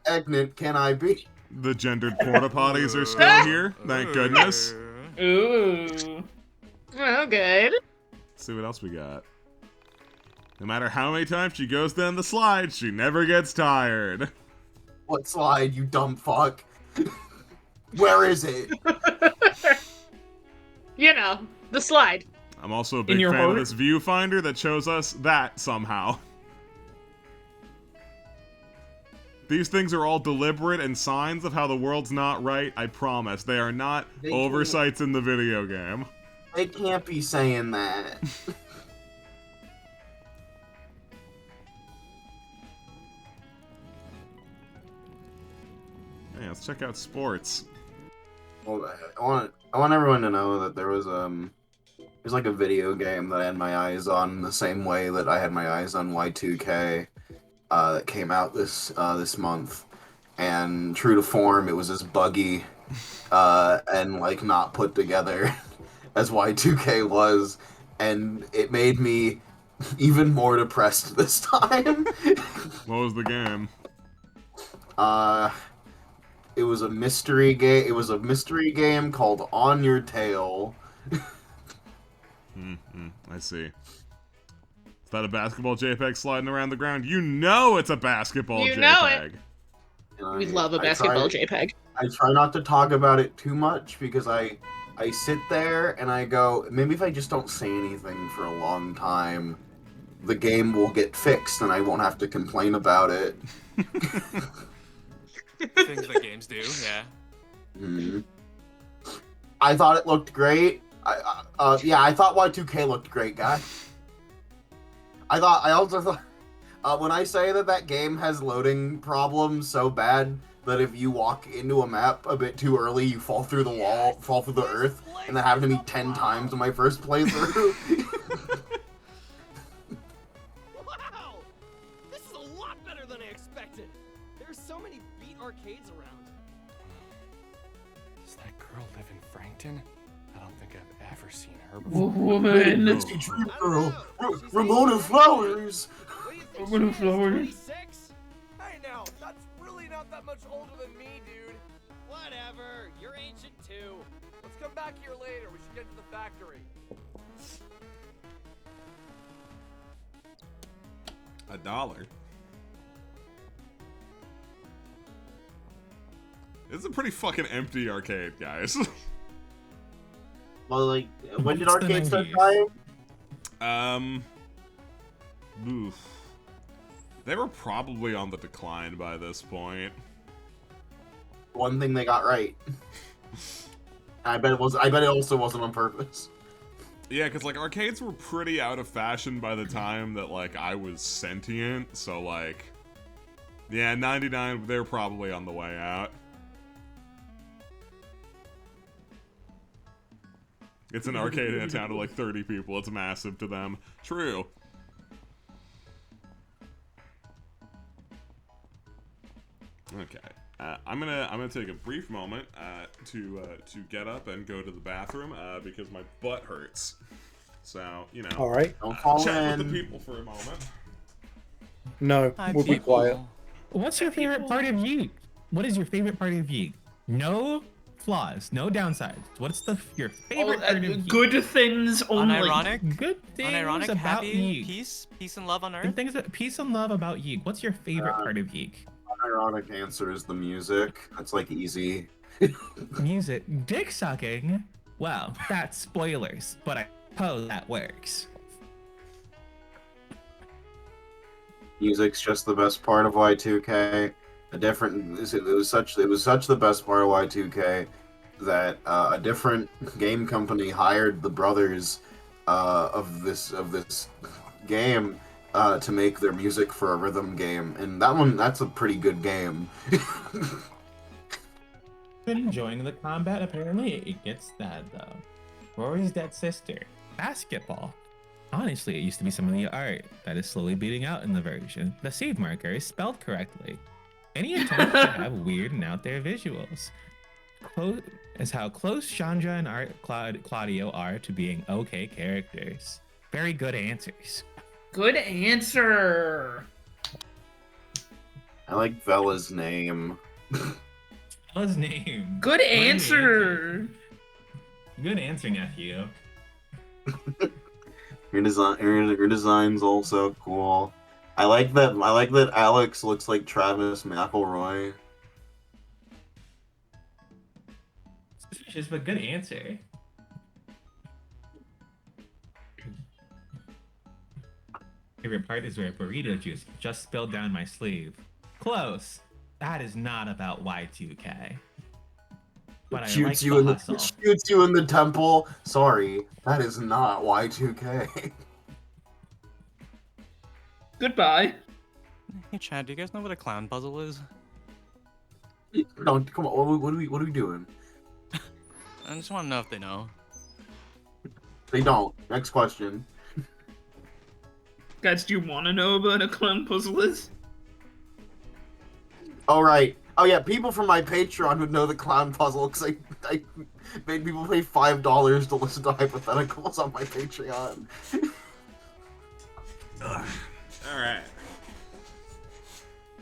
pregnant can I be? The gendered porta potties are still here. Thank goodness. Ooh. Oh, good. Let's see what else we got. No matter how many times she goes down the slide, she never gets tired. What slide, you dumb fuck? Where is it? You know, the slide. I'm also a big your fan heart? of this viewfinder that shows us that somehow. These things are all deliberate and signs of how the world's not right, I promise. They are not They oversights in the video game. They can't be saying that. Hey, let's check out sports. Well, I want everyone to know that there's like a video game that I had my eyes on the same way that I had my eyes on Y2K that came out this month, and true to form, it was as buggy and like not put together as Y2K was, and it made me even more depressed this time. What was the game? It was a mystery game. It was a mystery game called On Your Tail. I see. Is that a basketball JPEG sliding around the ground? You know it's a basketball You JPEG. know it. We love a basketball JPEG. I try not to talk about it too much because I sit there and I go, maybe if I just don't say anything for a long time, the game will get fixed and I won't have to complain about it. Things that games do, yeah. Mhm. I thought it looked great. I thought Y2K looked great, guys. I also thought, when I say that game has loading problems so bad that if you walk into a map a bit too early, you fall through the wall, fall through the earth, and that happened to me 10 times in my first playthrough. Wow! This is a lot better than I expected. There's so many beat arcades around. Does that girl live in Frankton? I don't think I've ever seen her before. Woman. It's a dream girl. Ramona Flowers. Ramona Flowers. 26? Hey now, that's really not that much older than me, dude. Whatever, you're ancient too. Let's come back here later. We should get to the factory. $1. This is a pretty fucking empty arcade, guys. Well, like, when did What's the arcades start 90s? dying? Oof. They were probably on the decline by this point. One thing they got right. I bet it also wasn't on purpose. Yeah, because, like, arcades were pretty out of fashion by the time that, like, I was sentient, so, like... Yeah, 99, they're probably on the way out. It's an arcade in a town of, like, 30 people. It's massive to them. True. Okay. I'm gonna take a brief moment to get up and go to the bathroom because my butt hurts. So you know. All right. Don't fall chat in. with the people for a moment. No, we'll be quiet. What's your favorite part of Yeek? What is your favorite part of Yeek? No flaws, no downsides. What's your favorite part of Yeek? Good things only. Unironic? Good things Unironic, about happy, Yeek. peace and love on Earth. Good things, peace and love about Yeek. What's your favorite part of Yeek? Ironic answer is the music. That's like easy. Music, dick sucking. Well, that's spoilers, but I suppose that works. Music's just the best part of Y2K. It was such the best part of Y2K that a different game company hired the brothers of this game to make their music for a rhythm game, and that's a pretty good game. Enjoying the combat, apparently it gets that though. Rory's dead sister. Basketball. Honestly, it used to be some of the art that is slowly beating out in the version. The seed marker is spelled correctly. Any attempt to have weird and out there visuals is how close Chandra and Claudio are to being okay characters. Very good answers. Good answer. I like Vela's name. Vela's name. Good answer. Good answer, nephew. Your design's also cool. I like that Alex looks like Travis McElroy. Suspicious, but good answer. Favorite part is where burrito juice just spilled down my sleeve. Close. That is not about Y2K. But I like the hustle. Shoots you in the temple. Sorry, that is not Y2K. Goodbye. Hey Chad, do you guys know what a clown puzzle is? No, come on. What are we doing? I just want to know if they know. They don't. Next question. Guys, do you want to know what a clown puzzle is? All right. Oh yeah, people from my Patreon would know the clown puzzle because I made people pay $5 to listen to hypotheticals on my Patreon. All right.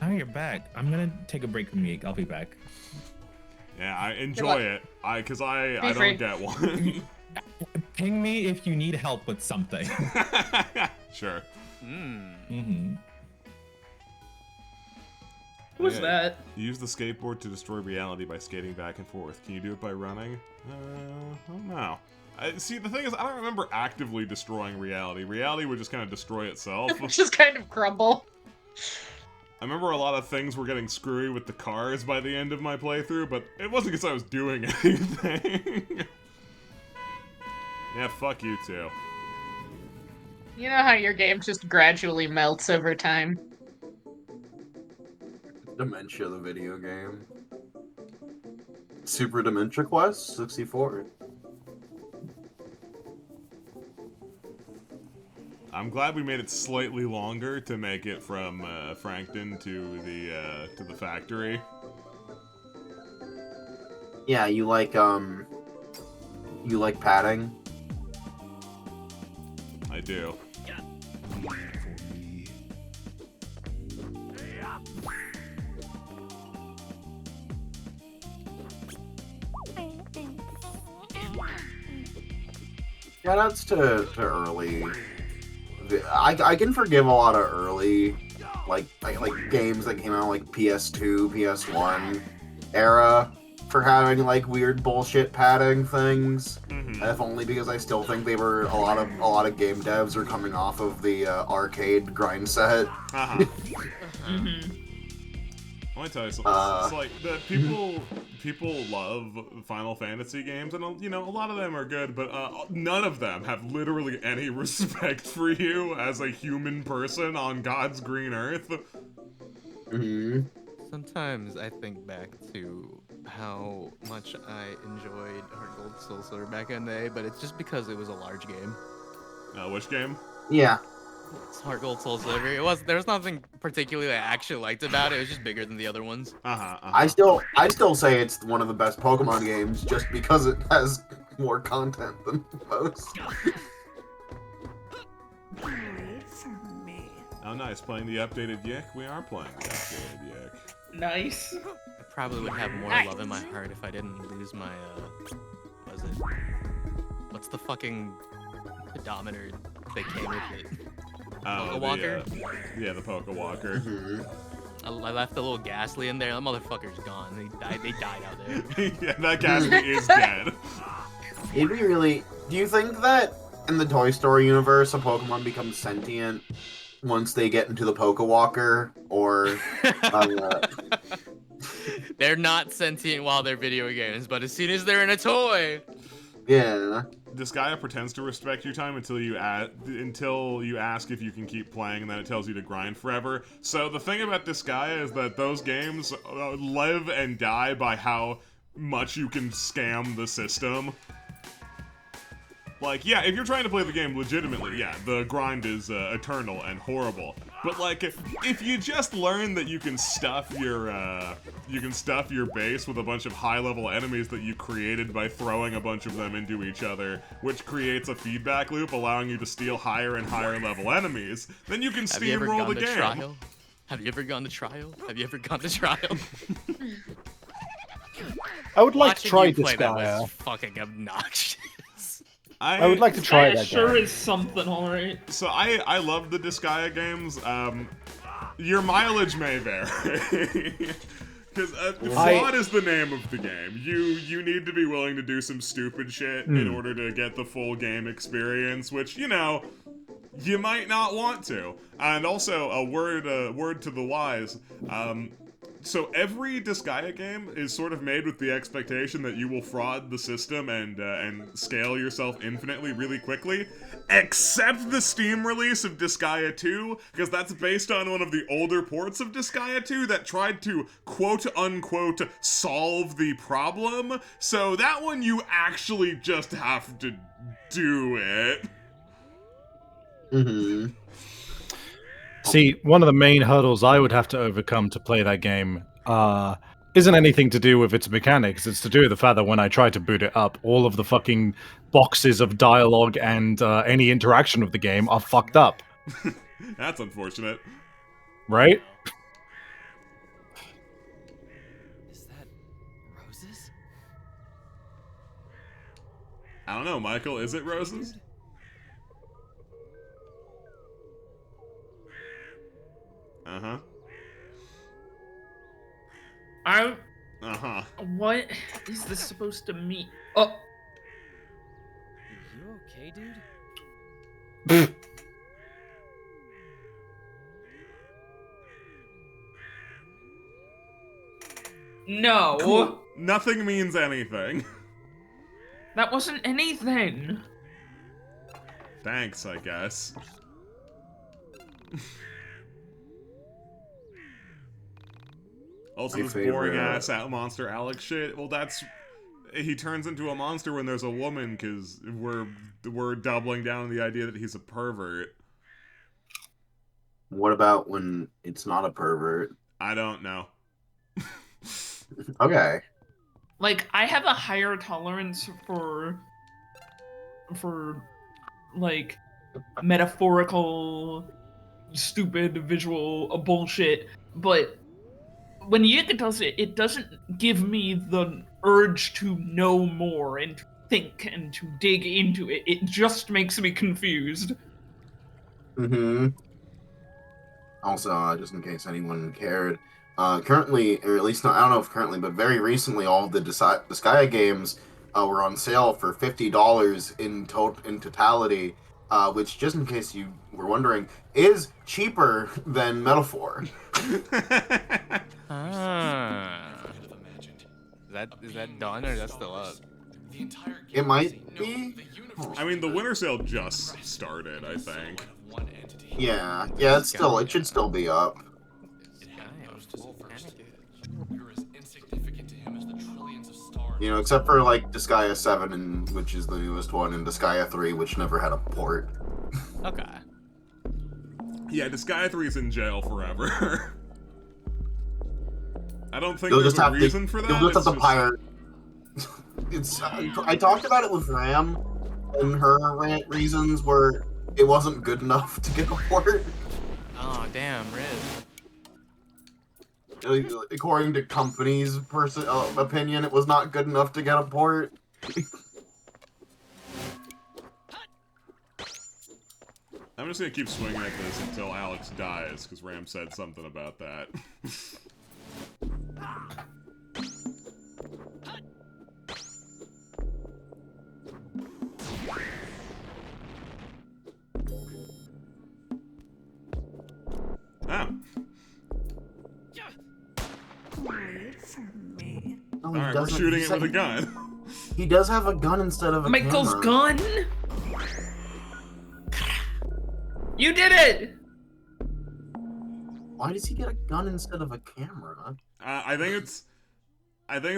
Oh, you're back. I'm gonna take a break from Yeek. I'll be back. Yeah, I enjoy it. I don't get one. Ping me if you need help with something. Sure. Mm-hmm. Who's that? Use the skateboard to destroy reality by skating back and forth. Can you do it by running? I don't know. See, the thing is, I don't remember actively destroying reality. Reality would just kind of destroy itself. Just kind of crumble. I remember a lot of things were getting screwy with the cars by the end of my playthrough, but it wasn't because I was doing anything. Yeah, fuck you too. You know how your game just gradually melts over time. Dementia, the video game. Super Dementia Quest 64. I'm glad we made it slightly longer to make it from Frankton to the factory. Yeah, you like padding? I do. Shoutouts to early. I can forgive a lot of early, like games that came out like PS2, PS1 era for having like weird bullshit padding things. If only because I still think they were a lot of game devs are coming off of the arcade grind set. I want to tell you something. It's like that people love Final Fantasy games, and you know a lot of them are good, but none of them have literally any respect for you as a human person on God's green earth. Sometimes I think back to how much I enjoyed Heart Gold Soul Silver back in the day, but it's just because it was a large game. Which game? Yeah. It's Heart Gold Soul Silver. There was nothing particularly I actually liked about it. It was just bigger than the other ones. I still say it's one of the best Pokemon games just because it has more content than most. Oh, nice. Playing the updated YIIK? We are playing the updated YIIK. Nice. I probably would have more love in my heart if I didn't lose my, what is it? What's the fucking pedometer that came with it? Poke Walker? Yeah, the Poke Walker. I left the little Ghastly in there. That motherfucker's gone. They died out there. Yeah, that Ghastly is dead. It'd be really... Do you think that in the Toy Story universe, a Pokemon becomes sentient once they get into the Poke Walker? Or... They're not sentient while they're video games, but as soon as they're in a toy... Yeah. Disgaea pretends to respect your time until you ask if you can keep playing, and then it tells you to grind forever. So the thing about Disgaea is that those games live and die by how much you can scam the system. Like, yeah, if you're trying to play the game legitimately, yeah, the grind is eternal and horrible. But like, if you just learn that you can stuff your base with a bunch of high-level enemies that you created by throwing a bunch of them into each other, which creates a feedback loop allowing you to steal higher and higher level enemies, then you can steamroll the game. Trial? Have you ever gone to trial? Have you ever gone to trial? I would like to try Watching you play that Disgaea. was fucking obnoxious. I would like to try that sure game. is something, alright. So I love the Disgaea games. Your mileage may vary. Because fraud is the name of the game. You need to be willing to do some stupid shit in order to get the full game experience, which, you know, you might not want to. And also, a word to the wise. So every Disgaea game is sort of made with the expectation that you will fraud the system and scale yourself infinitely really quickly, except the Steam release of Disgaea 2, because that's based on one of the older ports of Disgaea 2 that tried to quote-unquote solve the problem. So that one you actually just have to do it. Mm-hmm. See, one of the main hurdles I would have to overcome to play that game isn't anything to do with its mechanics. It's to do with the fact that when I try to boot it up, all of the fucking boxes of dialogue and any interaction with the game are fucked up. That's unfortunate. Right? Is that roses? I don't know, Michael, is it roses? Uh-huh. Uh-huh. What is this supposed to mean? Oh. You okay, dude? No. Cool. Nothing means anything. That wasn't anything. Thanks, I guess. Also, My this favorite, boring-ass Monster Alex shit, well, that's... He turns into a monster when there's a woman, because we're doubling down on the idea that he's a pervert. What about when it's not a pervert? I don't know. Okay. Like, I have a higher tolerance for like, metaphorical, stupid visual bullshit, but when YIIK does it, it doesn't give me the urge to know more and to think and to dig into it. It just makes me confused. Mm-hmm. Also, just in case anyone cared, currently, or at least not, I don't know if currently, but very recently, all of the Disgaea games were on sale for $50 in totality, which, just in case you were wondering, is cheaper than Metaphor. Is that done or is that still up? It might be. I mean, the winter sale just started, I think. Yeah, it should still be up. You know, except for like Disgaea 7, which is the newest one, and Disgaea 3, which never had a port. Okay. Yeah, Disgaea 3's in jail forever. I don't think You'll there's just a have reason for that. You'll just have to pirate. It's. I talked about it with Ram, and her reasons were it wasn't good enough to get a port. Oh damn, Riz. according to company's opinion, it was not good enough to get a port. I'm just gonna keep swinging at this until Alex dies, because Ram said something about that. Ah. No, Alright, we're shooting it with a gun. He does have a gun instead of a Michael's camera. gun? You did it! Why does he get a gun instead of a camera? I think it's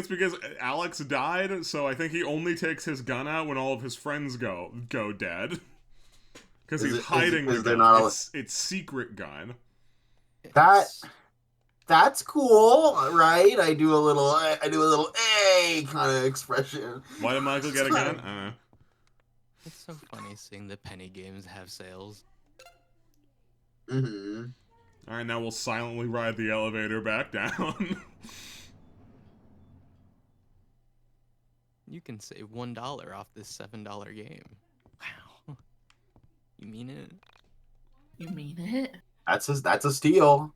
because Alex died, so I think he only takes his gun out when all of his friends go dead. Because he's hiding the gun. It's secret gun. That's cool, right? I do a little "hey" kind of expression. Why did Michael get a gun? I don't know. It's so funny seeing the penny games have sales. Mm-hmm. Alright, now we'll silently ride the elevator back down. You can save $1 off this $7 game. Wow. You mean it? You mean it? That's a steal.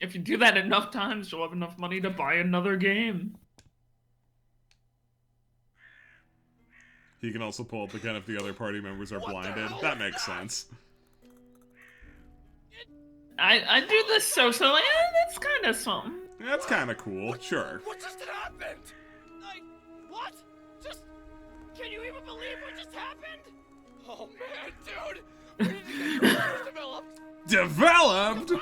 If you do that enough times, you'll have enough money to buy another game. He can also pull up the gun if the other party members are blinded. That makes sense. I do this socially, and it's kind of something. That's kind of cool, sure. What just happened? What? Just... Can you even believe what just happened? Oh man, dude! We need to get your powers developed! Developed?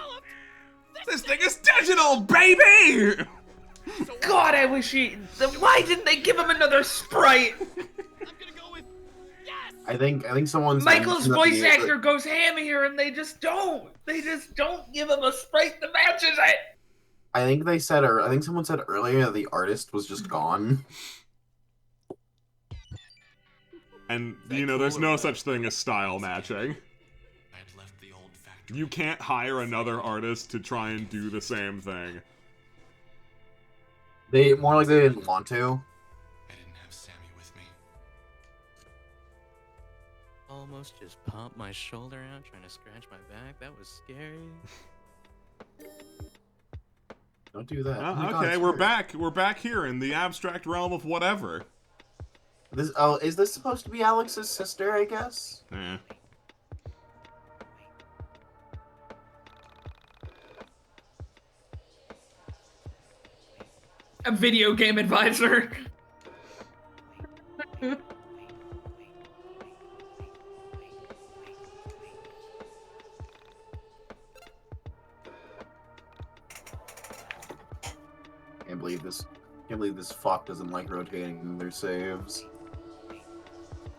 This thing is digital, baby! God, I wish he... Why didn't they give him another sprite? I think someone's Michael's voice actor goes ham here, and they just don't. They just don't give him a sprite that matches it. I think someone said earlier that the artist was just gone. And, you know, there's no such thing as style matching. You can't hire another artist to try and do the same thing. They more like they didn't want to. Almost just popped my shoulder out trying to scratch my back. That was scary. Don't do that. Okay, we're back. We're back here in the abstract realm of whatever. Is this supposed to be Alex's sister, I guess? Yeah. A video game advisor. Can't believe this fuck doesn't like rotating their saves.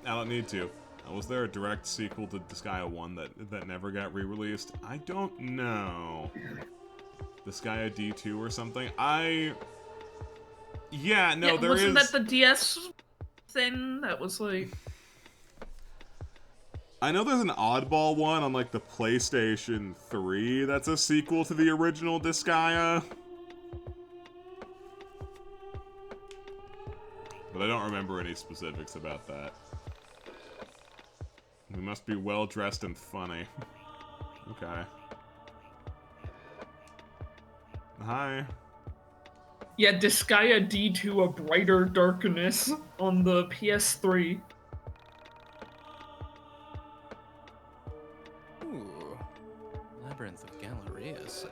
I don't need to. Was there a direct sequel to Disgaea 1 that never got re-released? I don't know. Disgaea D2 or something? Yeah, no, there wasn't is... that the DS thing that was like... I know there's an oddball one on, like, the PlayStation 3 that's a sequel to the original Disgaea. But I don't remember any specifics about that. We must be well-dressed and funny. Okay. Hi. Yeah, Disgaea D2 A Brighter Darkness on the PS3. Ooh. Labyrinth of Galleria sale.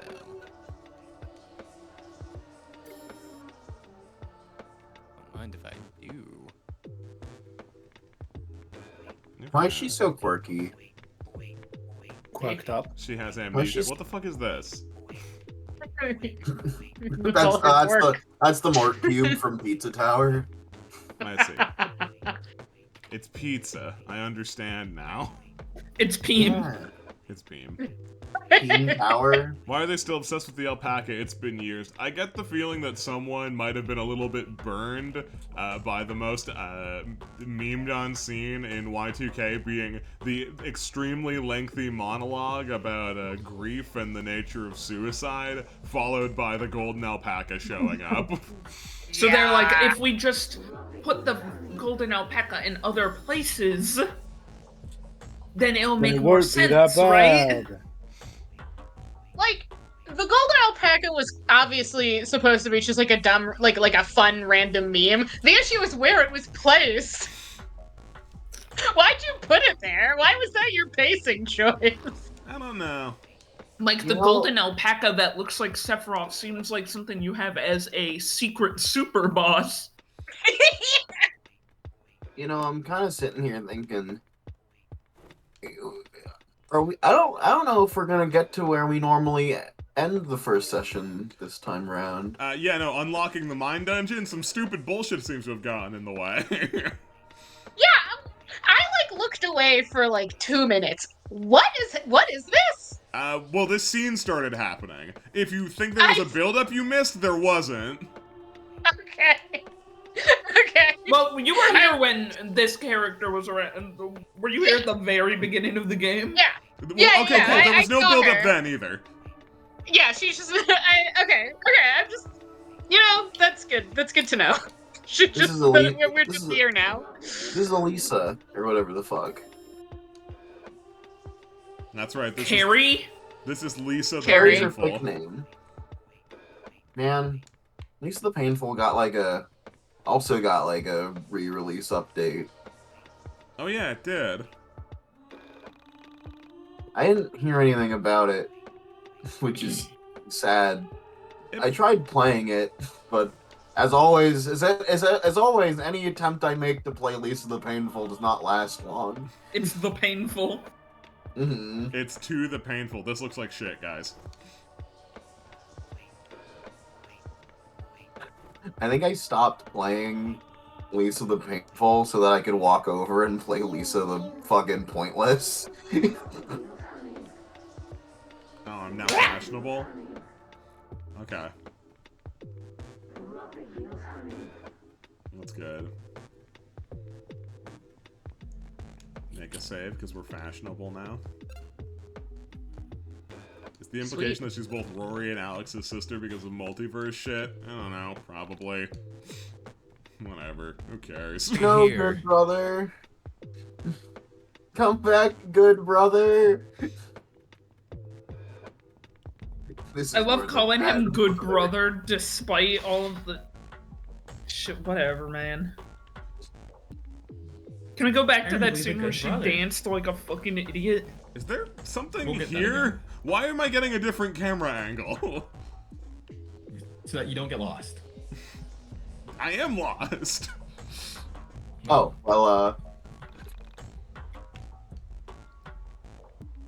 Don't mind if I do. Why is she so quirky? Quirked up. She has amnesia. What the fuck is this? That's the Mort Cube from Pizza Tower. I see. It's pizza. I understand now. It's Peen. Yeah. It's Beam. Beam Power. Why are they still obsessed with the alpaca? It's been years. I get the feeling that someone might have been a little bit burned by the most memed on scene in Y2K being the extremely lengthy monologue about grief and the nature of suicide, followed by the golden alpaca showing up. So they're like, if we just put the golden alpaca in other places, then it'll make It more won't be that sense, right? bad. Like, the golden alpaca was obviously supposed to be just like a dumb, like a fun random meme. The issue is where it was placed. Why'd you put it there? Why was that your pacing choice? I don't know. Like, the golden alpaca that looks like Sephiroth seems like something you have as a secret super boss. You know, I'm kind of sitting here thinking, are we? I don't know if we're gonna get to where we normally end the first session this time around. Yeah, no, unlocking the mine dungeon, some stupid bullshit seems to have gotten in the way. Yeah, I like looked away for like 2 minutes. What is this? Well, this scene started happening. If you think there was a build-up you missed, there wasn't. Okay. Okay. Well, you were here when this character was around. Were you here at the very beginning of the game? Yeah. Well, Yeah, okay, yeah, cool. There I was no saw build-up her. then either. Yeah, she's just. Okay. I'm just. You know, that's good. That's good to know. Should This just. is elite. We're This just is- here now. This is Elisa, or whatever the fuck. That's right. Carrie? This is Lisa the Carrie's her Painful. fake name. Man, Lisa the Painful also got like a re-release update. Oh yeah, it did. I didn't hear anything about it, which is sad. I tried playing it, but as always, as always, any attempt I make to play Lisa the Painful does not last long. It's the painful. Mm-hmm. It's to the painful. This looks like shit, guys. I think I stopped playing Lisa the Painful so that I could walk over and play Lisa the fucking Pointless. Oh, I'm now fashionable? Okay. That's good. Make a save, because we're fashionable now. Is the implication that she's both Rory and Alex's sister because of multiverse shit? I don't know, probably. Whatever, who cares? No, good brother. Come back, good brother. I love calling him good brother despite all of the shit. Whatever, man. Can we go back to that scene where she danced like a fucking idiot? Is there something We'll get that here? Why am I getting a different camera angle? So that you don't get lost. I am lost. Oh, well,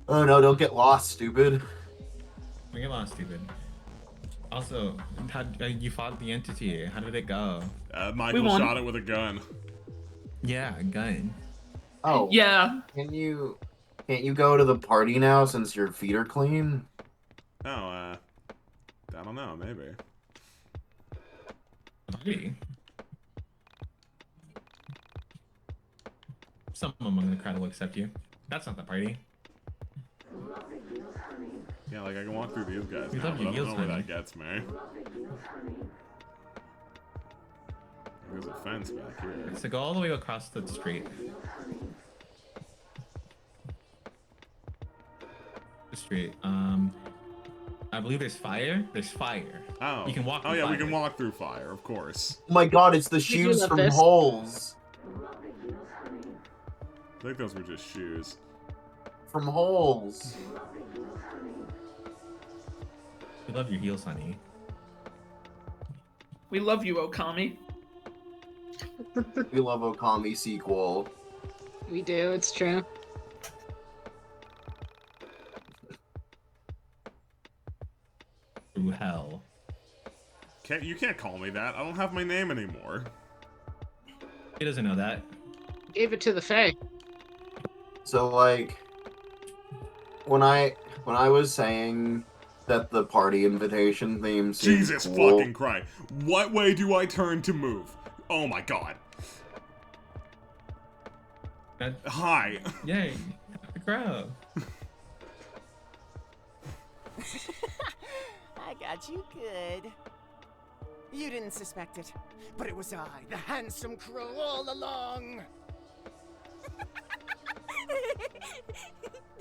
oh no, don't get lost, stupid. Don't get lost, stupid. Also, how you fought the entity? How did it go? Michael shot it with a gun. Yeah, a gun. Oh. Yeah. Can't you go to the party now since your feet are clean? Oh, I don't know, maybe. Party? Someone among the crowd will accept you. That's not the party. Yeah, like I can walk through these guys We now, love but you, I don't know where honey. that gets me. There's a fence back here. So go all the way across the street. The street. I believe there's fire. There's fire. Oh. You can walk. Oh through yeah, we fire. can walk through fire, of course. Oh my god, it's the You shoes love from this. Holes. I think those were just shoes. From Holes. We love your heels, honey. We love you, Okami. We love Okami sequel. We do, it's true. Through hell. You can't call me that. I don't have my name anymore. He doesn't know that. Gave it to the Fae. So like, when I was saying that the party invitation theme seemed Jesus cool, fucking Christ. What way do I turn to move? Oh my god. Hi. Yay. The crowd. I got you good. You didn't suspect it, but it was I, the handsome crow, all along.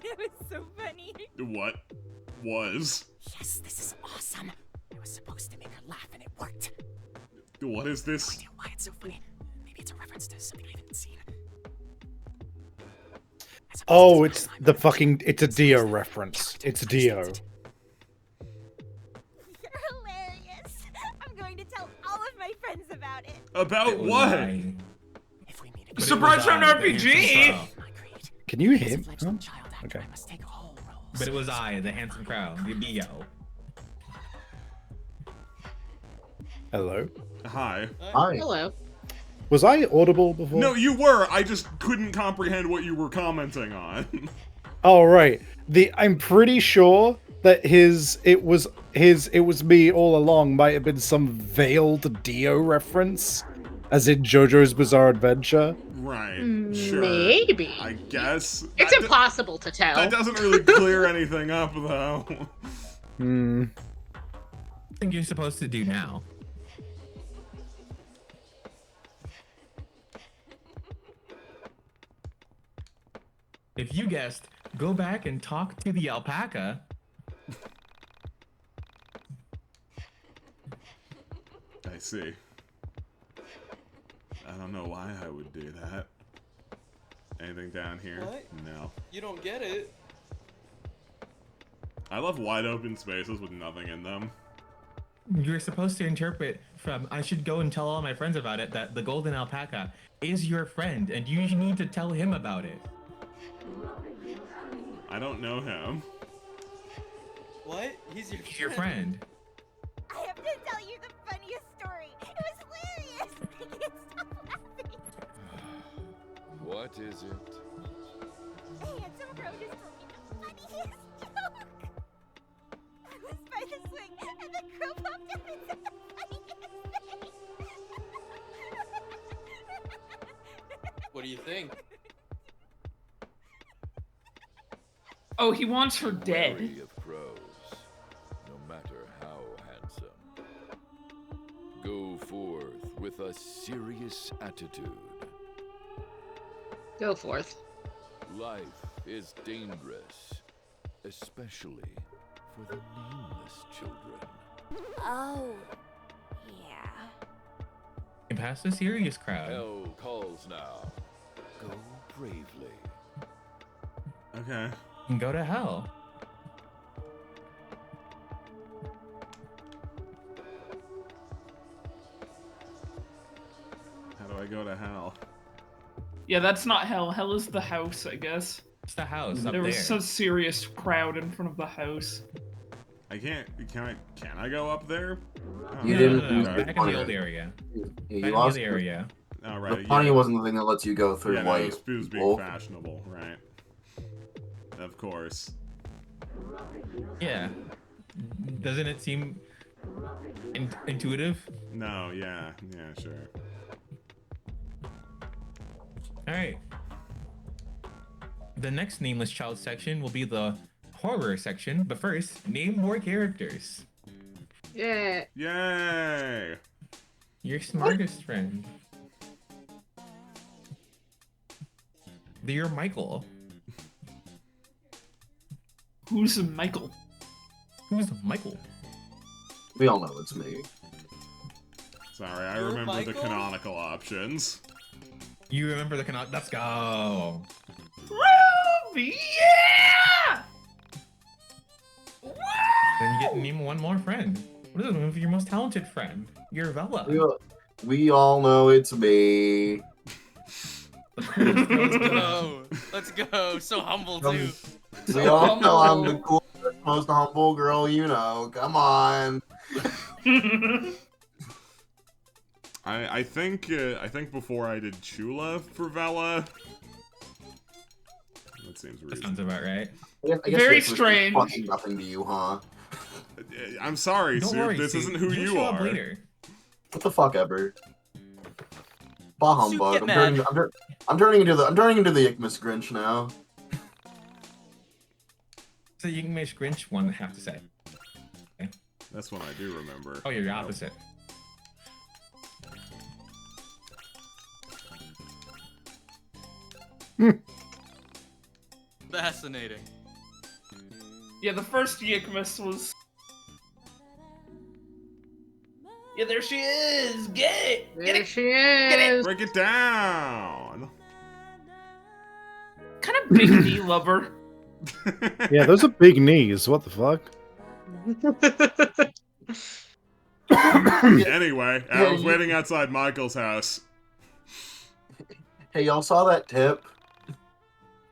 That was so funny. What was? Yes, this is awesome. I was supposed to make her laugh, and it worked. What is this? No idea why it's so funny. Maybe it's a reference to something I haven't seen. Oh, it's the fucking. It's a Dio reference. It's Dio. You're hilarious. I'm going to tell all of my friends about it. About what? Surprise Round RPG! Can you hear? Oh, okay. But it was I, the handsome crow, the Dio. Hello. Hi. Hi. Hello. Was I audible before? No, you were. I just couldn't comprehend what you were commenting on. Oh right. I'm pretty sure that it was me all along might have been some veiled Dio reference, as in JoJo's Bizarre Adventure. Right. Sure. Maybe. I guess. It's impossible to tell. That doesn't really clear anything up, though. Hmm. I think you're supposed to do now. If you guessed, go back and talk to the alpaca. I see. I don't know why I would do that. Anything down here? What? No. You don't get it. I love wide open spaces with nothing in them. You're supposed to interpret from, I should go and tell all my friends about it, that the golden alpaca is your friend, and you need to tell him about it. I don't know him. What? He's your He's your friend. I have to tell you the funniest story. It was hilarious. I can't stop laughing. What is it? Handsome Crow just told me the funniest joke. I was by the swing, and the crow popped up and said the funniest thing. What do you think? Oh, he wants her dead. Wary of crows, no matter how handsome. Go forth with a serious attitude. Go forth. Life is dangerous, especially for the nameless children. Oh, yeah. And past the serious crowd. Hell calls now. Go bravely. Okay. You can go to hell. How do I go to hell? Yeah, that's not hell. Hell is the house, I guess. It's the house up There was there. a serious crowd in front of the house. I can't. Can I go up there? Oh, You no, didn't. no, use no, the Back in the funny- old area. You Back in the lost other area. Oh, right. The funny yeah. wasn't the thing that lets you go through Yeah, no, white. it was being fashionable, right? Of course. Yeah. Doesn't it seem intuitive? No, yeah, sure. Alright. The next Nameless Child section will be the horror section, but first, name more characters. Yeah. Yay! Your smartest friend. You're Michael. Who's Michael? Who's Michael? We all know it's me. Sorry, I You're remember the Michael? canonical options. You remember the canonical? Let's go. Ruby, yeah! Then you get to name one more friend. What is it? Your most talented friend. You're Vela. We all know it's me. Let's go. Let's go. So humble too. We all know I'm the coolest, most humble girl you know. Come on. I think before I did Chula for Vela. That seems reasonable. That sounds about right. I guess Very Yikmas is strange. Fucking nothing to you, huh? I'm sorry, Don't Soup. worry, This Soup. isn't who You'll you show up are. later. What the fuck ever? Bah humbug. get mad. I'm turning into the YIIKmas Grinch now. So you can make Grinch one, I have to say. That's one I do remember. Oh, you're the opposite. Fascinating. Yeah, the first YIIKmas was. Yeah, there she is. Get it. Get There it. she Get it. is. Break it down. Kind of big knee lover. Yeah, those are big knees. What the fuck? Anyway, I was waiting outside Michael's house. Hey, y'all saw that tip?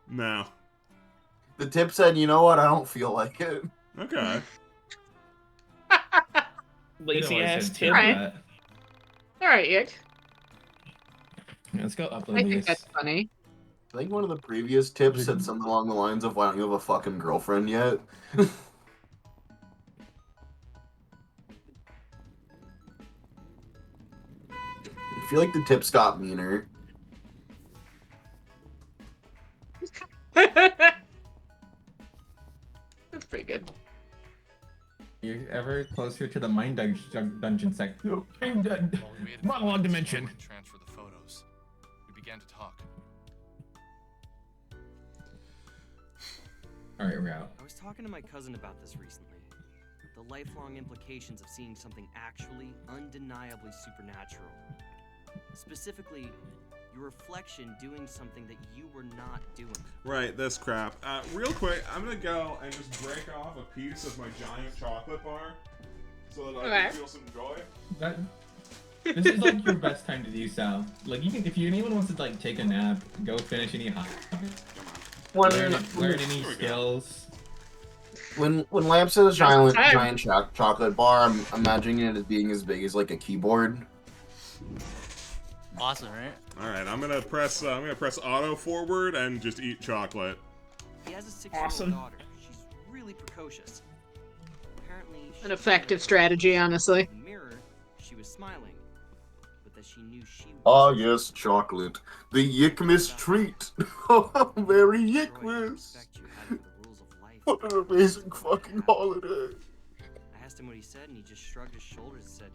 No. The tip said, "You know what? I don't feel like it." Okay. Lazy ass tip. Alright. Alright, Yick. Yeah, let's go I upload think this. that's funny. I think one of the previous tips said something along the lines of, "Why don't you have a fucking girlfriend yet?" I feel like the tips got meaner. That's pretty good. You're ever closer to the mind dungeon section. Monologue dimension. Transfer the photos. We began to talk. Alright, we're out. I was talking to my cousin about this recently. The lifelong implications of seeing something actually, undeniably supernatural. Specifically, your reflection doing something that you were not doing. Right, this crap. Real quick, I'm gonna go and just break off a piece of my giant chocolate bar so that I can feel some joy. This is like your best time to do so. Like, you can, if anyone wants to like take a nap, go finish any hot. Learn any skills. When Lamp says giant chocolate bar, I'm imagining it as being as big as like a keyboard. Awesome, right? All right, I'm gonna press auto forward and just eat chocolate. He has a 6-year-old daughter. She's really precocious. Apparently, An effective strategy, honestly. in the mirror, she was smiling, but that she knew she Ah, yes, chocolate. The YIIKmas treat. Oh, Merry YIIKmas. What an amazing fucking holiday. I asked him what he said, and he just shrugged his shoulders and said,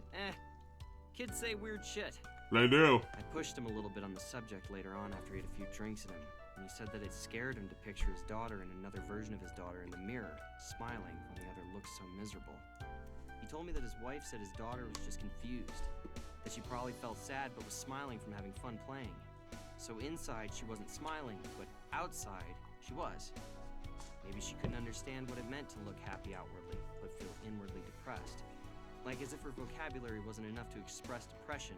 kids say weird shit. They do. I pushed him a little bit on the subject later on after he had a few drinks in him, and he said that it scared him to picture his daughter and another version of his daughter in the mirror, smiling while the other looked so miserable. He told me that his wife said his daughter was just confused, that she probably felt sad but was smiling from having fun playing. So inside she wasn't smiling, but outside she was. Maybe she couldn't understand what it meant to look happy outwardly, but feel inwardly depressed. Like as if her vocabulary wasn't enough to express depression.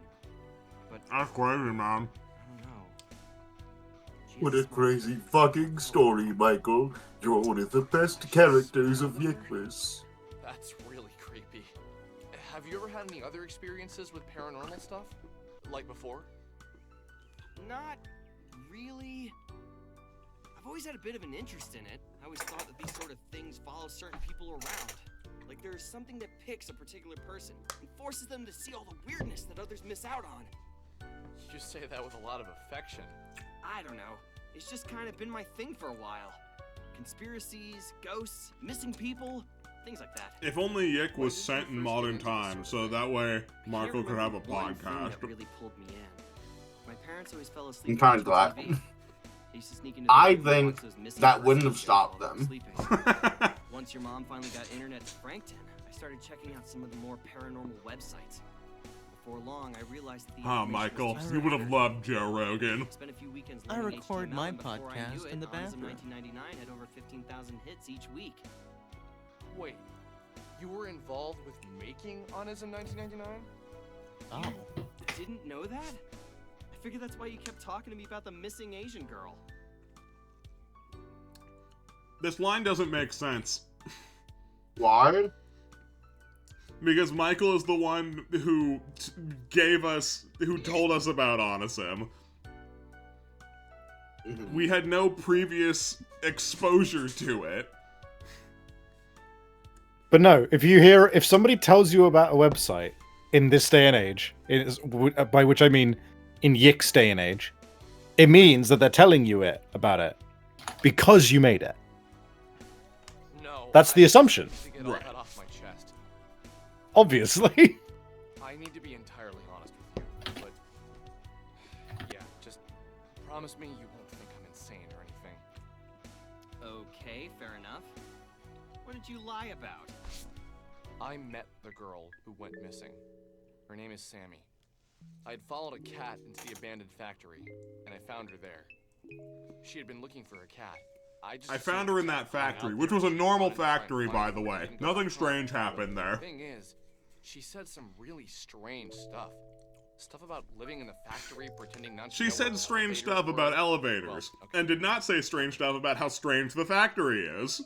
But That's crazy, man. I don't know. What a crazy fucking story, Michael. You're one of the best characters of YIIKmas. That's really creepy. Have you ever had any other experiences with paranormal stuff? Like before? Not really. I've always had a bit of an interest in it. I always thought that these sort of things follow certain people around. Like there's something that picks a particular person and forces them to see all the weirdness that others miss out on. You say that with a lot of affection. I don't know. It's just kind of been my thing for a while. Conspiracies, ghosts, missing people, things like that. If only Yick was sent in modern times, so that way Marco could have a One thing podcast. that really pulled me in. My parents always fell asleep. I'm kind of glad. watching TV. They used to sneak into the I bedroom and think watch those missing that persons wouldn't have shows stopped while I was them. sleeping. Once your mom finally got internet to Frankton, I started checking out some of the more paranormal websites. Before long, I realized that the Ah, information Michael, was too you would have standard. loved Joe Rogan. Spent a few weekends I learning record HTML, my and before I knew podcast it, in the Awesome bathroom. 1999 had over 15,000 hits each week. Wait, you were involved with making Onism 1999? Oh. Didn't know that? I figured that's why you kept talking to me about the missing Asian girl. This line doesn't make sense. Why? Because Michael is the one who who told us about Onism. We had no previous exposure to it. But no, if somebody tells you about a website in this day and age, by which I mean in YIIK's day and age, it means that they're telling you about it because you made it. No. That's the assumption. To get all that off my chest. Obviously. I need to be entirely honest with you, but yeah, just promise me you won't think I'm insane or anything. Okay, fair enough. What did you lie about? I met the girl who went missing. Her name is Sammy. I had followed a cat into the abandoned factory, and I found her there. She had been looking for a cat. I found her in that factory, which was a normal factory, by the way. Nothing strange happened there. The thing is, she said some really strange stuff. Stuff about living in the factory, pretending not to She know said where strange elevators stuff were. about elevators, and did not say strange stuff about how strange the factory is.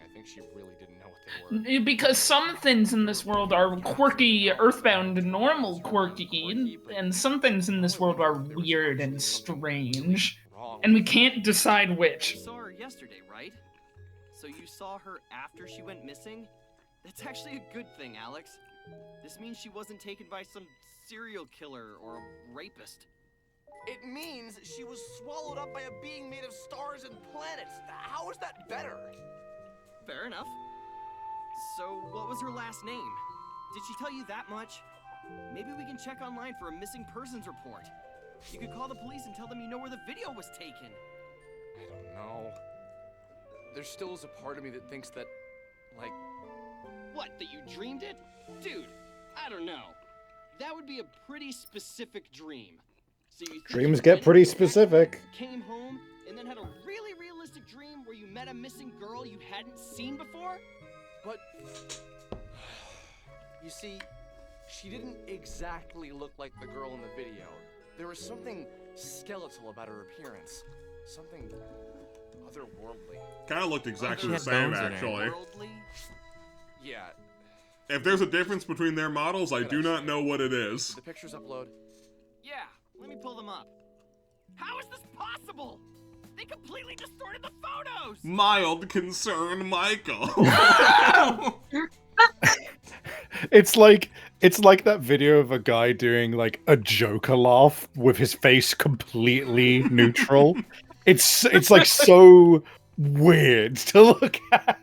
I think she really didn't know what they were. Because some things in this world are quirky, earthbound, normal quirky, and some things in this world are weird and strange. And we can't decide which. You saw her yesterday, right? So you saw her after she went missing? That's actually a good thing, Alex. This means she wasn't taken by some serial killer or a rapist. It means she was swallowed up by a being made of stars and planets. How is that better? Fair enough. So, what was her last name? Did she tell you that much? Maybe we can check online for a missing persons report. You could call the police and tell them you know where the video was taken. I don't know. There still is a part of me that thinks that, like... What, that you dreamed it? Dude, I don't know. That would be a pretty specific dream. So you think Dreams you get went pretty to the specific. factory, came home, and then had a really realistic dream where you met a missing girl you hadn't seen before? But... You see, she didn't exactly look like the girl in the video. There was something skeletal about her appearance. Something otherworldly. Kind of looked exactly She the had same, bones in her. actually. Yeah. If there's a difference between their models, I do not know what it is. Did the pictures upload? Yeah, let me pull them up. How is this possible? They completely distorted the photos! Mild concern, Michael. It's like that video of a guy doing like a Joker laugh with his face completely neutral. It's like so weird to look at.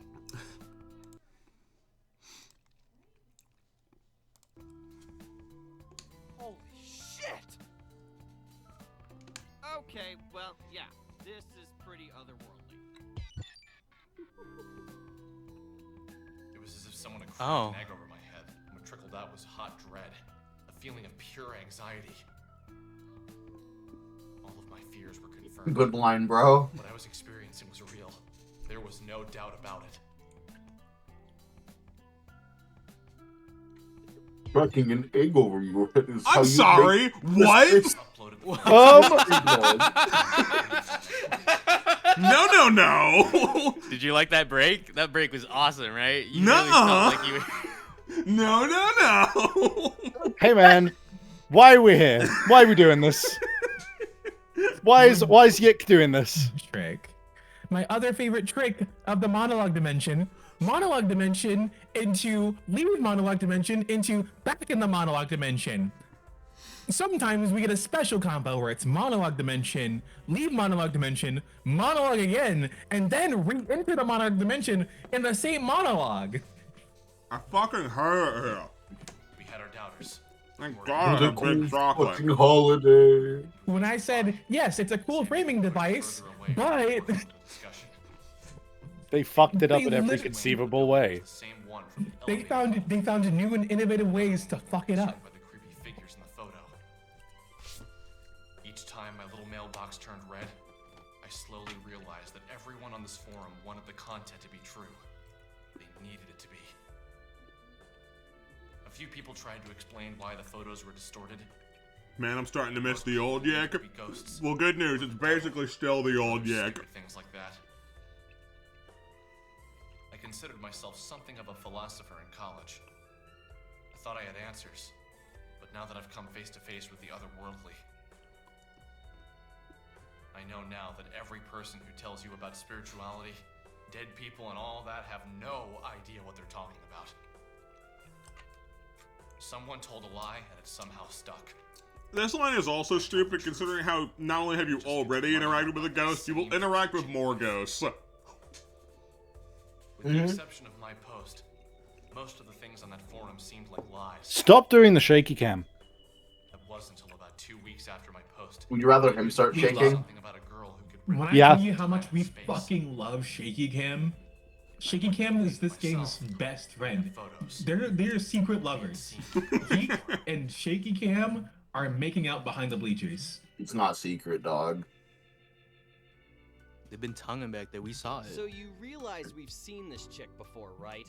Holy shit! Okay, well, yeah, this is pretty otherworldly. It was as if someone had Oh. cracked an egg over my head, and what trickled out was hot dread, a feeling of pure anxiety. All of my fears were confirmed. Good line, bro. What I was experiencing was real. There was no doubt about it. Cracking an egg over your head is how I'm you sorry, make what? mistakes. No. Did you like that break? That break was awesome, right? You Nuh-uh. really felt like you were... No. Hey man, why are we here? Why are we doing this? Why is YIIK doing this? Trick. My other favorite trick of the monologue dimension into leave monologue dimension into back in the monologue dimension. Sometimes we get a special combo where it's monologue dimension, leave monologue dimension, monologue again, and then re-enter the monologue dimension in the same monologue. I fucking hate it here. We had our doubters. Thank God I have big chocolate. Fucking holiday. When I said, yes, it's a cool framing device, but... They fucked it up They in every lit- conceivable way. They found new and innovative ways to fuck it up. By the creepy figures in the photo. Each time my little mailbox turned red, I slowly realized that everyone on this forum wanted the content to be true. They needed it to be. A few people tried to explain why the photos were distorted. Man, I'm starting to miss the old YIIK. Well, good news, it's basically still the old YIIK. Things like that. I considered myself something of a philosopher in college. I thought I had answers, but now that I've come face to face with the otherworldly, I know now that every person who tells you about spirituality, dead people, and all that have no idea what they're talking about. Someone told a lie, and it somehow stuck. This line is also stupid considering how not only have you already interacted with a ghost, you will interact with more ghosts. With the exception of my post, most of the things on that forum seemed like lies. Stop doing the shaky cam. It wasn't until about 2 weeks after my post. Would you rather him start shaking? Something about a girl who could When I Yeah. tell you how much we fucking love shaky cam is this game's best friend. They're secret lovers. Yeek and shaky cam are making out behind the bleachers. It's not secret, dog. They've been tonguing back there. We saw it. So you realize we've seen this chick before, right?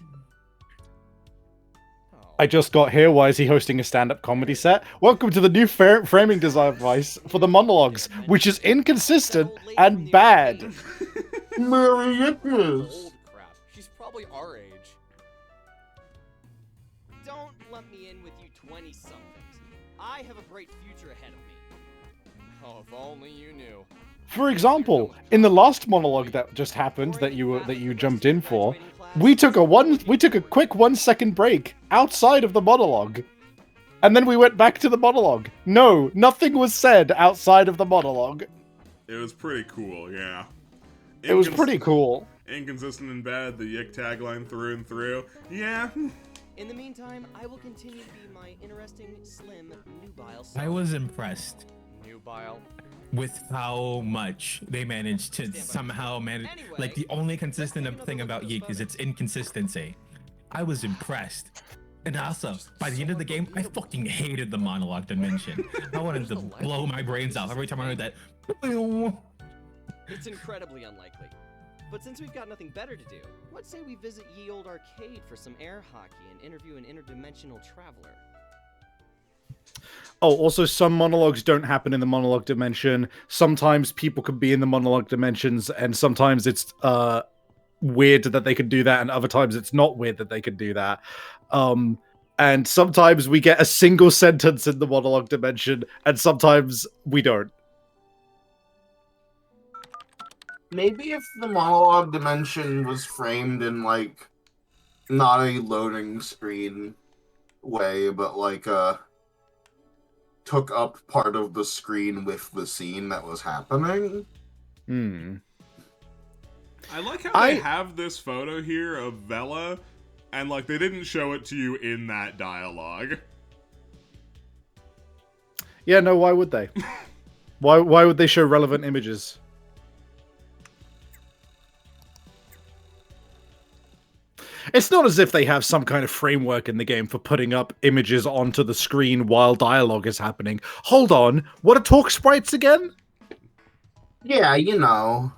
I just got here. Why is he hosting a stand-up comedy set? Welcome to the new framing design device for the monologues, which is inconsistent and bad. Merry YIIKmas! Old crap. She's probably our age. Don't lump me in with you 20-somethings. I have a bright future ahead of me. Oh, if only you knew. For example, in the last monologue that just happened that you jumped in for, we took a quick 1 second break outside of the monologue. And then we went back to the monologue. No, nothing was said outside of the monologue. It was pretty cool, yeah. It was pretty cool. Inconsistent and bad, the Yick tagline through and through. Yeah. In the meantime, I will continue to be my interesting, slim, nubile self. I was impressed Nubile. with how much they managed to somehow manage. Like, the only consistent thing about Yeek is its inconsistency. I was impressed. And also, by the end of the game, I fucking hated the monologue dimension. I wanted to blow my brains out every time I heard that. It's incredibly unlikely. But since we've got nothing better to do, let's say we visit Ye Old Arcade for some air hockey and interview an interdimensional traveler. Oh, also, some monologues don't happen in the monologue dimension. Sometimes people could be in the monologue dimensions, and sometimes it's weird that they could do that, and other times it's not weird that they could do that. And sometimes we get a single sentence in the monologue dimension, and sometimes we don't. Maybe if the monologue dimension was framed in, like, not a loading screen way, but, like, took up part of the screen with the scene that was happening. I like how they have this photo here of Vela, and, like, they didn't show it to you in that dialogue. Yeah, no, why would they? Why would they show relevant images? It's not as if they have some kind of framework in the game for putting up images onto the screen while dialogue is happening. Hold on, what are talk sprites again? Yeah, you know.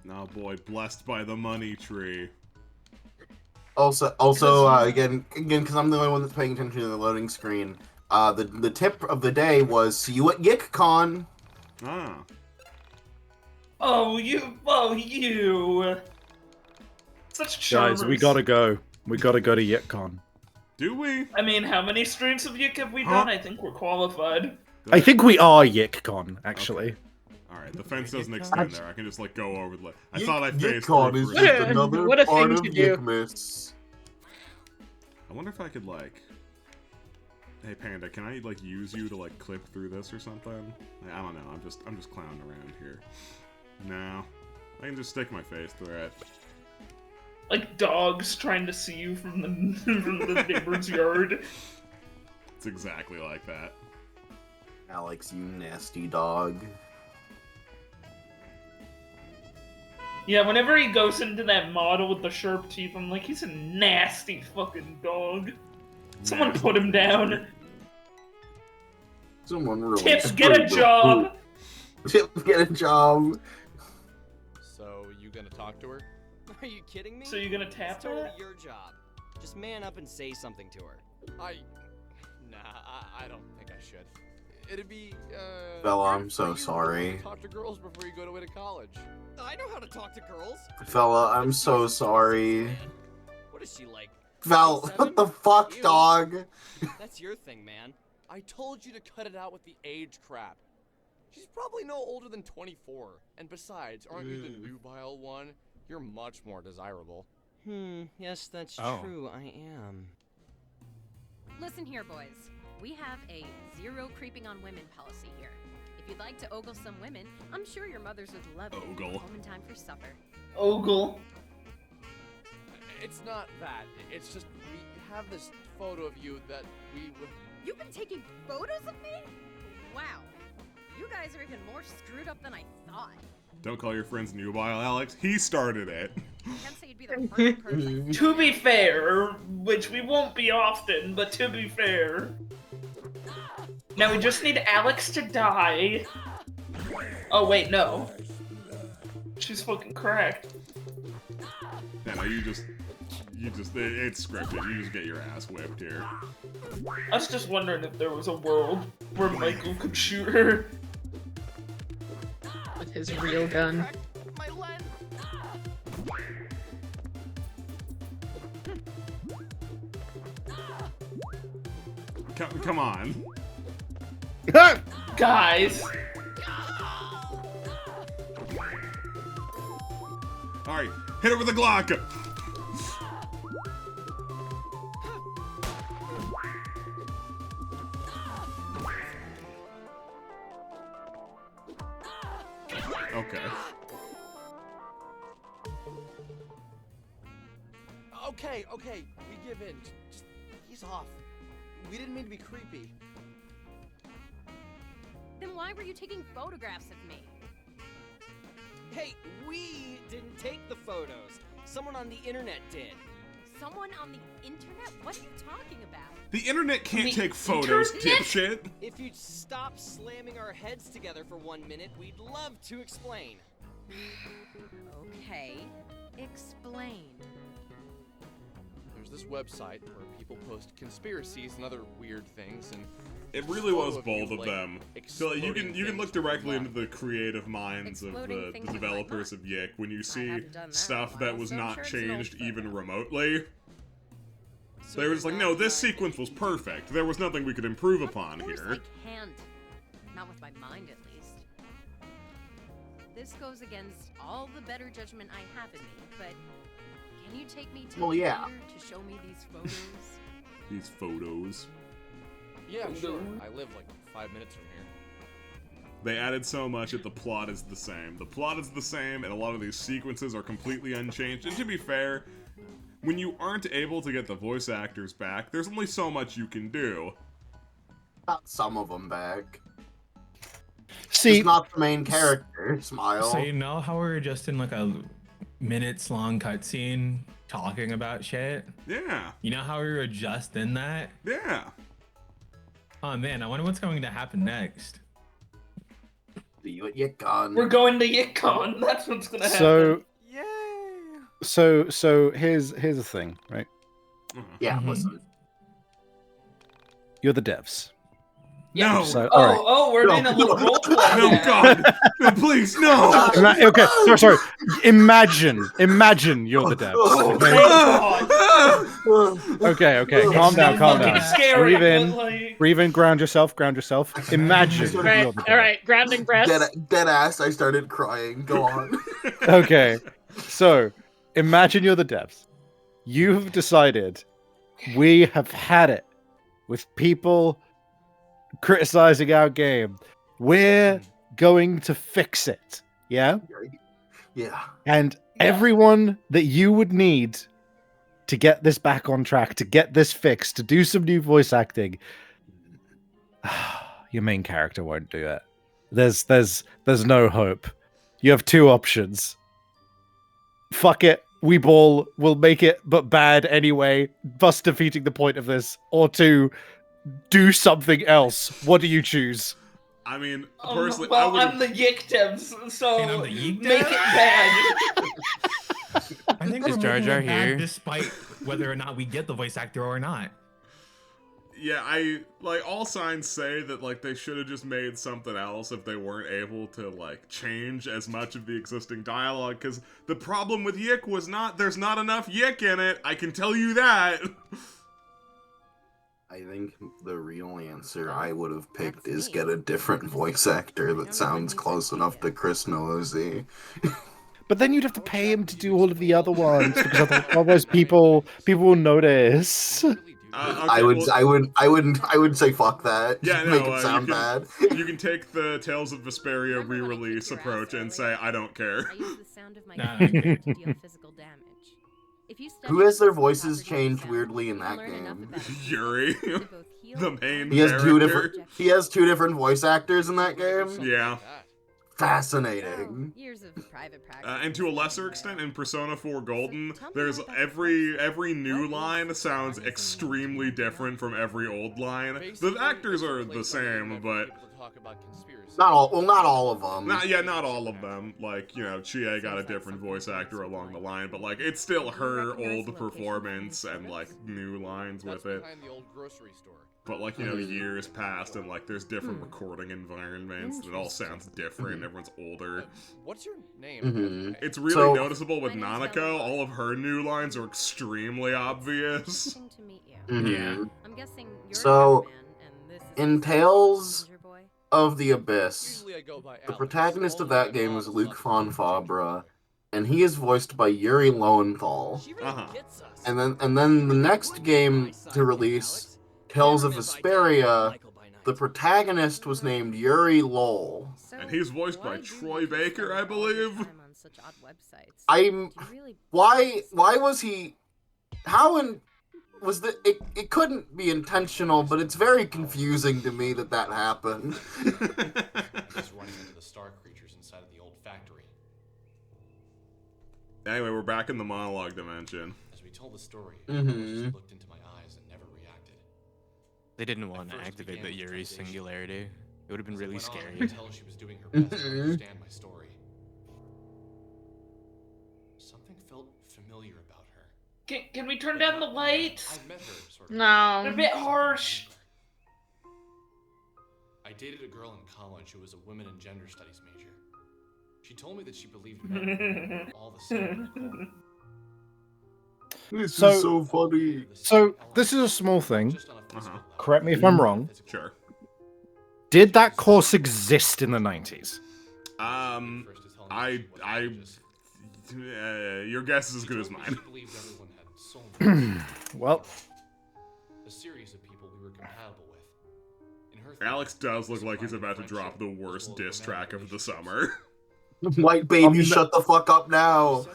Oh boy, blessed by the money tree. Also, again, because I'm the only one that's paying attention to the loading screen. The tip of the day was see you at YIIKCon. Ah. Oh, you. Such charmers. Guys, we gotta go. We gotta go to YIIKCon. Do we? I mean, how many streams of Yiik have we done? I think we're qualified. I think we are YIIKCon, actually. Alright, the fence doesn't extend there. I can just, like, go over the... I thought I faced YIIKCon through is for just a second. another What a part thing of to do. YIIKmas. I wonder if I could, like... Hey, Panda, can I, like, use you to, like, clip through this or something? I don't know. I'm just clowning around here. No. I can just stick my face through it. Like dogs trying to see you from the neighbor's yard. It's exactly like that. Alex, you nasty dog. Yeah, whenever he goes into that model with the sharp teeth, I'm like, he's a nasty fucking dog. Someone put him down. Someone really Tips, get a job! Tips, get a job! So, you gonna talk to her? Are you kidding me? So you're gonna tap It's totally her? your job. Just man up and say something to her. Nah, I don't think I should. It'd be, Bella, I'm weird so for you to sorry. Talk to girls before you go away to college. I know how to talk to girls. Fella, I'm so sorry. What is she like? Val, 27? what the fuck, Ew. dog? That's your thing, man. I told you to cut it out with the age crap. She's probably no older than 24. And besides, aren't you the nubile one? You're much more desirable. Yes, that's true, I am. Listen here, boys. We have a zero creeping on women policy here. If you'd like to ogle some women, I'm sure your mothers would love you. Ogle. Home in time for supper. Ogle. It's not that. It's just we have this photo of you that we would... You've been taking photos of me? Wow. You guys are even more screwed up than I thought. Don't call your friends nubile, Alex. He started it. Can't say you'd be the first person. To be fair, which we won't be often, but to be fair. Now we just need Alex to die. Oh wait, no. She's fucking cracked. Yeah, no, it's scripted. You just get your ass whipped here. I was just wondering if there was a world where Michael could shoot her. With his real gun. Come on. Guys. Alright, hit her with a Glock! Okay. Okay, we give in. Just ease off. We didn't mean to be creepy. Then why were you taking photographs of me? Hey, we didn't take the photos. Someone on the internet did. Someone on the internet? What are you talking about? The internet can't take photos, dipshit! If you'd stop slamming our heads together for 1 minute, we'd love to explain. Okay, explain. There's this website where people post conspiracies and other weird things, and It really was bold of them. So you can look directly into the creative minds of the developers of YIIK when you see stuff that was not changed even remotely. They were just like, no, this sequence was perfect. There was nothing we could improve upon here. I can't. Not with my mind, at least. This goes against all the better judgment I have in me, but can you take me to the theater to show me these photos? These photos. Yeah, sure. I live like 5 minutes from here. They added so much that the plot is the same. The plot is the same, and a lot of these sequences are completely unchanged. And to be fair, when you aren't able to get the voice actors back, there's only so much you can do. Got some of them back. See, Just not the main character. Smile. So you know how we were just in like a minutes-long cutscene talking about shit? Yeah. You know how we were just in that? Yeah. Oh man, I wonder what's going to happen next. See you at YIIKmas. We're going to YIIKmas. That's what's gonna happen. So here's the thing, right? Yeah, listen. You're the devs. Yeah. So, all right. We're in a little role play. No, God. No, please, no. Okay, sorry. Imagine you're the devs. Okay. Calm down. Scary, Breathe in, ground yourself. Imagine you're the devs. All right, grounding breath. Dead ass, I started crying. Go on. Okay, so imagine you're the devs. You've decided we have had it with people criticizing our game. We're going to fix it. Yeah? Yeah. And everyone that you would need to get this back on track, to get this fixed, to do some new voice acting, your main character won't do it. There's no hope. You have two options. Fuck it. We ball will make it, but bad anyway, thus defeating the point of this. Or two, do something else. What do you choose? I mean, personally, I'm the YIIK devs, so And I'm the YIIK make it bad. I think Is we're Jar making Jar it bad here? despite whether or not we get the voice actor or not. Yeah, all signs say that, they should have just made something else if they weren't able to, change as much of the existing dialogue, because the problem with YIIK was there's not enough YIIK in it, I can tell you that! I think the real answer I would have picked is get a different voice actor that sounds close enough to Chris Noisy. But then you'd have to pay him to do all of the other ones because otherwise people will notice. I would say fuck that. Yeah, Just no, make it sound you can, bad. You can take the Tales of Vesperia re-release approach and say, I don't care. I use the sound of my to deal physical damage. If you study Who has their voices changed weirdly in that game? Yuri, the main He has character. He has two different voice actors in that game. Yeah. Fascinating. Years of private practice. And to a lesser extent, in Persona 4 Golden, there's every new line sounds extremely different from every old line. The actors are the same, but not all of them. Not all of them. Like, you know, Chie got a different voice actor along the line, but like it's still her old performance and like new lines with it. But like, you know, years passed and like there's different recording environments and it all sounds different. Everyone's older. What's your name? It's really noticeable with Nanako. All of her new lines are extremely obvious. Yeah. I'm guessing So, in Tales of the Abyss, the protagonist of that game is Luc von Fabra, and he is voiced by Yuri Lowenthal. And then the next game to release, Tales of Vesperia, the protagonist was named Yuri Lowell. And he's voiced by Troy Baker, I believe. Why was he... Was that it couldn't be intentional, but it's very confusing to me that happened. Just running into the star creatures inside of the old factory. Anyway, we're back in the monologue dimension. As we told the story, Mhm. she looked into my eyes and never reacted. They didn't want to activate the Yuri singularity. It would have been really Went on, I scary. could tell she was doing her best to understand my story. Something felt familiar about her. Can we turn down the lights? I've met her, sort of. No. They're a bit harsh. I dated a girl in college who was a women and gender studies major. She told me that she believed men and women were all the same. This is so funny. So this is a small thing. Correct me if I'm wrong. Sure. Did that course exist in the 90s? Your guess is as good as mine. Well, A series of people we were compatible with. In her Alex does look like he's about to drop the worst diss track of the summer. White baby, shut the fuck up now.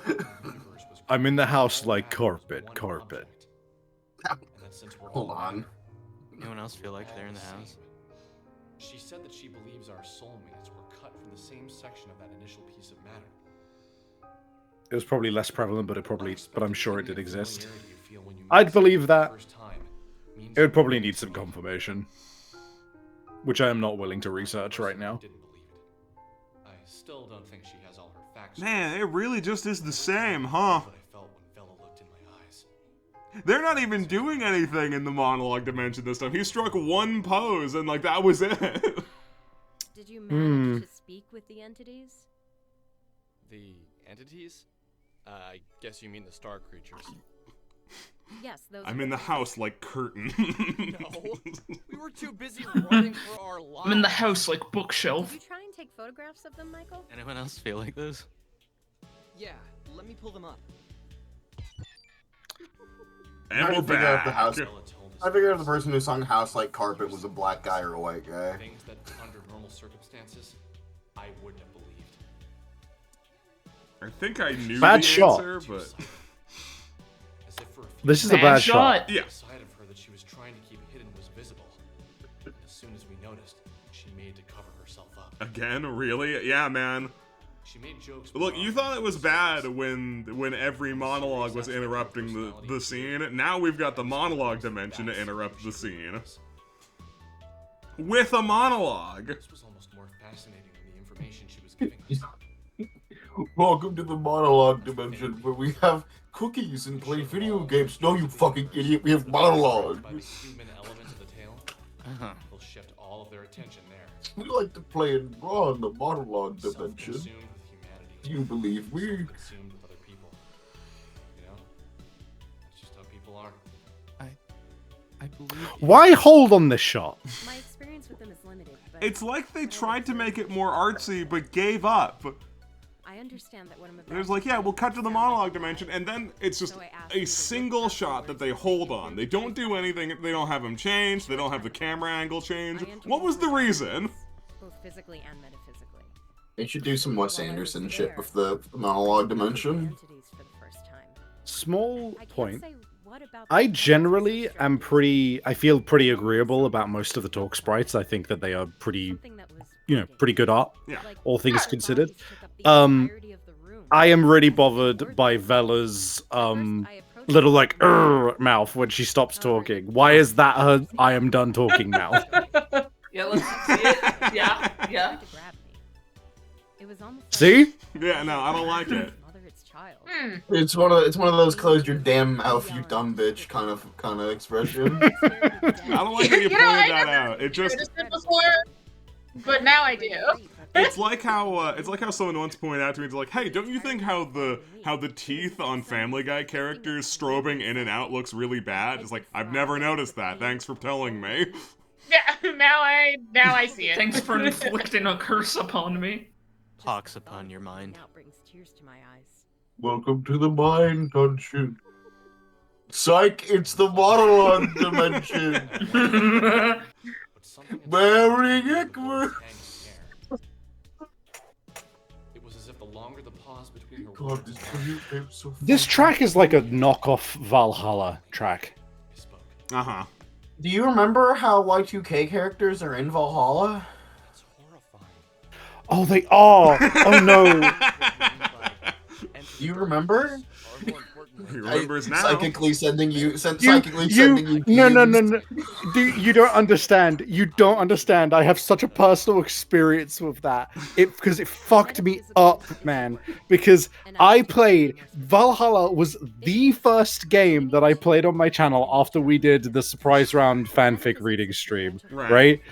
I'm in the house like carpet. Hold on. Anyone else feel like they're in the house? She said that she believes our soulmates were cut from the same section of that initial piece of matter. It was probably less prevalent, but I'm sure it did exist. I'd believe that. It would probably need some confirmation, which I am not willing to research right now. I still don't think she has all her facts. Man, it really just is the same, huh? They're not even doing anything in the monologue dimension this time. He struck one pose and like that was it. Did you manage to speak with the entities? The entities? I guess you mean the star creatures. Yes, those. I'm in the house like Curtain. No, we were too busy running for our lives. I'm in the house like bookshelf. Did you try and take photographs of them, Michael? Anyone else feel like this? Yeah, let me pull them up. And I we're figure out back. the house. I figured if the person who sung "House Like Carpet" was a black guy or a white guy. Things that under normal circumstances, I wouldn't have believed. I think I knew Bad the shot. answer, but As if for a few This is a bad shot. Yeah. The side of her that she was trying to keep hidden was visible. As soon as we noticed, she made to cover herself up. Again, really? Yeah, man. She made jokes. Look, you thought it was bad when every monologue was interrupting the scene. Now we've got the monologue dimension to interrupt the scene. With a monologue. This was almost more fascinating than the information she was giving us. Welcome to the monologue dimension, where we have cookies and play video games. No, you fucking idiot, we have monologue. By the human element of the tale, they'll shift all of their attention there. We like to play and draw in the monologue dimension. Consumed with humanity. Do you believe me? Consumed with other people. You know? That's just how people are. Why hold on this shot? My experience with them is limited, but It's like they tried to make it more artsy, but gave up. I understand that what I'm about There's like, yeah, we'll cut to the monologue dimension, and then it's just a single shot that they hold on. They don't do anything. They don't have them change. They don't have the camera angle change. What was the reason? both physically and metaphysically. They should do some Wes Anderson shit with the monologue dimension. Small point. I generally am I feel pretty agreeable about most of the talk sprites. I think that they are pretty, pretty good art, all things considered. I am really bothered by Vela's little like mouth when she stops talking. Why is that her I am done talking mouth? Yeah, let's see it. Yeah. See? Yeah, no, I don't like it. It's one of those close your damn mouth, you dumb bitch kind of expression. I don't like how you pointed that out. It just before, but now I do. it's like how someone once pointed out to me, it's like, hey, don't you think how the teeth on Family Guy characters strobing in and out looks really bad? It's like, I've never noticed that. Thanks for telling me. Yeah, now I see it. Thanks for inflicting a curse upon me. Pox upon your mind. Brings tears to my eyes. Welcome to the mind dungeon. Psych, it's the monologue dimension. Merry YIIKmas. It was as if the longer the pause between her God, words, This track is like a knockoff Valhalla track. Uh-huh. Do you remember how Y2K characters are in Valhalla? Oh, they are. Oh no. Do you remember? He remembers now. Psychically sending you. No. You don't understand. You don't understand. I have such a personal experience with that. Because it fucked me up, man. Because I played Valhalla was the first game that I played on my channel after we did the surprise round fanfic reading stream, right?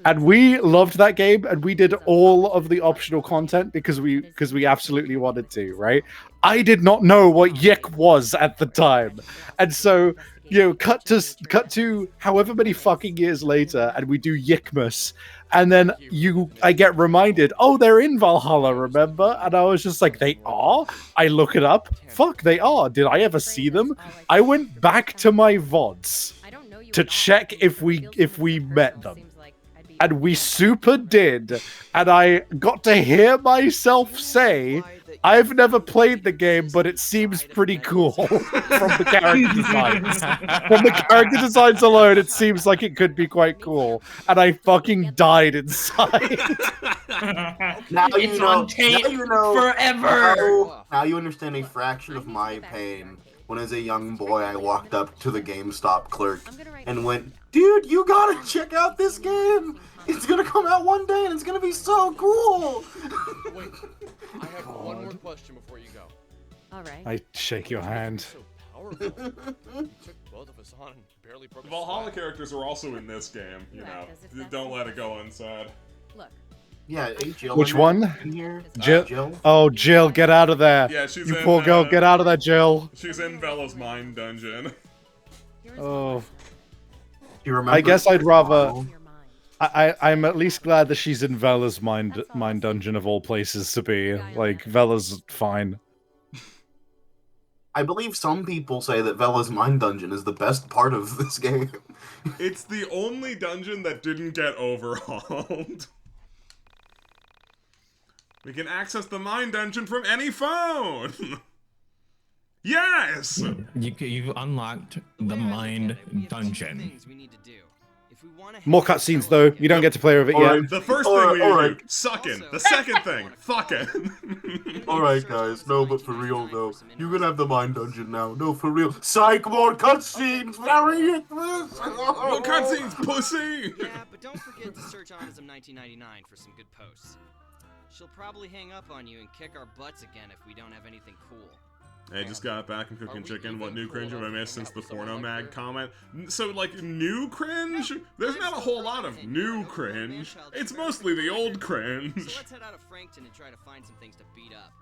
And we loved that game, and we did all of the optional content because we absolutely wanted to, right? I did not know what YIIK was at the time, and so cut to however many fucking years later, and we do YIIKmas, and then I get reminded, oh, they're in Valhalla, remember? And I was just like, they are? I look it up. Fuck, they are. Did I ever see them? I went back to my VODs to check if we met them. And we super did, and I got to hear myself say, I've never played the game, but it seems pretty cool from the character designs. From the character designs alone, it seems like it could be quite cool. And I fucking died inside. Now It's on tape forever. Now you understand a fraction of my pain. When as a young boy, I walked up to the GameStop clerk and went, dude, you gotta check out this game! It's gonna come out one day and it's gonna be so cool! Wait, I have one more question before you go. All right. I shake your hand. So powerful. You took both of us on and barely broke The a Valhalla sweat. characters are also in this game, Don't let it go unsaid. Look. Yeah, hey, Jill. Which one? Jill? Jill? Oh, Jill, get out of there. Yeah, she's you in, poor girl, get out of there, Jill. She's in Vela's mind dungeon. Oh. You remember? I guess I'd rather... I'm at least glad that she's in Vela's mind dungeon of all places to be. Like, Vela's fine. I believe some people say that Vela's mind dungeon is the best part of this game. It's the only dungeon that didn't get overhauled. We can access the mind dungeon from any phone! Yes! You've unlocked the mind dungeon. More cutscenes, though. You don't get to play with it yet. The first thing we do, sucking. The second thing, fucking. Alright, guys. No, but for real, though. You can have the mind dungeon now. No, for real. Psych, more cutscenes! Very YIIKmas! More cutscenes, pussy! Yeah, but don't forget to search Autism 1999 for some good posts. She'll probably hang up on you and kick our butts again if we don't have anything cool. Hey, just got back and cooking chicken. What new cringe have I missed since the Porno Mag comment? So, like, new cringe? There's not a whole lot of new cringe. It's mostly the old cringe. So let's head out of Frankton and try to find some things to beat up.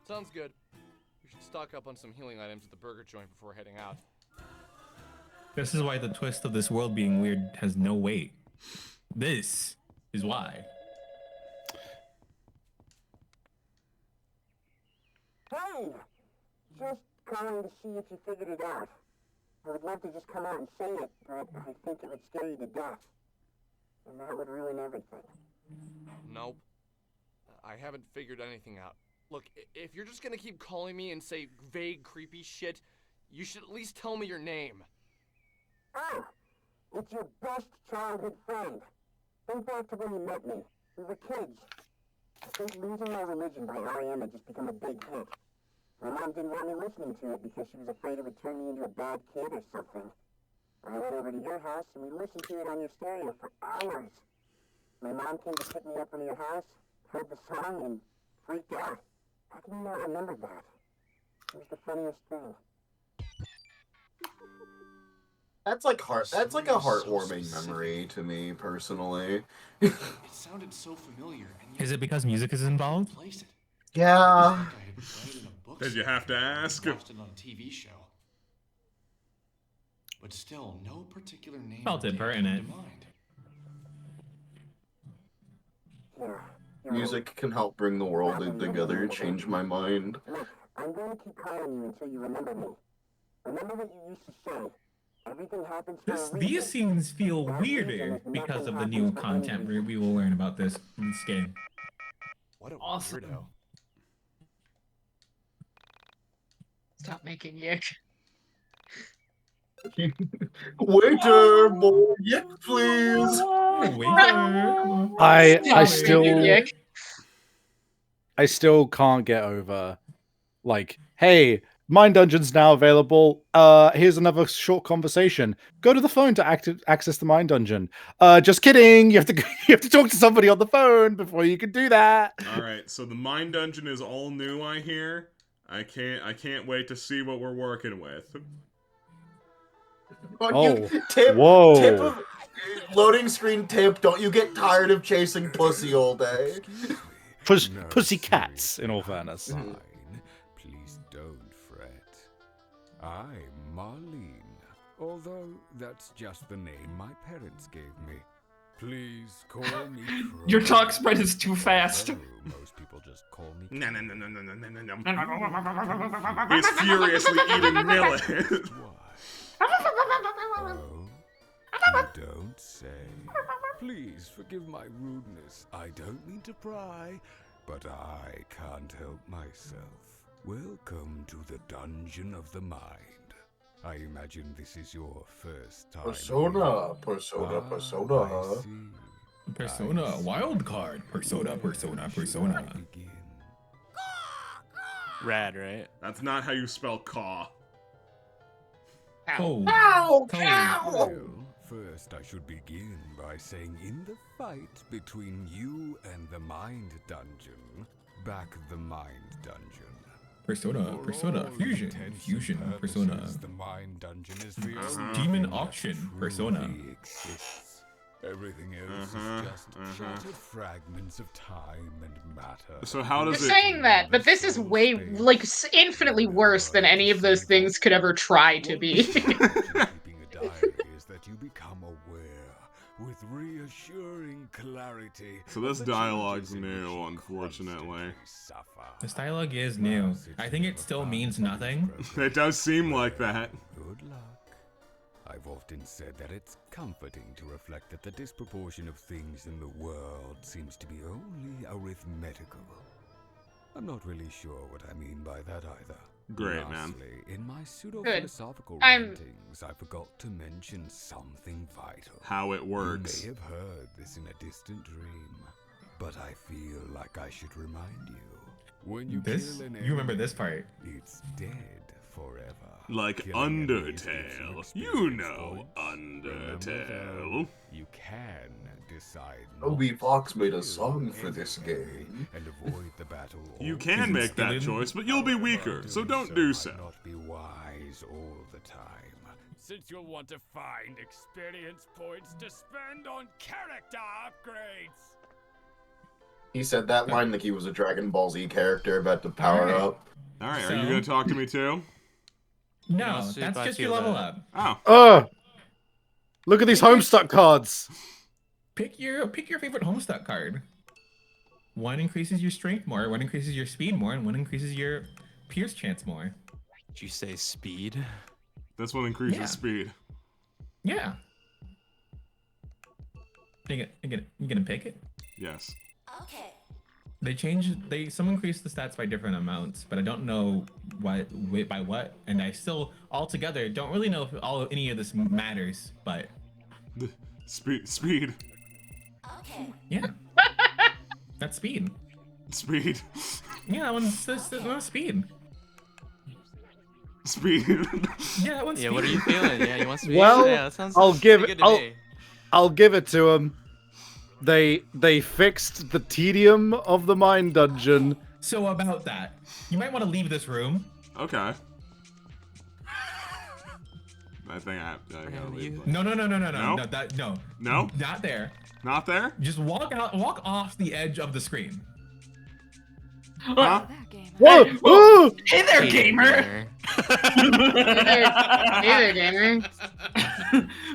Sounds good. We should stock up on some healing items at the burger joint before heading out. This is why the twist of this world being weird has no weight. This is why. Hey! Just calling to see if you figured it out. I would love to just come out and say it, but I think it would scare you to death. And that would ruin everything. Nope. I haven't figured anything out. Look, if you're just gonna keep calling me and say vague, creepy shit, you should at least tell me your name. Oh! It's your best childhood friend. Think back to when you met me. We were kids. I think Losing My Religion by R.E.M. had just become a big hit. My mom didn't want me listening to it because she was afraid it would turn me into a bad kid or something. I went over to your house and we listened to it on your stereo for hours. My mom came to pick me up from your house, heard the song, and freaked out. How can you not remember that? It was the funniest thing. That's like That's like a heartwarming memory to me personally. It sounded so familiar. And Is it because music is involved? Yeah. Did you have to ask? Watched it on a TV show. But still, no particular name Felt or it date pertinent. came to mind. Music can help bring the world together, change my mind. Look, I'm going to keep calling you until you remember me. Remember what you used to say. Everything happens for a reason. These scenes feel weirder because of the new content we will learn about this in this game. What a Awesome. weirdo. Stop making yick. Waiter, more yick, please. I still can't get over, like, hey, Mind Dungeon's now available. Here's another short conversation. Go to the phone to access the Mind Dungeon. Just kidding. You have to talk to somebody on the phone before you can do that. All right, so the Mind Dungeon is all new, I hear. I can't wait to see what we're working with. Whoa. Loading screen tip, don't you get tired of chasing pussy all day? Pussy cats, in all fairness. Fine. Please don't fret. I'm Marlene, although that's just the name my parents gave me. Please call me Crow. Your talk spread is too fast. Most people just call me. No. He's furiously eating millet. You don't say. Please forgive my rudeness. I don't mean to pry, but I can't help myself. Welcome to the Dungeon of the Mind. I imagine this is your first time. Persona. Persona, wild card. Persona. Rad, right? That's not how you spell caw. Oh. Well, first I should begin by saying in the fight between you and the Mind Dungeon, back the Mind Dungeon. Persona, fusion, Persona. The Mind Dungeon is the only Demon thing that auction, Persona. truly exists. Everything else is just shattered fragments of time and matter. So how You're does it... saying that, but this is way, like, infinitely worse than any of those things could ever try to be. Keeping a diary is that you become aware with reassuring clarity. So this dialogue's new, unfortunately. This dialogue is new. I think it still means nothing. It does seem like that. Good luck. I've often said that it's comforting to reflect that the disproportion of things in the world seems to be only arithmetical. I'm not really sure what I mean by that either. Great, man. Lastly, in my pseudo-philosophical I'm- rantings, I forgot to mention something vital. How it works. You may have heard this in a distant dream, but I feel like I should remind you. When you This, kill an you remember enemy, this part. it's dead forever. Like Killing enemies gives you Undertale. experience You know points. Remember, Undertale. though, you can decide Toby not Fox to made a kill song for any this enemy game. and avoid the battle. You altogether. can make that choice, but you'll be weaker, so don't do so. Might not be wise all the time. Since you'll want to find experience points to spend on character upgrades. He said that line like he was a Dragon Ball Z character about to power up. Alright, are you gonna talk to me too? No, that's just your level up. Oh. Look at these Homestuck cards. Pick your favorite Homestuck card. One increases your strength more, one increases your speed more, and one increases your pierce chance more. Did you say speed? This one increases Yeah. speed. Yeah. You gonna pick it? Yes. Okay. Some increase the stats by different amounts, but I don't know by what, and I still altogether don't really know if any of this matters, but Speed. Okay. yeah. That's speed. Speed. Yeah, that one's speed. Speed. Yeah, that one's speed. Yeah, what are you feeling? Yeah, you want speed? Well, Yeah, that sounds I'll give pretty it. good to me. I'll give it to them. They fixed the tedium of the mine dungeon. So about that, you might want to leave this room. Okay. I think I gotta leave. No. No? No, not there. Not there? Just walk off the edge of the screen. Huh? Whoa! Ooh! Hey there, gamer! Hey there, gamer.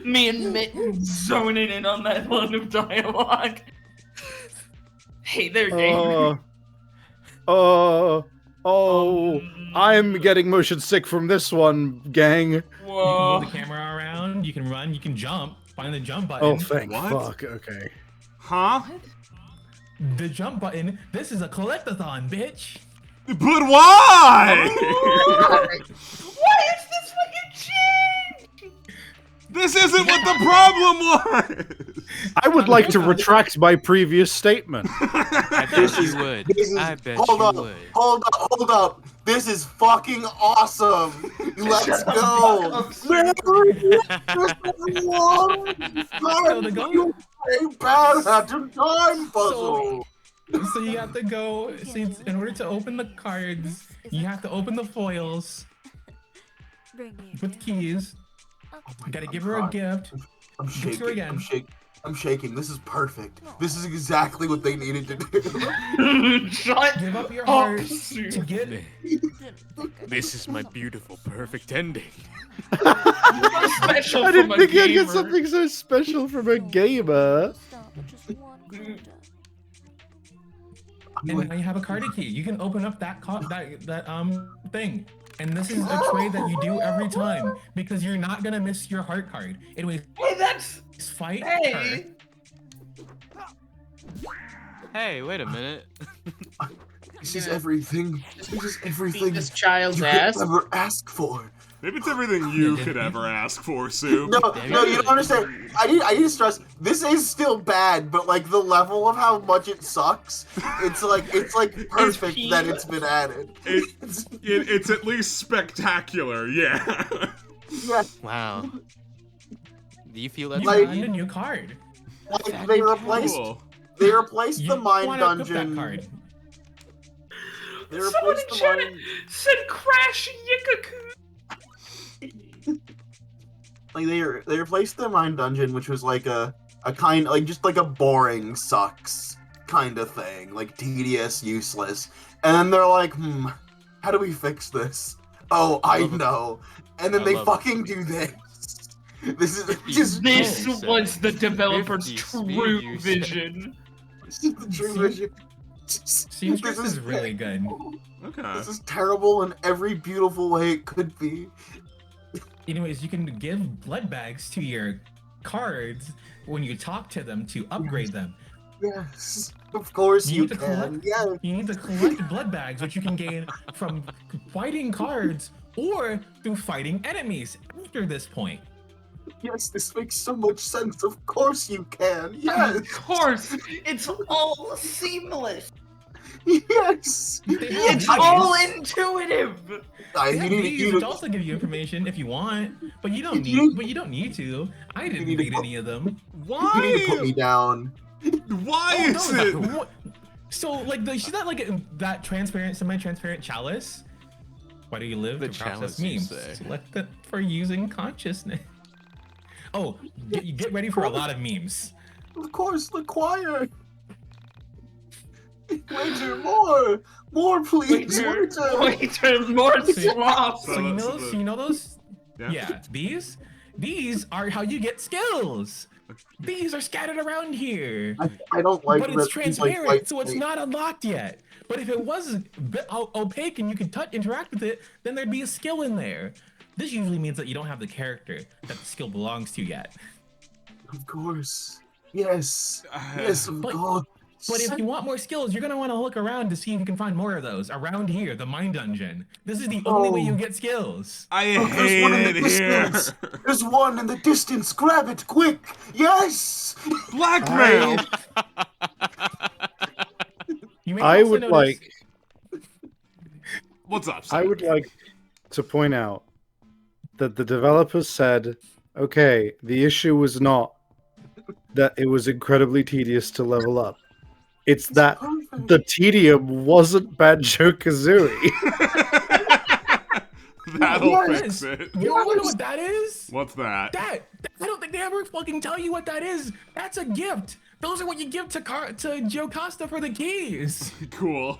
Me and Mitten zoning in on that line of dialogue. Hey there, gamer. I'm getting motion sick from this one, gang. You can move the camera around, you can run, you can jump. Find the jump button. Oh, thank fuck. Okay. Huh? The jump button. This is a collectathon, bitch. But why? Why is this fucking change? This isn't what the problem was. I would like to retract my previous statement. I bet you would. I bet you would. Hold up. This is fucking awesome. Let's go. Bad at the time puzzle. So you have to go. So in order to open the cards, you have to open the foils with keys. You gotta give her a gift. I'm Gift her shaking. again. I'm shaking. This is perfect. This is exactly what they needed to do. Give up your heart to get it. This is my beautiful, perfect ending. Special I didn't from a think I'd get gamer. something so special from a gamer. And now you have a card key. You can open up that thing. And this is a trade that you do every time because you're not gonna miss your heart card. Anyways, hey, that's fight hey. Hey, wait a minute. This is everything. This is everything this child's you ass. could ever ask for. Maybe it's everything you could ever ask for, Sue. No, you don't understand. I need to stress. This is still bad, but like the level of how much it sucks, it's like perfect that it's been added. It's at least spectacular, yeah. Yeah. Wow. Do you feel that? You Like- find a new card. Like they replaced the mine wanna equip that dungeon. card. They Someone replaced in the chat mine. said Crash Yikaku. Like they replaced the mine dungeon, which was like a kind just like a boring sucks kind of thing, like tedious, useless. And then they're like, how do we fix this? Oh, I know. And then I they love fucking do this. This is just This was the developer's 50 true speed, you vision. This is the true vision. Seamstress is really good. Okay. This is terrible in every beautiful way it could be. Anyways, you can give blood bags to your cards when you talk to them to upgrade them. Yes, of course you need to can. collect, Yeah. You need to collect blood bags, which you can gain from fighting cards or through fighting enemies after this point. Yes, this makes so much sense. Of course you can. Yes. Of course, it's all seamless. Yes. It's all intuitive. These would also give you information if you want, but you don't need. But you don't need to. I didn't read any of them. Why? You need to put me down. Why is it? So like, see that like that transparent, semi-transparent chalice? Why do you live The to process chalice, you memes? say. Select it for using consciousness. Oh, get ready for a lot of memes. Of course, the choir. Waiter, more, please. Waiter, more slots. So you know those? Yeah, these These are how you get skills. These are scattered around here. I don't like but that it's he's, like, transparent, so it's not unlocked yet. But if it was a bit opaque and you could interact with it, then there'd be a skill in there. This usually means that you don't have the character that the skill belongs to yet. Of course. Yes. Yes, of course. But if you want more skills, you're going to want to look around to see if you can find more of those around here, the mine dungeon. This is the only way you get skills. There's one in the distance. There's one in the distance. Grab it quick. Yes. Blackmail. I would like. What's up, I would like to point out that the developers said, okay, the issue was not that it was incredibly tedious to level up. It's that the tedium wasn't Banjo-Kazooie. That'll fix it. You don't know what that is? What's that? I don't think they ever fucking tell you what that is. That's a gift. Those are what you give to Joe Costa for the keys. Cool.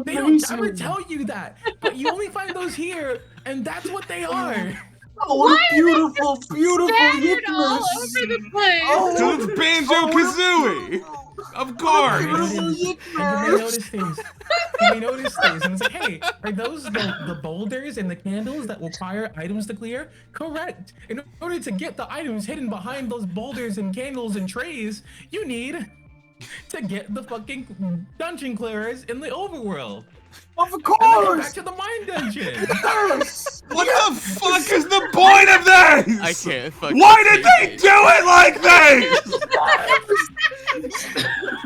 They don't ever tell you that, but you only find those here, and that's what they are. Oh, what a beautiful, beautiful Scattered all YIIKmas. over the place. So it's Banjo-Kazooie. Of course. And you may notice things. You may notice things, and it's like, hey, are those the boulders and the candles that require items to clear? Correct. In order to get the items hidden behind those boulders and candles and trays, you need to get the fucking dungeon clearers in the overworld. Of course. And then go back to the mine dungeon. Yes. What the fuck is the point of this? I can't fucking. Why did they do it like this?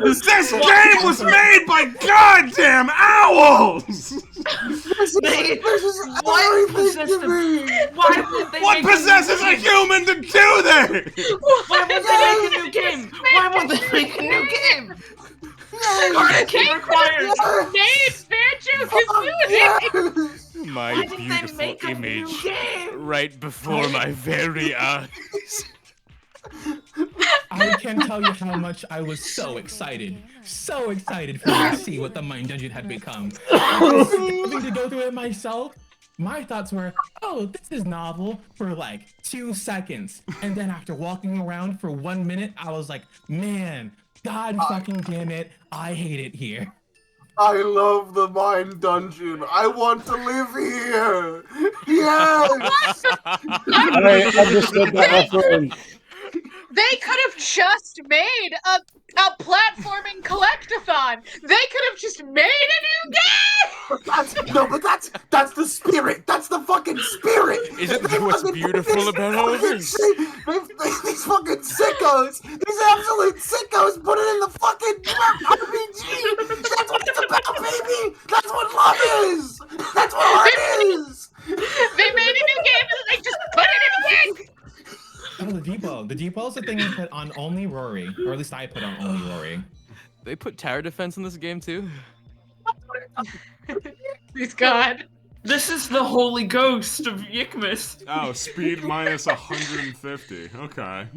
This game was made by goddamn owls. What possesses a human to do this? Why won't they make a new game? Why won't they make a new game? Card key required. Made Banjo-Kazooie. My beautiful image right before my very eyes. I can tell you how much I was so excited for you to see what the mine dungeon had become. Having to go through it myself, my thoughts were, oh, this is novel for like 2 seconds. And then after walking around for 1 minute, I was like, man, God fucking damn it, I hate it here. I love the mine dungeon. I want to live here. Yes. I understood that reference. They could have just made a platforming collectathon. They could have just made a new game. But that's the spirit. That's the fucking spirit. Isn't that what's beautiful about all of this? These fucking sickos, these absolute sickos, put it in the fucking RPG. That's what it's about, baby. That's what love is. That's what art is. They made a new game and they just put it in a game. Oh, the depot. The depot is the thing you put on only Rory, or at least I put on only Rory. They put tower defense in this game too. Please God. This is the holy ghost of YIIKmas. Oh, speed minus 150. Okay.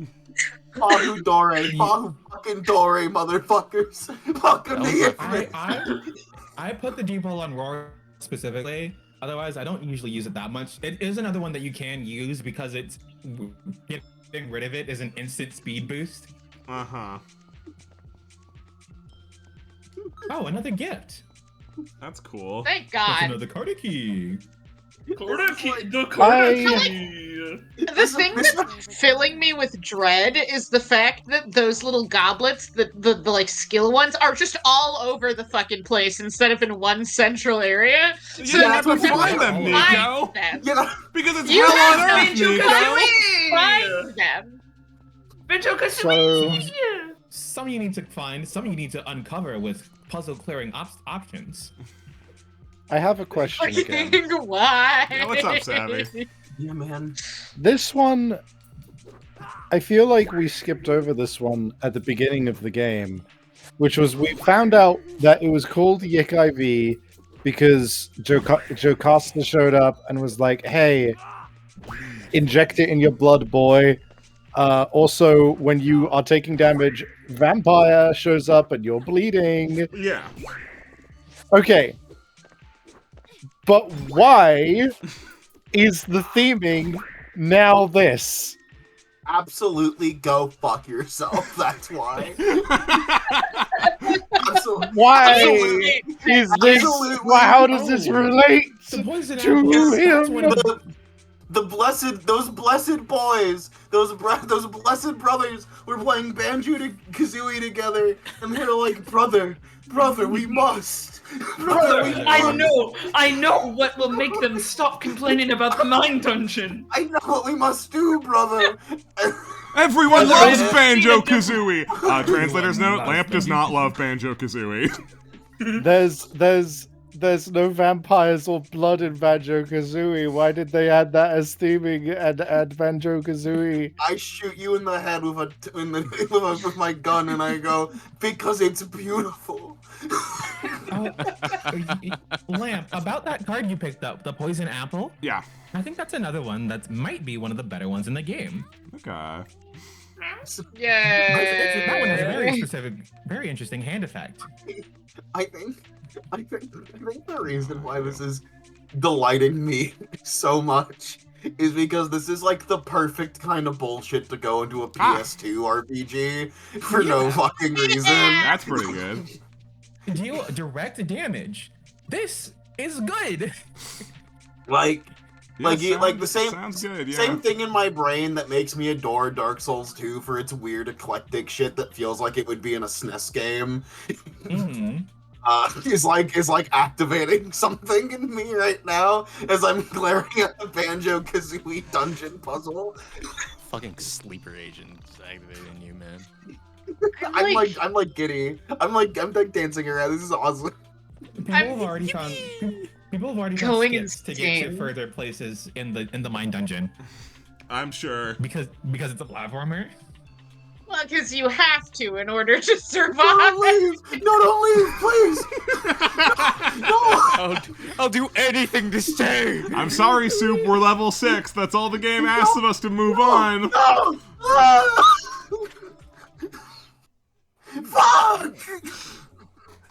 Bahu Dore, Bahu fucking Dore, motherfuckers. Welcome to YIIKmas. I put the depot on Rory specifically. Otherwise, I don't usually use it that much. It is another one that you can use because it's getting rid of it is an instant speed boost. Uh-huh. Oh, another gift. That's cool. Thank That's God. another card key. The card key. The thing that's filling me with dread is the fact that those little goblets, the like skill ones, are just all over the fucking place instead of in one central area. You never find them, Nico. Yeah. Because it's You hell on have earth, to Nico. find them. So, some you need to find, some you need to uncover with puzzle clearing options. I have a question again. Why? Yeah, what's up, Savvy? Yeah, man. This one, I feel like we skipped over this one at the beginning of the game, which was we found out that it was called YIIKIV because Joe Costa showed up and was like, hey, inject it in your blood, boy. Also, when you are taking damage, vampire shows up and you're bleeding. Yeah. Okay. But why is the theming now this. Absolutely go fuck yourself. That's why. Absolutely. Why Absolutely. is this? Why, how does this relate The poison to apple, that's one him? of Those blessed boys, those blessed brothers were playing Banjo-Kazooie together, and they're like, brother, we must. Brother, we I know what will make them stop complaining about the mine dungeon. I know what we must do, brother. Everyone loves Banjo-Kazooie! Translator's note, Lamp does not love Banjo-Kazooie. There's no vampires or blood in Banjo-Kazooie. Why did they add that as theming and add Banjo-Kazooie? I shoot you in the head with my gun, and I go, because it's beautiful. Lamp, about that card you picked up, the poison apple. Yeah. I think that's another one that might be one of the better ones in the game. Okay. Yeah. That one has a very specific, very interesting hand effect. I think the reason why this is delighting me so much is because this is like the perfect kind of bullshit to go into a PS2 RPG for no fucking reason. That's pretty good. Deal direct damage. This is good. Like the same sounds good, yeah. Same thing in my brain that makes me adore Dark Souls 2 for its weird eclectic shit that feels like it would be in a SNES game. Is like activating something in me right now as I'm glaring at the Banjo-Kazooie dungeon puzzle. Fucking sleeper agent activating you, man. I'm like giddy. I'm like dancing around. This is awesome. People have already found Going skips to get to further places in the mine dungeon. I'm sure. Because it's a platformer. Well, because you have to in order to survive. Don't leave, please. No. I'll do anything to stay. I'm sorry, Soup. We're level 6. That's all the game asks of us to move on. No. Fuck.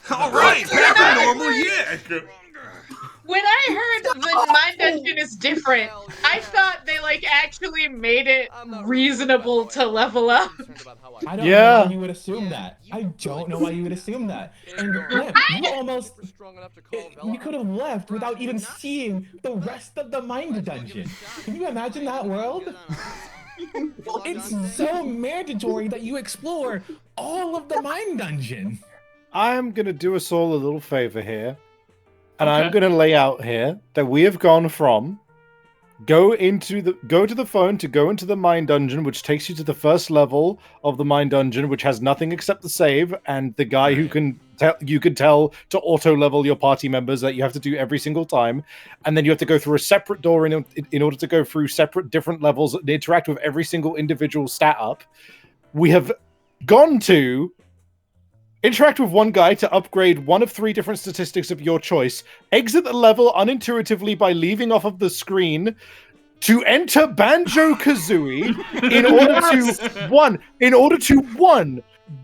All right, back to normal Yik. When I heard the mine dungeon is different, I thought they actually made it reasonable to level up. I don't know why you would assume that. I don't know why you would assume that. And Lamp, you could have left without even seeing the rest of the mine dungeon. Can you imagine that world? It's so mandatory that you explore all of the mine dungeon. I'm gonna do us all a little favor here. And I'm going to lay out here that we have gone from go to the phone to go into the mine dungeon, which takes you to the first level of the mine dungeon, which has nothing except the save and the guy who can tell to auto level your party members that you have to do every single time, and then you have to go through a separate door in order to go through separate different levels and interact with every single individual stat up. We have gone to interact with one guy to upgrade one of 3 different statistics of your choice. Exit the level unintuitively by leaving off of the screen to enter Banjo-Kazooie in order to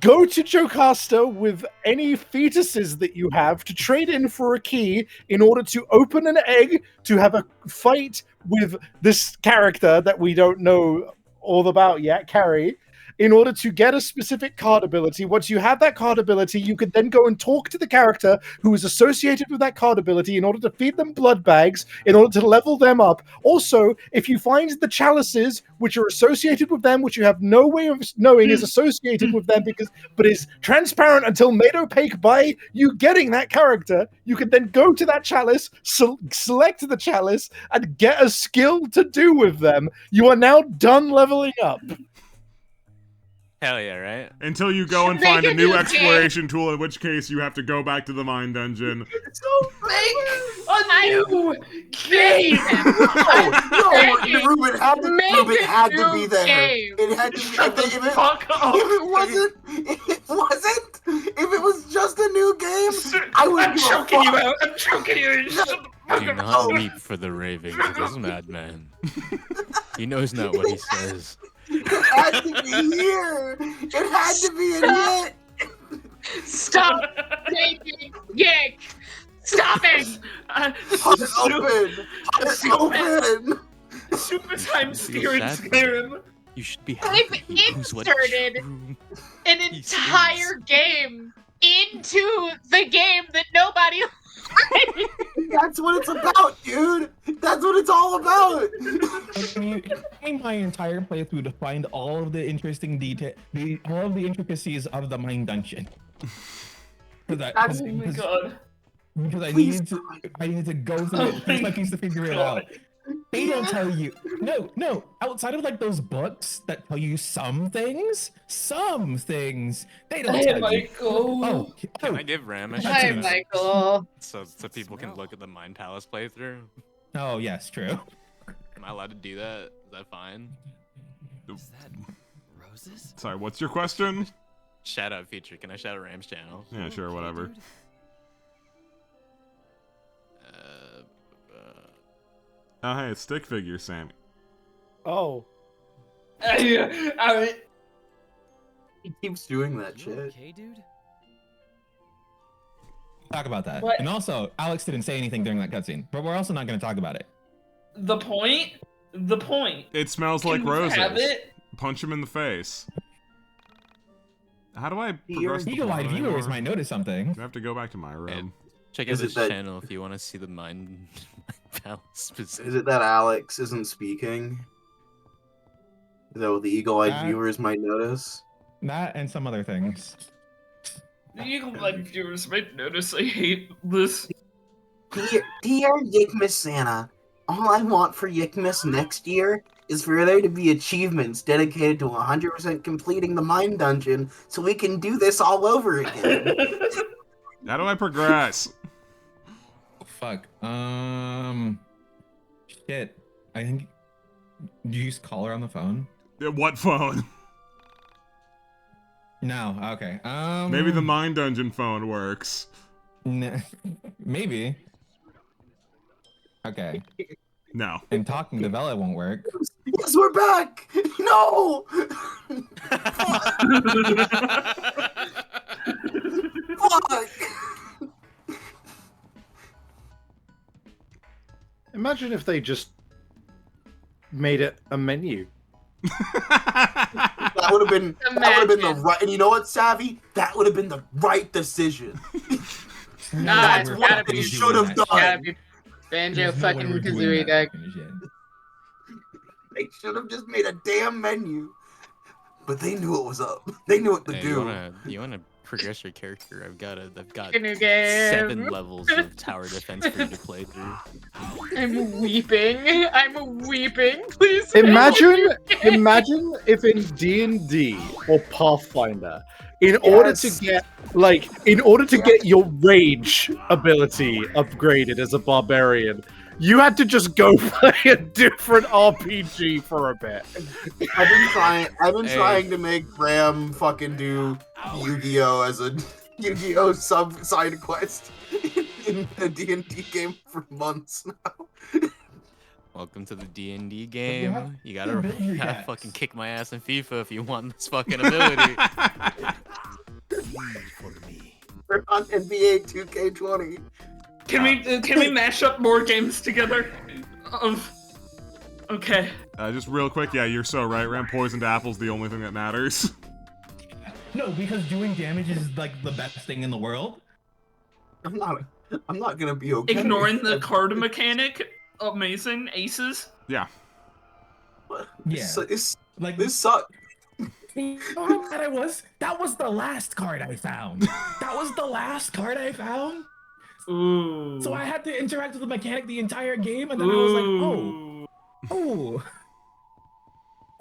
go to Jocasta with any fetuses that you have to trade in for a key in order to open an egg to have a fight with this character that we don't know all about yet, Carrie. In order to get a specific card ability. Once you have that card ability, you can then go and talk to the character who is associated with that card ability in order to feed them blood bags, in order to level them up. Also, if you find the chalices which are associated with them, which you have no way of knowing is associated with them but is transparent until made opaque by you getting that character, you can then go to that chalice, select the chalice, and get a skill to do with them. You are now done leveling up. Hell yeah, right? Until you go and find a new exploration tool, in which case you have to go back to the mine dungeon. Make a new game! No, Ruben had to be there. It had to be. If it was just a new game, I would. I'm choking you out. I'm choking you. Do not weep for the ravings of this madman. He knows not what he says. It had to be here. It had to be in here. Stop taking Yik. Stop it. It's open. It's open. Super time steer and sad. scare him. You should be I've happy. He knows what inserted true an entire game into the game that nobody That's what it's about, dude. That's what it's all about. I my entire playthrough to find all of the interesting all of the intricacies of the mine dungeon. Oh my god. Because I Please needed to go through it piece by piece to figure it out. They don't tell you. No. Outside of like those books that tell you some things, they don't Hey, tell Michael. you. Can I give Ram a Hi, shout out? Michael. So people can look at the Mind Palace playthrough? Oh, yes, true. Am I allowed to do that? Is that fine? Is that roses? Sorry, what's your question? Shout out feature. Can I shout out Ram's channel? Yeah, sure, whatever. Oh, hey, it's stick figure, Sammy. Oh. He keeps doing that shit. Okay, dude. Talk about that. What? And also, Alex didn't say anything during that cutscene, but we're also not going to talk about it. The point. It smells Can like we roses. have it? Punch him in the face. How do I progress the Eagle-eyed plot viewers anymore? might notice something. I have to go back to my room. Check Is out it this that- channel if you want to see the Mind Palace. Is it that Alex isn't speaking? Is that what the eagle-eyed viewers might notice? That and some other things. The eagle-eyed viewers might notice I hate this. Dear YIIKmas Santa, all I want for YIIKmas next year is for there to be achievements dedicated to 100% completing the mine dungeon so we can do this all over again. How do I progress? Fuck. Shit. I think. Do you use caller on the phone? What phone? No. Okay. Maybe the mine dungeon phone works. Maybe. Okay. No. And talking to Bella won't work. Yes, we're back! No! Fuck! Imagine if they just made it a menu. That would have been the right. And you know what, Savvy? That would have been the right decision. Nah, That's it's what gotta they be. should have Gotta done. be Banjo There's no way fucking we're doing Kazooie that deck. fucking shit. They should have just made a damn menu. But they knew what was up. They knew what to Hey, do. you wanna progress your character? I've got New game. 7 levels of tower defense for you to play through. I'm weeping. I'm weeping. Please. Imagine if in D&D or Pathfinder, in order to get your rage ability upgraded as a barbarian, you had to just go play a different RPG for a bit. I've been trying to make Bram fucking do Yu-Gi-Oh as a Yu-Gi-Oh side quest in a D&D game for months now. Welcome to the D&D game. You have gotta fucking kick my ass in FIFA if you want this fucking ability. We're on NBA 2K20. Can we mash up more games together? Okay. Just real quick, yeah, you're so right, Ram. Poisoned apple's the only thing that matters. No, because doing damage is like the best thing in the world. I'm not gonna be okay. Ignoring the card mechanic. Amazing. Aces. Yeah. Yeah. This Like this sucked. You know how mad I was? That was the last card I found. Ooh. So I had to interact with the mechanic the entire game, and then I was like, oh,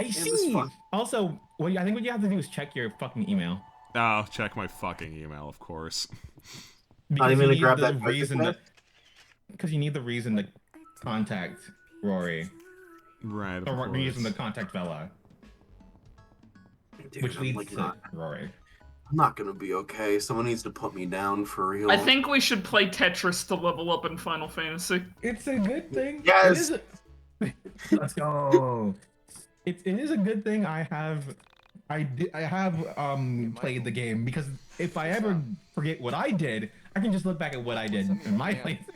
I see. Also, I think what you have to do is check your fucking email. Oh, check my fucking email, of course. Not even gonna grab that reason because you need the reason to contact Rory. Right. Or reason to contact Bella. Dude, Which leads to not, Rory. I'm not gonna be okay. Someone needs to put me down for real. I think we should play Tetris to level up in Final Fantasy. It's a good thing. Yes. Let's go. It is a good thing I have played the game, because if I ever forget what I did, I can just look back at what I did in my playthrough.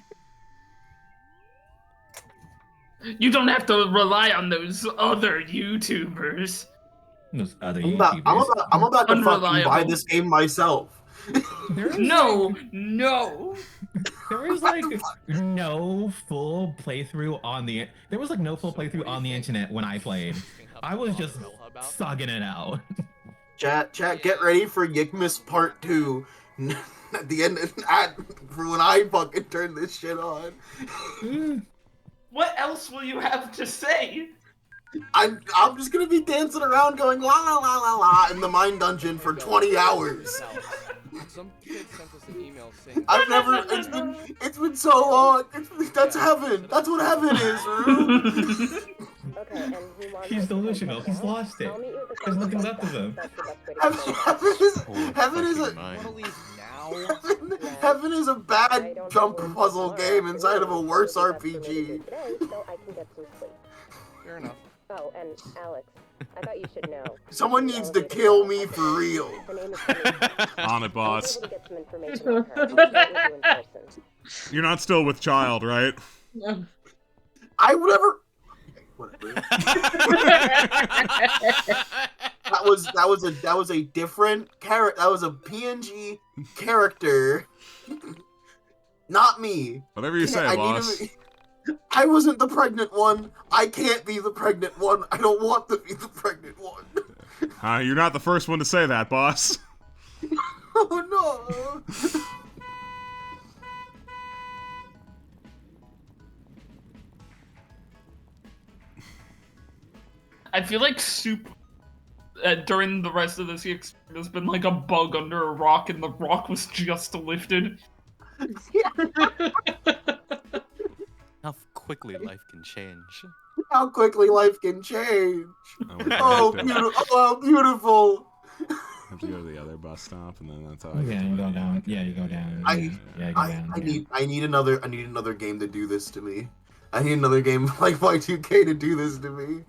You don't have to rely on those other YouTubers. Those other I'm about to fucking buy this game myself. No. There was like no full playthrough on the. There was like no full playthrough on the internet when I played. I was just sugging it out. Chat, get ready for YIIKmas Part 2. At the end, for when I fucking turn this shit on. What else will you have to say? I'm just gonna be dancing around going la la la la la in the mine dungeon for 20 hours. Some kid sent us an email saying I've never. It's been so long. That's heaven. That's what heaven is, Rue. He's delusional. He's lost it. There's nothing left of him. Heaven is a bad jump puzzle game inside of a worse RPG. Fair enough. Oh, and Alex, I thought you should know. Someone needs to kill me for real. On it, boss. You're not still with child, right? I would never. Whatever. that was a different character. That was a PNG character. Not me. Whatever you say, boss. I wasn't the pregnant one. I can't be the pregnant one. I don't want to be the pregnant one. You're not the first one to say that, boss. Oh no. I feel like Soup during the rest of this there's been like a bug under a rock and the rock was just lifted. How quickly life can change. How quickly life can change. Oh, beautiful. Oh, beautiful. Have to go to the other bus stop, and then that's how. Yeah, you go down. Yeah, you go down. I need another game to do this to me. I need another game like Y2K to do this to me.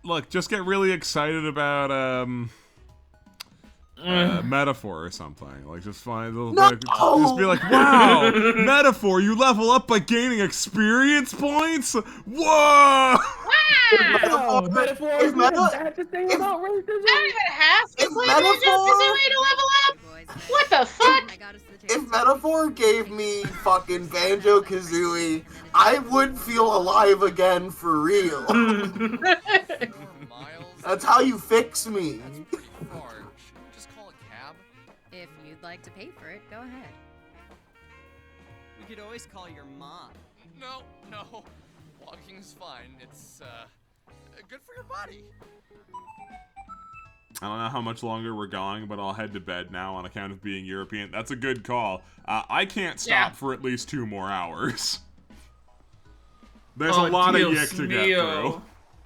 Look, just get really excited about Metaphor or something. Like, just find just be like, wow, Metaphor, you level up by gaining experience points. Whoa! Wow! Metaphor is bad to say about racism. I don't even have to play Metaphor to level up. What the fuck? If Metaphor gave me fucking Banjo-Kazooie, I would feel alive again for real. That's how you fix me. Just call a cab. If you'd like to pay for it, go ahead. We could always call your mom. No. Walking is fine. It's good for your body. I don't know how much longer we're going, but I'll head to bed now on account of being European. That's a good call. I can't stop for at least 2 more hours. There's a lot of YIIK to get through.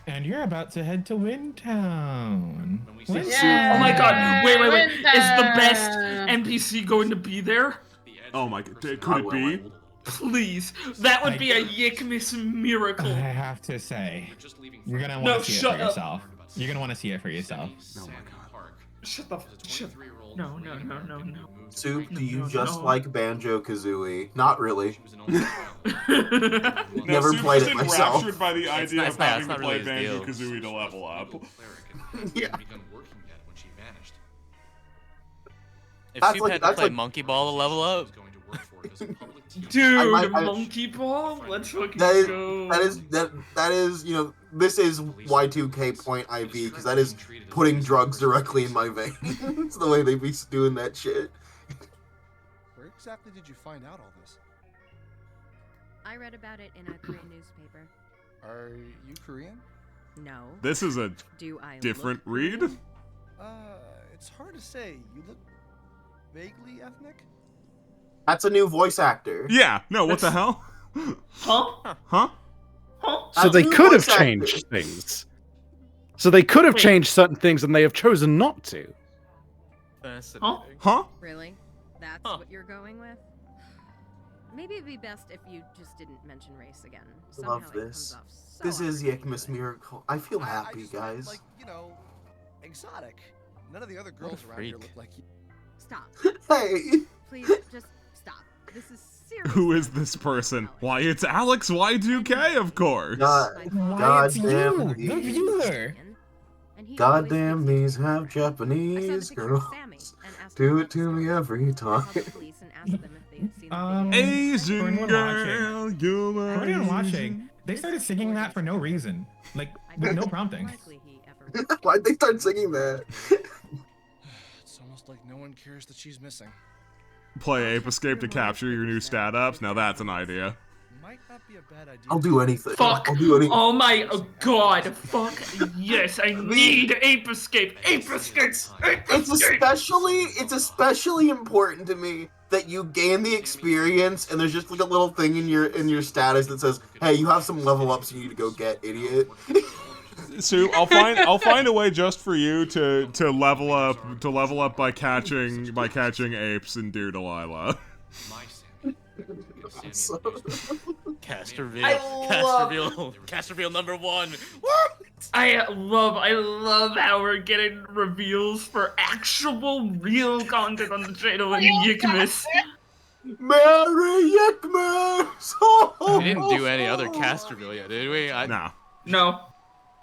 And you're about to head to Windtown. Yeah. Oh my god, wait. Is the best NPC going to be there? Oh my god, could it be? Please, that would be a YIIKmas miracle. I have to say, you're gonna want to see it for yourself. You're gonna want to see it for yourself. Oh my god. Shut the shut. No. Soup, do you just like Banjo-Kazooie? Not really. Never played it myself. Enraptured by the idea of having to play Banjo-Kazooie to level up. Yeah. If Soup had to play Monkey Ball to level up. Dude, Monkey Ball? Let's fucking go. That is, you know, this is Y2K.IV, because that is putting drugs directly in my veins. It's the way they be doing that shit. Where exactly did you find out all this? I read about it in a Korean newspaper. Are you Korean? No. This is a Do I different look read? Korean? It's hard to say. You look vaguely ethnic? That's a new voice actor. Yeah, no, what the hell? Huh? So they could have changed things. So they could have changed certain things and they have chosen not to. Huh? Really? That's what you're going with? Maybe it'd be best if you just didn't mention race again. Somehow Love it this. comes off so This is YIIKmas Miracle. I feel happy, guys. Like, you know, exotic. None of the other girls around here look like you. Stop. Hey! Please, just stop. This is Who is this person? Why, it's Alex Y2K, of course. Goddamn the viewer. Goddamn, these have Japanese girls. Do it to me every time. Asian for girl, you're my For anyone Asian. watching, they started singing that for no reason, like with no prompting. Why'd they start singing that? It's almost like no one cares that she's missing. Play Ape Escape to capture your new stat ups. Now that's an idea. Might not be a bad idea. I'll do anything. Fuck! I'll do anything. Oh my god! Fuck! Yes, I need Ape Escape. Ape Escape. It's especially important to me that you gain the experience, and there's just like a little thing in your status that says, "Hey, you have some level ups you need to go get, idiot." So I'll find a way just for you to level up by catching apes and do Delilah. Cast reveal. I Cast love- reveal. Cast reveal number 1. I love how we're getting reveals for actual real content on the channel in YIIKmas. Merry YIIKmas! We didn't do any other cast reveal yet, did we? No. No.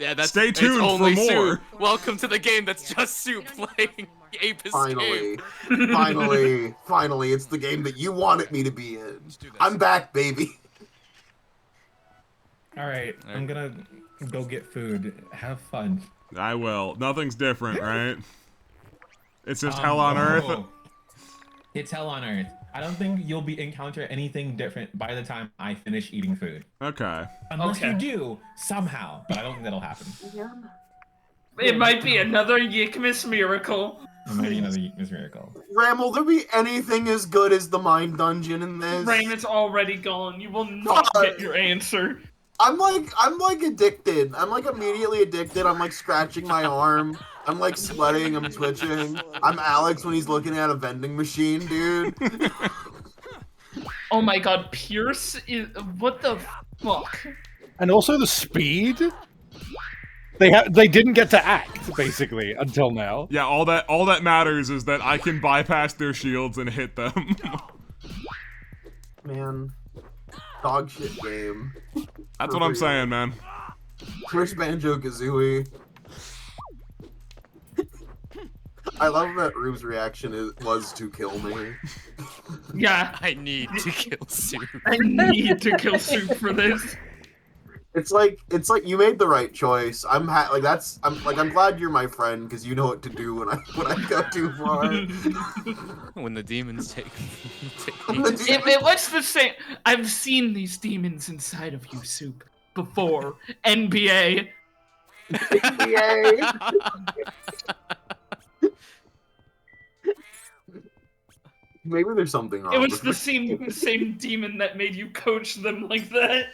Yeah, that's Stay it's tuned for only more. Soup. Welcome to the game that's just Soup playing Ape Escape. Finally, it's the game that you wanted me to be in. I'm back, baby. All right, I'm gonna go get food. Have fun. I will. Nothing's different, right? It's just hell on earth. It's hell on earth. I don't think you'll encounter anything different by the time I finish eating food. Okay. Unless you do somehow, but I don't think that'll happen. It might be another YIIKmas miracle. It might be another YIIKmas miracle. Ram, will there be anything as good as the Mind Dungeon in this? Rain, it's already gone. You will not get your answer. I'm like addicted. I'm like immediately addicted. I'm like scratching my arm. I'm like sweating. I'm twitching. I'm Alex when he's looking at a vending machine, dude. Oh my god, Pierce is what the fuck? And also the speed. They didn't get to act basically until now. Yeah, all that matters is that I can bypass their shields and hit them. Man, dog shit game. That's what I'm saying, man. Where's Banjo-Kazooie? I love that Rube's reaction was to kill me. Yeah. I need to kill Soup. I need to kill Soup for this. It's like you made the right choice. I'm glad you're my friend because you know what to do when I go too far. When the demons take me. It was the same. I've seen these demons inside of you, Soup, before. NBA. Maybe there's something wrong. It was with the same demon that made you coach them like that.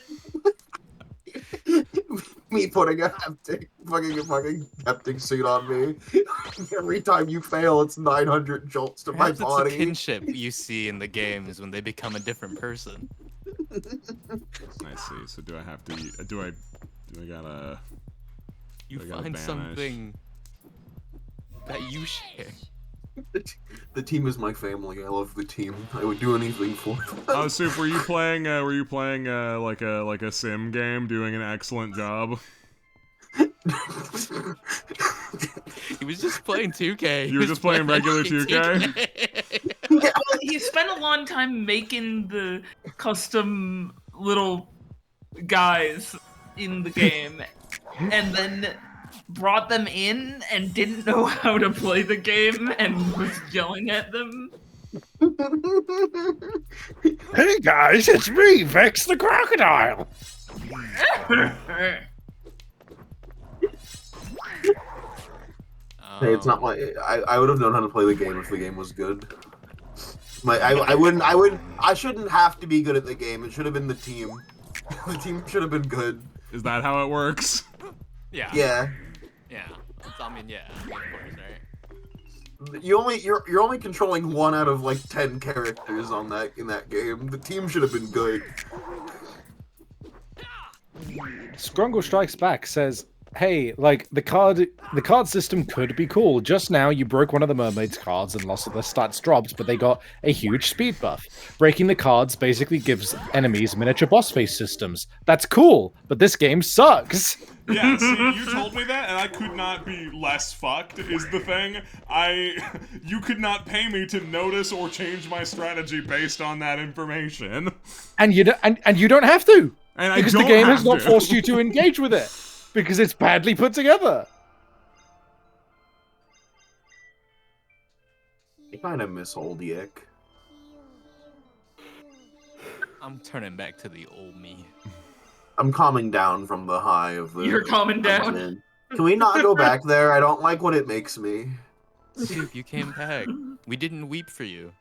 me putting a fucking haptic suit on me. Every time you fail, it's 900 jolts to Perhaps my it's body. the kinship you see in the game is when they become a different person. I see. So do I have to? Do I gotta? You do I gotta find banish? something that you share. The team is my family. I love the team. I would do anything for them. Oh, Soup, were you playing like a sim game, doing an excellent job? He was just playing 2K. You were just playing regular 2K? Well, he spent a long time making the custom little guys in the game, and then brought them in and didn't know how to play the game and was yelling at them. Hey guys, it's me, Vex the Crocodile. Hey, it's not my. I would have known how to play the game if the game was good. I shouldn't have to be good at the game. It should have been the team. The team should have been good. Is that how it works? Yeah. Yeah. Yeah. I mean, yeah. Of course, right? You're only controlling 1 out of like 10 characters in that game. The team should have been good. Scrungle Strikes Back says, hey, like the card system could be cool. Just now you broke one of the mermaid's cards and lost their stats dropped, but they got a huge speed buff. Breaking the cards basically gives enemies miniature boss face systems. That's cool, but this game sucks. Yeah, see, you told me that, and I could not be less fucked, is the thing. You could not pay me to notice or change my strategy based on that information. And you don't have to. And because I don't the game have has not to. forced you to engage with it. Because it's badly put together. I kind of miss old YIIK. I'm turning back to the old me. I'm calming down from the high of the... You're calming down? Can we not go back there? I don't like what it makes me. Soup, you came back. We didn't weep for you.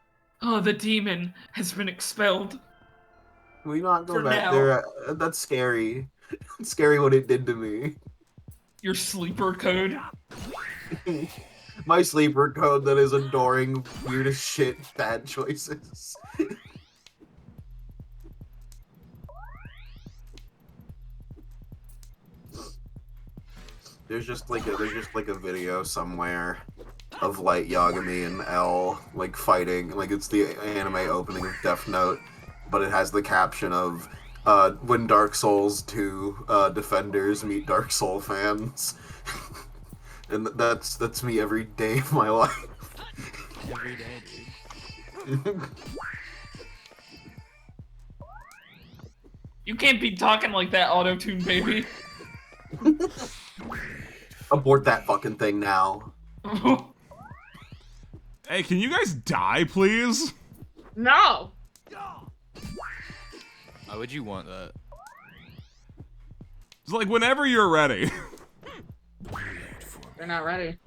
Oh, the demon has been expelled. Can we not go For back now. there? That's scary. It's scary what it did to me. Your sleeper code. My sleeper code that is adoring weird as shit bad choices. There's just like a video somewhere of Light Yagami and L like fighting, like it's the anime opening of Death Note, but it has the caption of when Dark Souls 2 defenders meet Dark Soul fans. And that's me every day of my life. Every day, dude. You can't be talking like that, auto-tune baby. Abort that fucking thing now. Hey, can you guys die, please? No. Why would you want that? It's like whenever you're ready. They're not ready.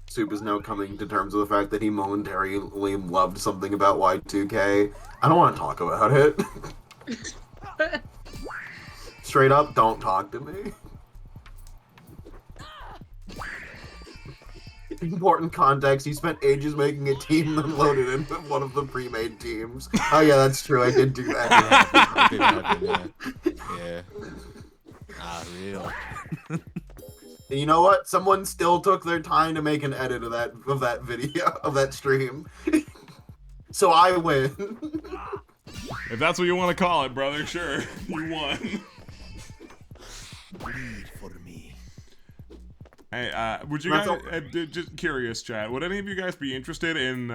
Soup is now coming to terms with the fact that he momentarily loved something about Y2K. I don't want to talk about it. Straight up, don't talk to me. Important context, he spent ages making a team then loaded in with one of the pre-made teams. Oh yeah, that's true, I did do that. I did happen, yeah. Ah, real. And you know what? Someone still took their time to make an edit of that video, of that stream. So I win. If that's what you want to call it, brother, sure. You won. Bleed for me. Hey, would you guys, just curious, chat, would any of you guys be interested in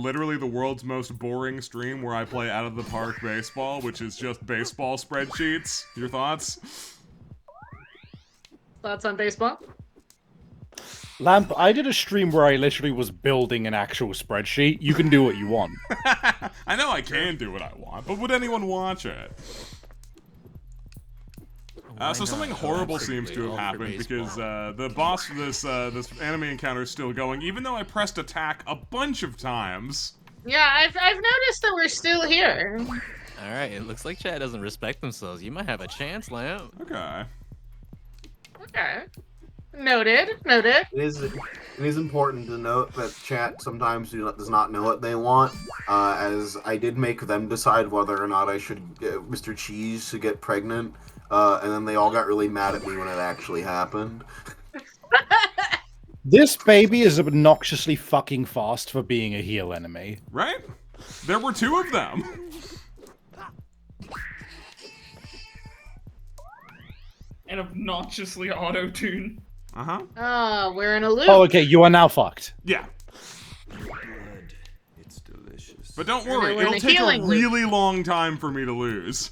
literally the world's most boring stream where I play out of the park baseball, which is just baseball spreadsheets? Your thoughts? Thoughts on baseball? Lamp, I did a stream where I literally was building an actual spreadsheet. You can do what you want. I know I can do what I want, but would anyone watch it? So something horrible seems to have happened because the boss for this anime encounter is still going, even though I pressed attack a bunch of times. Yeah, I've noticed that we're still here. Alright, it looks like chat doesn't respect themselves. You might have a chance, Lamp. Okay. Okay. Noted. Noted. It is important to note that chat sometimes does not know what they want, as I did make them decide whether or not I should get Mr. Cheese to get pregnant, and then they all got really mad at me when it actually happened. This baby is obnoxiously fucking fast for being a heal enemy. Right? There were two of them. And obnoxiously auto-tune. Uh-huh. Oh, we're in a loop. Oh, okay, you are now fucked. Yeah. It's delicious. But don't We're worry, in it'll a take a healing loop. really long time for me to lose.